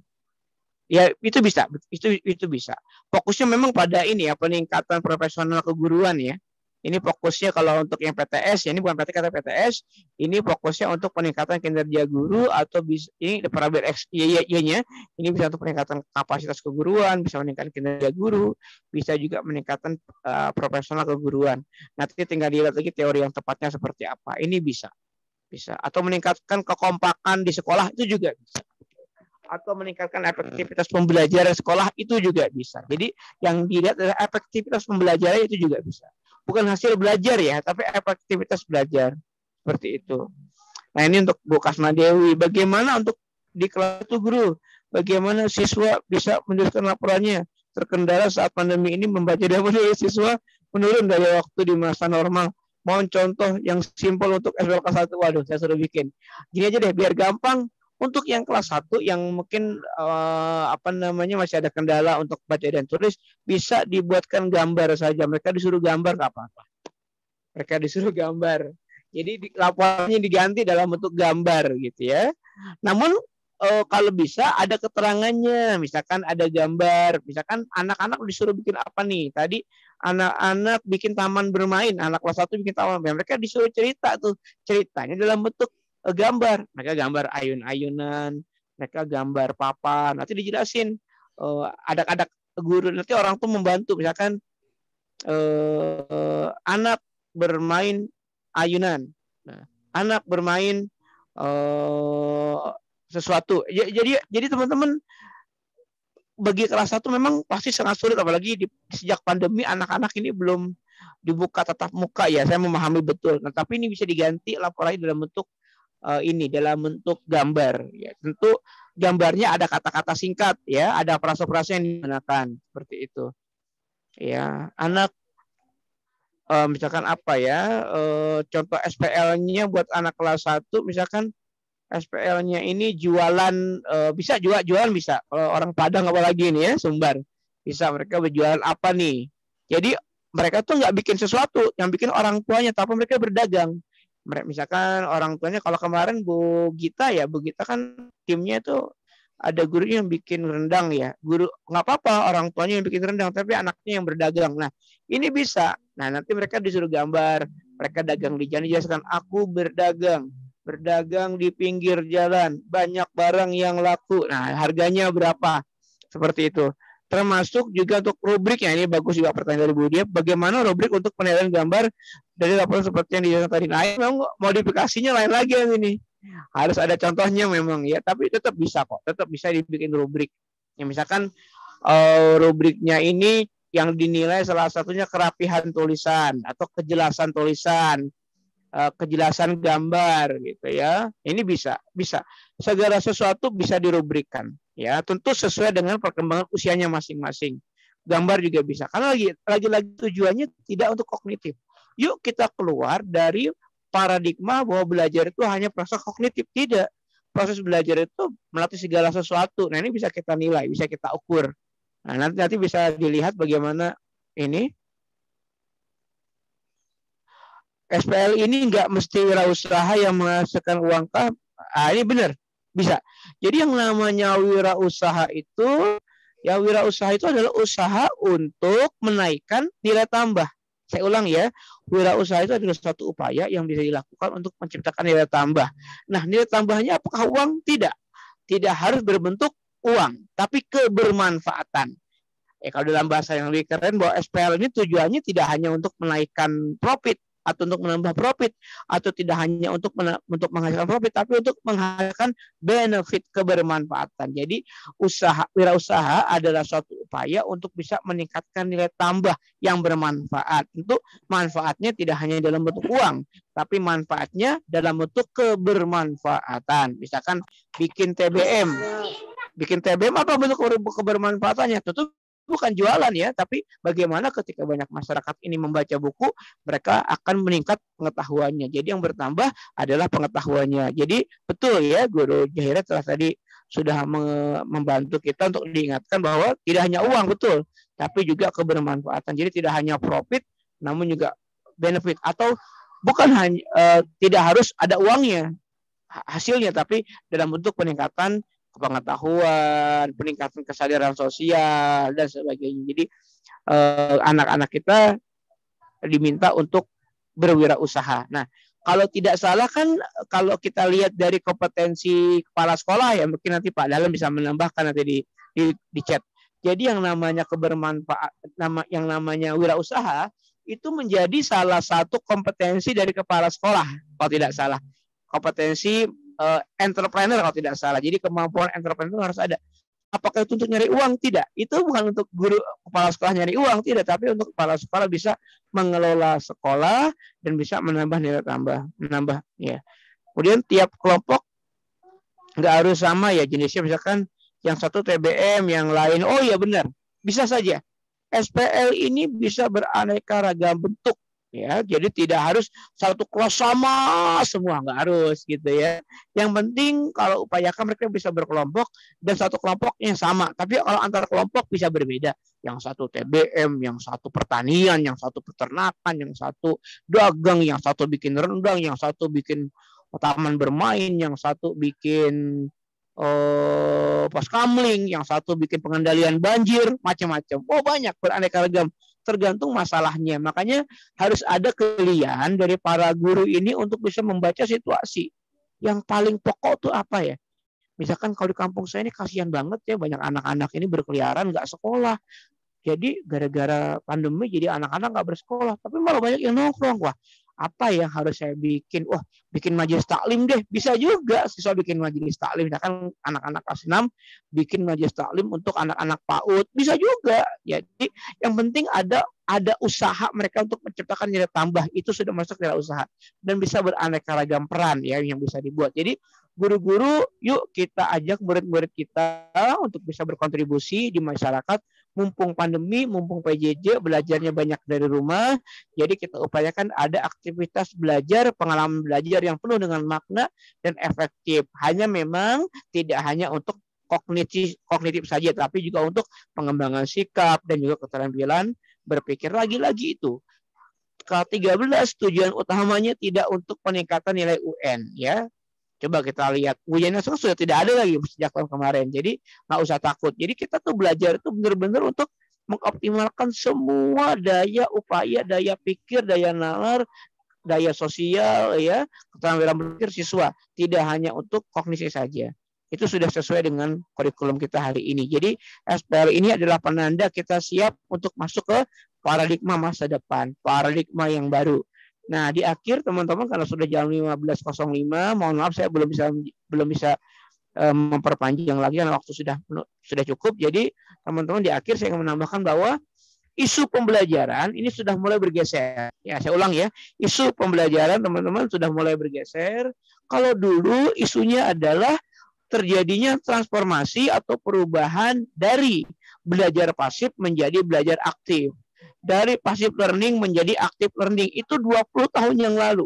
Speaker 2: itu bisa, itu bisa. Fokusnya memang pada ini ya, peningkatan profesional keguruan ya. Ini fokusnya kalau untuk yang PTS, ya ini bukan PTK atau PTS, ini fokusnya untuk peningkatan kinerja guru atau bisa ini parameter X-nya, ini bisa untuk peningkatan kapasitas keguruan, bisa meningkatkan kinerja guru, bisa juga meningkatkan profesional keguruan. Nanti tinggal dilihat lagi teori yang tepatnya seperti apa. Ini bisa atau meningkatkan kekompakan di sekolah itu juga bisa. Atau meningkatkan efektivitas pembelajaran sekolah itu juga bisa. Jadi yang dilihat adalah efektivitas pembelajaran itu juga bisa. Bukan hasil belajar ya, tapi efektivitas belajar. Seperti itu. Nah ini untuk Bu Kasma Dewi. Bagaimana untuk di kelas itu guru? Bagaimana siswa bisa menuliskan laporannya? Terkendala saat pandemi ini membaca dan menulis siswa menurun dari waktu di masa normal. Mohon contoh yang simpel untuk SPL kelas 1. Waduh, saya sudah bikin. Gini aja deh, biar gampang. Untuk yang kelas 1 yang mungkin masih ada kendala untuk baca dan tulis, bisa dibuatkan gambar saja. Mereka disuruh gambar nggak apa-apa. Mereka disuruh gambar. Jadi laporannya diganti dalam bentuk gambar gitu ya. Namun kalau bisa ada keterangannya, misalkan ada gambar, misalkan anak-anak disuruh bikin apa nih? Tadi anak-anak bikin taman bermain, anak kelas 1 bikin taman bermain. Mereka disuruh cerita tuh, ceritanya dalam bentuk gambar. Mereka gambar ayun-ayunan, mereka gambar papan, nanti dijelasin ada guru, nanti orang tuh membantu, misalkan anak bermain ayunan, anak bermain sesuatu. Jadi teman-teman bagi kelas 1 memang pasti sangat sulit, apalagi sejak pandemi anak-anak ini belum dibuka tatap muka ya, saya memahami betul. Nah, tapi ini bisa diganti laporannya dalam bentuk dalam bentuk gambar ya. Tentu gambarnya ada kata-kata singkat ya, ada frase-frase yang digunakan seperti itu ya. Anak misalkan apa ya, contoh SPL-nya buat anak kelas 1 misalkan SPL-nya ini jualan, bisa jualan bisa, kalau orang Padang apalagi ini ya, Sumbar, bisa mereka berjualan apa nih. Jadi mereka tuh nggak bikin sesuatu, yang bikin orang tuanya, tapi mereka berdagang. Mereka misalkan orang tuanya, kalau kemarin Bu Gita kan timnya itu ada guru yang bikin rendang ya, guru nggak apa-apa orang tuanya yang bikin rendang tapi anaknya yang berdagang. Nah ini bisa. Nah nanti mereka disuruh gambar, mereka dagang di jalan, jelaskan aku berdagang di pinggir jalan, banyak barang yang laku. Nah harganya berapa? Seperti itu. Termasuk juga untuk rubriknya, ini bagus juga pertanyaan dari Bu Dia, bagaimana rubrik untuk penilaian gambar dari laporan seperti yang dijelaskan tadi. Nah memang modifikasinya lain lagi yang ini. Harus ada contohnya memang ya, tapi tetap bisa kok, tetap bisa dibikin rubrik. Ya, misalkan rubriknya ini yang dinilai salah satunya kerapihan tulisan atau kejelasan tulisan, kejelasan gambar gitu ya. Ini bisa. Segala sesuatu bisa dirubrikkan ya, tentu sesuai dengan perkembangan usianya masing-masing. Gambar juga bisa. Karena lagi-lagi tujuannya tidak untuk kognitif. Yuk kita keluar dari paradigma bahwa belajar itu hanya proses kognitif. Tidak. Proses belajar itu melatih segala sesuatu. Nah, ini bisa kita nilai, bisa kita ukur. Nah, nanti bisa dilihat bagaimana ini. SPL ini nggak mesti wirausaha yang menghasilkan uang kah? Ini benar, bisa. Jadi yang namanya wirausaha itu, ya wirausaha itu adalah usaha untuk menaikkan nilai tambah. Saya ulang ya, wirausaha itu adalah suatu upaya yang bisa dilakukan untuk menciptakan nilai tambah. Nah, nilai tambahnya apakah uang? Tidak. Tidak harus berbentuk uang, tapi kebermanfaatan. Kalau dalam bahasa yang lebih keren, bahwa SPL ini tujuannya tidak hanya untuk menaikkan profit, atau untuk menambah profit, atau tidak hanya untuk menghasilkan profit, tapi untuk menghasilkan benefit, kebermanfaatan. Jadi wirausaha adalah suatu upaya untuk bisa meningkatkan nilai tambah yang bermanfaat. Tentu manfaatnya tidak hanya dalam bentuk uang, tapi manfaatnya dalam bentuk kebermanfaatan. Misalkan bikin TBM. Bikin TBM apa bentuk kebermanfaatannya? Tentu bukan jualan ya, tapi bagaimana ketika banyak masyarakat ini membaca buku, mereka akan meningkat pengetahuannya. Jadi yang bertambah adalah pengetahuannya. Jadi betul ya, Guru Jahira telah tadi sudah membantu kita untuk diingatkan bahwa tidak hanya uang, betul, tapi juga kebermanfaatan. Jadi tidak hanya profit, namun juga benefit, atau bukan hanya tidak harus ada uangnya hasilnya, tapi dalam bentuk peningkatan pengetahuan, peningkatan kesadaran sosial dan sebagainya. Jadi anak-anak kita diminta untuk berwirausaha. Nah, kalau tidak salah kan kalau kita lihat dari kompetensi kepala sekolah ya, mungkin nanti Pak Dalam bisa menambahkan nanti di chat. Jadi yang namanya yang namanya wirausaha itu menjadi salah satu kompetensi dari kepala sekolah kalau tidak salah. Kompetensi entrepreneur kalau tidak salah. Jadi kemampuan entrepreneur harus ada. Apakah itu untuk nyari uang? Tidak. Itu bukan untuk guru kepala sekolah nyari uang, tidak. Tapi untuk kepala sekolah bisa mengelola sekolah dan bisa menambah nilai tambah, menambah ya. Kemudian tiap kelompok nggak harus sama ya jenisnya. Misalkan yang satu TBM, yang lain. Oh iya benar, bisa saja. SPL ini bisa beraneka ragam bentuk. Ya, jadi tidak harus satu kelas sama semua, nggak harus gitu ya. Yang penting kalau upayakan mereka bisa berkelompok dan satu kelompok yang sama. Tapi kalau antar kelompok bisa berbeda. Yang satu TBM, yang satu pertanian, yang satu peternakan, yang satu dagang, yang satu bikin rendang, yang satu bikin taman bermain, yang satu bikin pos kamling, yang satu bikin pengendalian banjir, macam-macam. Oh banyak, beraneka ragam. Tergantung masalahnya. Makanya harus ada keahlian dari para guru ini untuk bisa membaca situasi. Yang paling pokok tuh apa ya? Misalkan kalau di kampung saya ini kasihan banget ya, banyak anak-anak ini berkeliaran nggak sekolah. Jadi gara-gara pandemi jadi anak-anak nggak bersekolah. Tapi malah banyak yang nongkrong. Wah, apa yang harus saya bikin? Wah, bikin majelis taklim deh. Bisa juga siswa bikin majelis taklim. Misalkan anak-anak kelas 6 bikin majelis taklim untuk anak-anak PAUD. Bisa juga. Jadi yang penting ada usaha mereka untuk menciptakan nilai tambah. Itu sudah masuk nilai usaha. Dan bisa beraneka ragam peran ya yang bisa dibuat. Jadi guru-guru, yuk kita ajak murid-murid kita untuk bisa berkontribusi di masyarakat. Mumpung pandemi, mumpung PJJ, belajarnya banyak dari rumah. Jadi kita upayakan ada aktivitas belajar, pengalaman belajar yang penuh dengan makna dan efektif. Hanya memang tidak hanya untuk kognitif saja, tapi juga untuk pengembangan sikap dan juga keterampilan berpikir. Lagi-lagi itu. Ke-13 tujuan utamanya tidak untuk peningkatan nilai UN ya. Coba kita lihat ujian nasional sudah tidak ada lagi sejak tahun kemarin. Jadi nggak usah takut. Jadi kita tuh belajar itu benar-benar untuk mengoptimalkan semua daya upaya, daya pikir, daya nalar, daya sosial, ya, keterampilan berpikir siswa. Tidak hanya untuk kognisi saja. Itu sudah sesuai dengan kurikulum kita hari ini. Jadi SPL ini adalah penanda kita siap untuk masuk ke paradigma masa depan, paradigma yang baru. Nah, di akhir teman-teman karena sudah jam 15.05, mohon maaf saya belum bisa memperpanjang lagi karena waktu sudah cukup. Jadi teman-teman di akhir saya ingin menambahkan bahwa isu pembelajaran ini sudah mulai bergeser. Ya, saya ulang ya. Isu pembelajaran teman-teman sudah mulai bergeser. Kalau dulu isunya adalah terjadinya transformasi atau perubahan dari belajar pasif menjadi belajar aktif. Dari passive learning menjadi active learning. Itu 20 tahun yang lalu.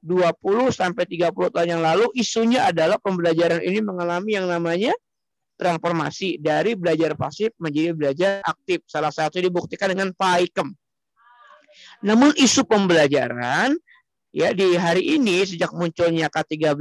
Speaker 2: 20 sampai 30 tahun yang lalu isunya adalah pembelajaran ini mengalami yang namanya transformasi dari belajar pasif menjadi belajar aktif. Salah satu dibuktikan dengan PAIKEM. Namun isu pembelajaran ya di hari ini sejak munculnya K13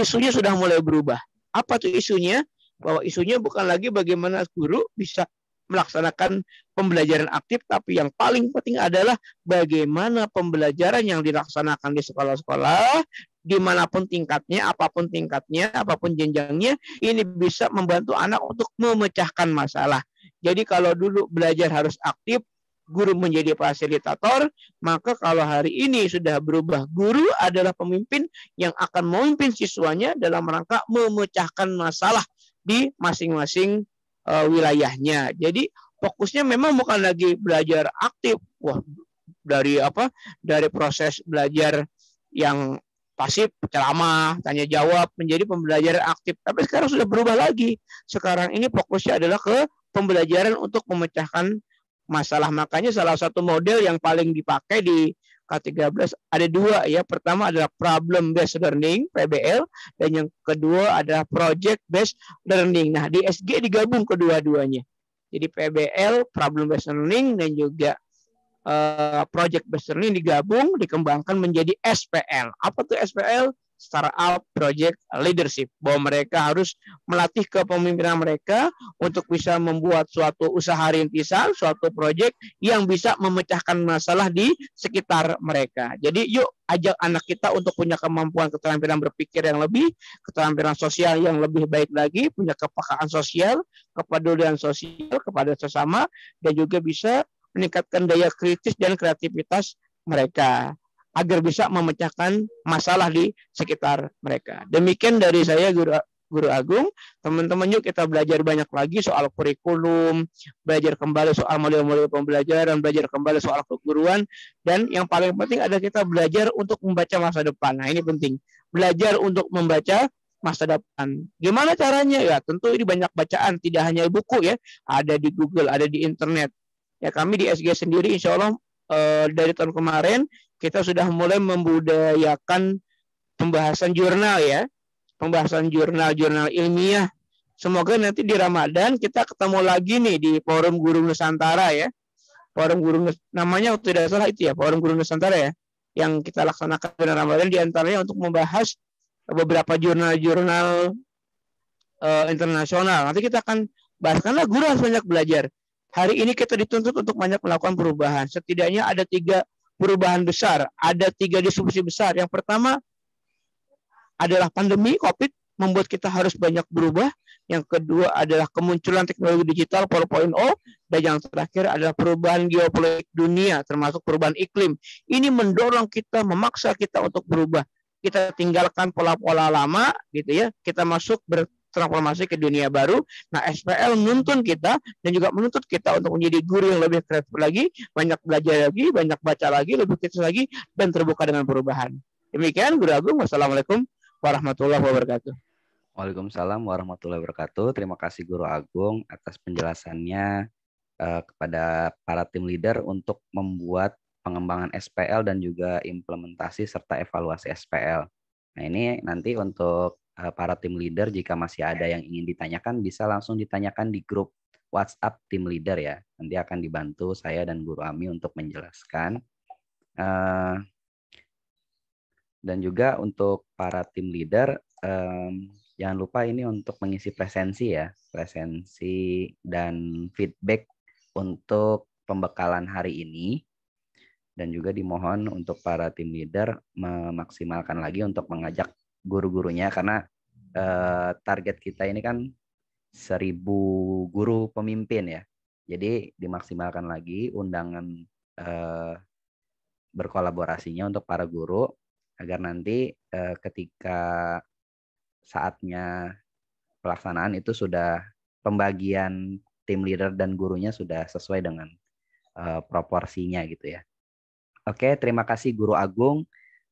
Speaker 2: isunya sudah mulai berubah. Apa tuh isunya? Bahwa isunya bukan lagi bagaimana guru bisa melaksanakan pembelajaran aktif, tapi yang paling penting adalah bagaimana pembelajaran yang dilaksanakan di sekolah-sekolah, dimanapun tingkatnya, apapun jenjangnya, ini bisa membantu anak untuk memecahkan masalah. Jadi kalau dulu belajar harus aktif, guru menjadi fasilitator, maka kalau hari ini sudah berubah, guru adalah pemimpin yang akan memimpin siswanya dalam rangka memecahkan masalah di masing-masing wilayahnya. Jadi fokusnya memang bukan lagi belajar aktif. Wah, dari proses belajar yang pasif, ceramah, tanya jawab menjadi pembelajaran aktif. Tapi sekarang sudah berubah lagi. Sekarang ini fokusnya adalah ke pembelajaran untuk memecahkan masalah. Makanya salah satu model yang paling dipakai di K13 ada dua ya. Pertama adalah problem based learning (PBL) dan yang kedua adalah project based learning. Nah, di SG digabung kedua-duanya. Jadi PBL problem based learning dan juga project based learning digabung dikembangkan menjadi SPL. Apa tuh SPL? Startup Project Leadership, bahwa mereka harus melatih kepemimpinan mereka untuk bisa membuat suatu usaha rintisan, suatu proyek yang bisa memecahkan masalah di sekitar mereka. Jadi yuk ajak anak kita untuk punya kemampuan keterampilan berpikir yang lebih, keterampilan sosial yang lebih baik lagi, punya kepekaan sosial, kepedulian sosial kepada sesama, dan juga bisa meningkatkan daya kritis dan kreativitas mereka agar bisa memecahkan masalah di sekitar mereka. Demikian dari saya, Guru Agung. Teman-teman yuk kita belajar banyak lagi soal kurikulum, belajar kembali soal model-model pembelajaran, belajar kembali soal keguruan, dan yang paling penting adalah kita belajar untuk membaca masa depan. Nah, ini penting. Belajar untuk membaca masa depan. Gimana caranya? Ya, tentu ini banyak bacaan, tidak hanya buku ya. Ada di Google, ada di internet. Ya, kami di SG sendiri insya Allah dari tahun kemarin kita sudah mulai membudayakan pembahasan jurnal ya. Pembahasan jurnal ilmiah. Semoga nanti di Ramadan kita ketemu lagi nih di Forum Guru Nusantara ya. Forum Guru namanya tidak salah itu ya, Forum Guru Nusantara ya. Yang kita laksanakan di Ramadan di antaranya untuk membahas beberapa jurnal-jurnal internasional. Nanti kita akan bahas karena guru harus banyak belajar. Hari ini kita dituntut untuk banyak melakukan perubahan. Setidaknya ada 3 perubahan besar, ada 3 disrupsi besar. Yang pertama adalah pandemi COVID membuat kita harus banyak berubah. Yang kedua adalah kemunculan teknologi digital 4.0 dan yang terakhir adalah perubahan geopolitik dunia termasuk perubahan iklim. Ini mendorong kita, memaksa kita untuk berubah. Kita tinggalkan pola-pola lama gitu ya. Kita masuk bertransformasi ke dunia baru. Nah, SPL menuntun kita dan juga menuntut kita untuk menjadi guru yang lebih kreatif lagi, banyak belajar lagi, banyak baca lagi, lebih kritis lagi, dan terbuka dengan perubahan. Demikian Guru Agung. Wassalamualaikum warahmatullahi wabarakatuh.
Speaker 4: Waalaikumsalam warahmatullahi wabarakatuh. Terima kasih Guru Agung atas penjelasannya kepada para tim leader untuk membuat pengembangan SPL dan juga implementasi serta evaluasi SPL. Nah, ini nanti untuk para tim leader jika masih ada yang ingin ditanyakan bisa langsung ditanyakan di grup WhatsApp tim leader ya. Nanti akan dibantu saya dan Guru Ami untuk menjelaskan. Dan juga untuk para tim leader jangan lupa ini untuk mengisi presensi ya, presensi dan feedback untuk pembekalan hari ini. Dan juga dimohon untuk para tim leader memaksimalkan lagi untuk mengajak guru-gurunya, karena target kita ini kan 1000 guru pemimpin ya. Jadi dimaksimalkan lagi undangan berkolaborasinya untuk para guru, agar nanti ketika saatnya pelaksanaan itu sudah pembagian tim leader dan gurunya sudah sesuai dengan proporsinya gitu ya. Oke, terima kasih Guru Agung,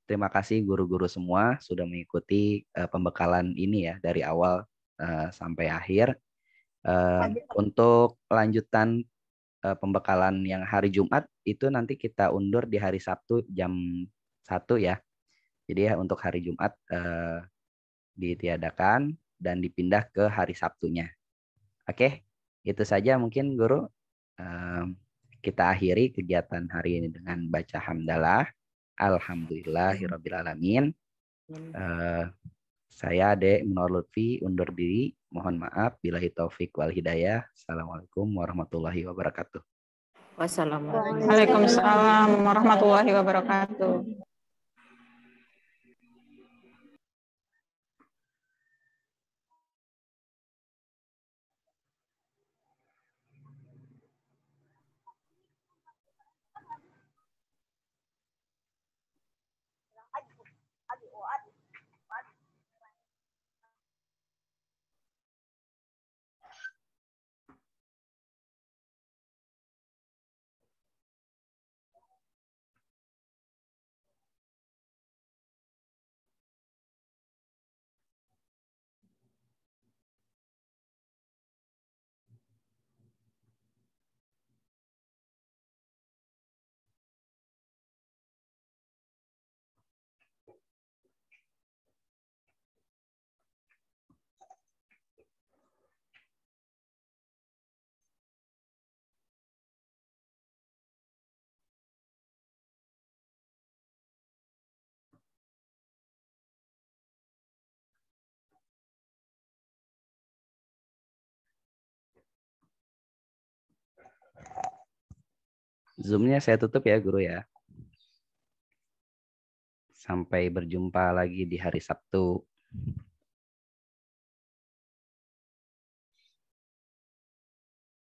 Speaker 4: terima kasih guru-guru semua sudah mengikuti pembekalan ini ya dari awal sampai akhir. Untuk lanjutan pembekalan yang hari Jumat itu nanti kita undur di hari Sabtu jam 1 ya. Jadi ya untuk hari Jumat ditiadakan dan dipindah ke hari Sabtunya. Oke, itu saja mungkin Guru. Kita akhiri kegiatan hari ini dengan baca hamdalah. Alhamdulillahirrabbilalamin. Saya Ade Munawar Lutfi undur diri. Mohon maaf. Billahi taufik wal hidayah. Assalamualaikum warahmatullahi wabarakatuh.
Speaker 14: Wassalamualaikum. Waalaikumsalam warahmatullahi wabarakatuh.
Speaker 4: Zoom-nya saya tutup ya Guru ya. Sampai berjumpa lagi di hari Sabtu.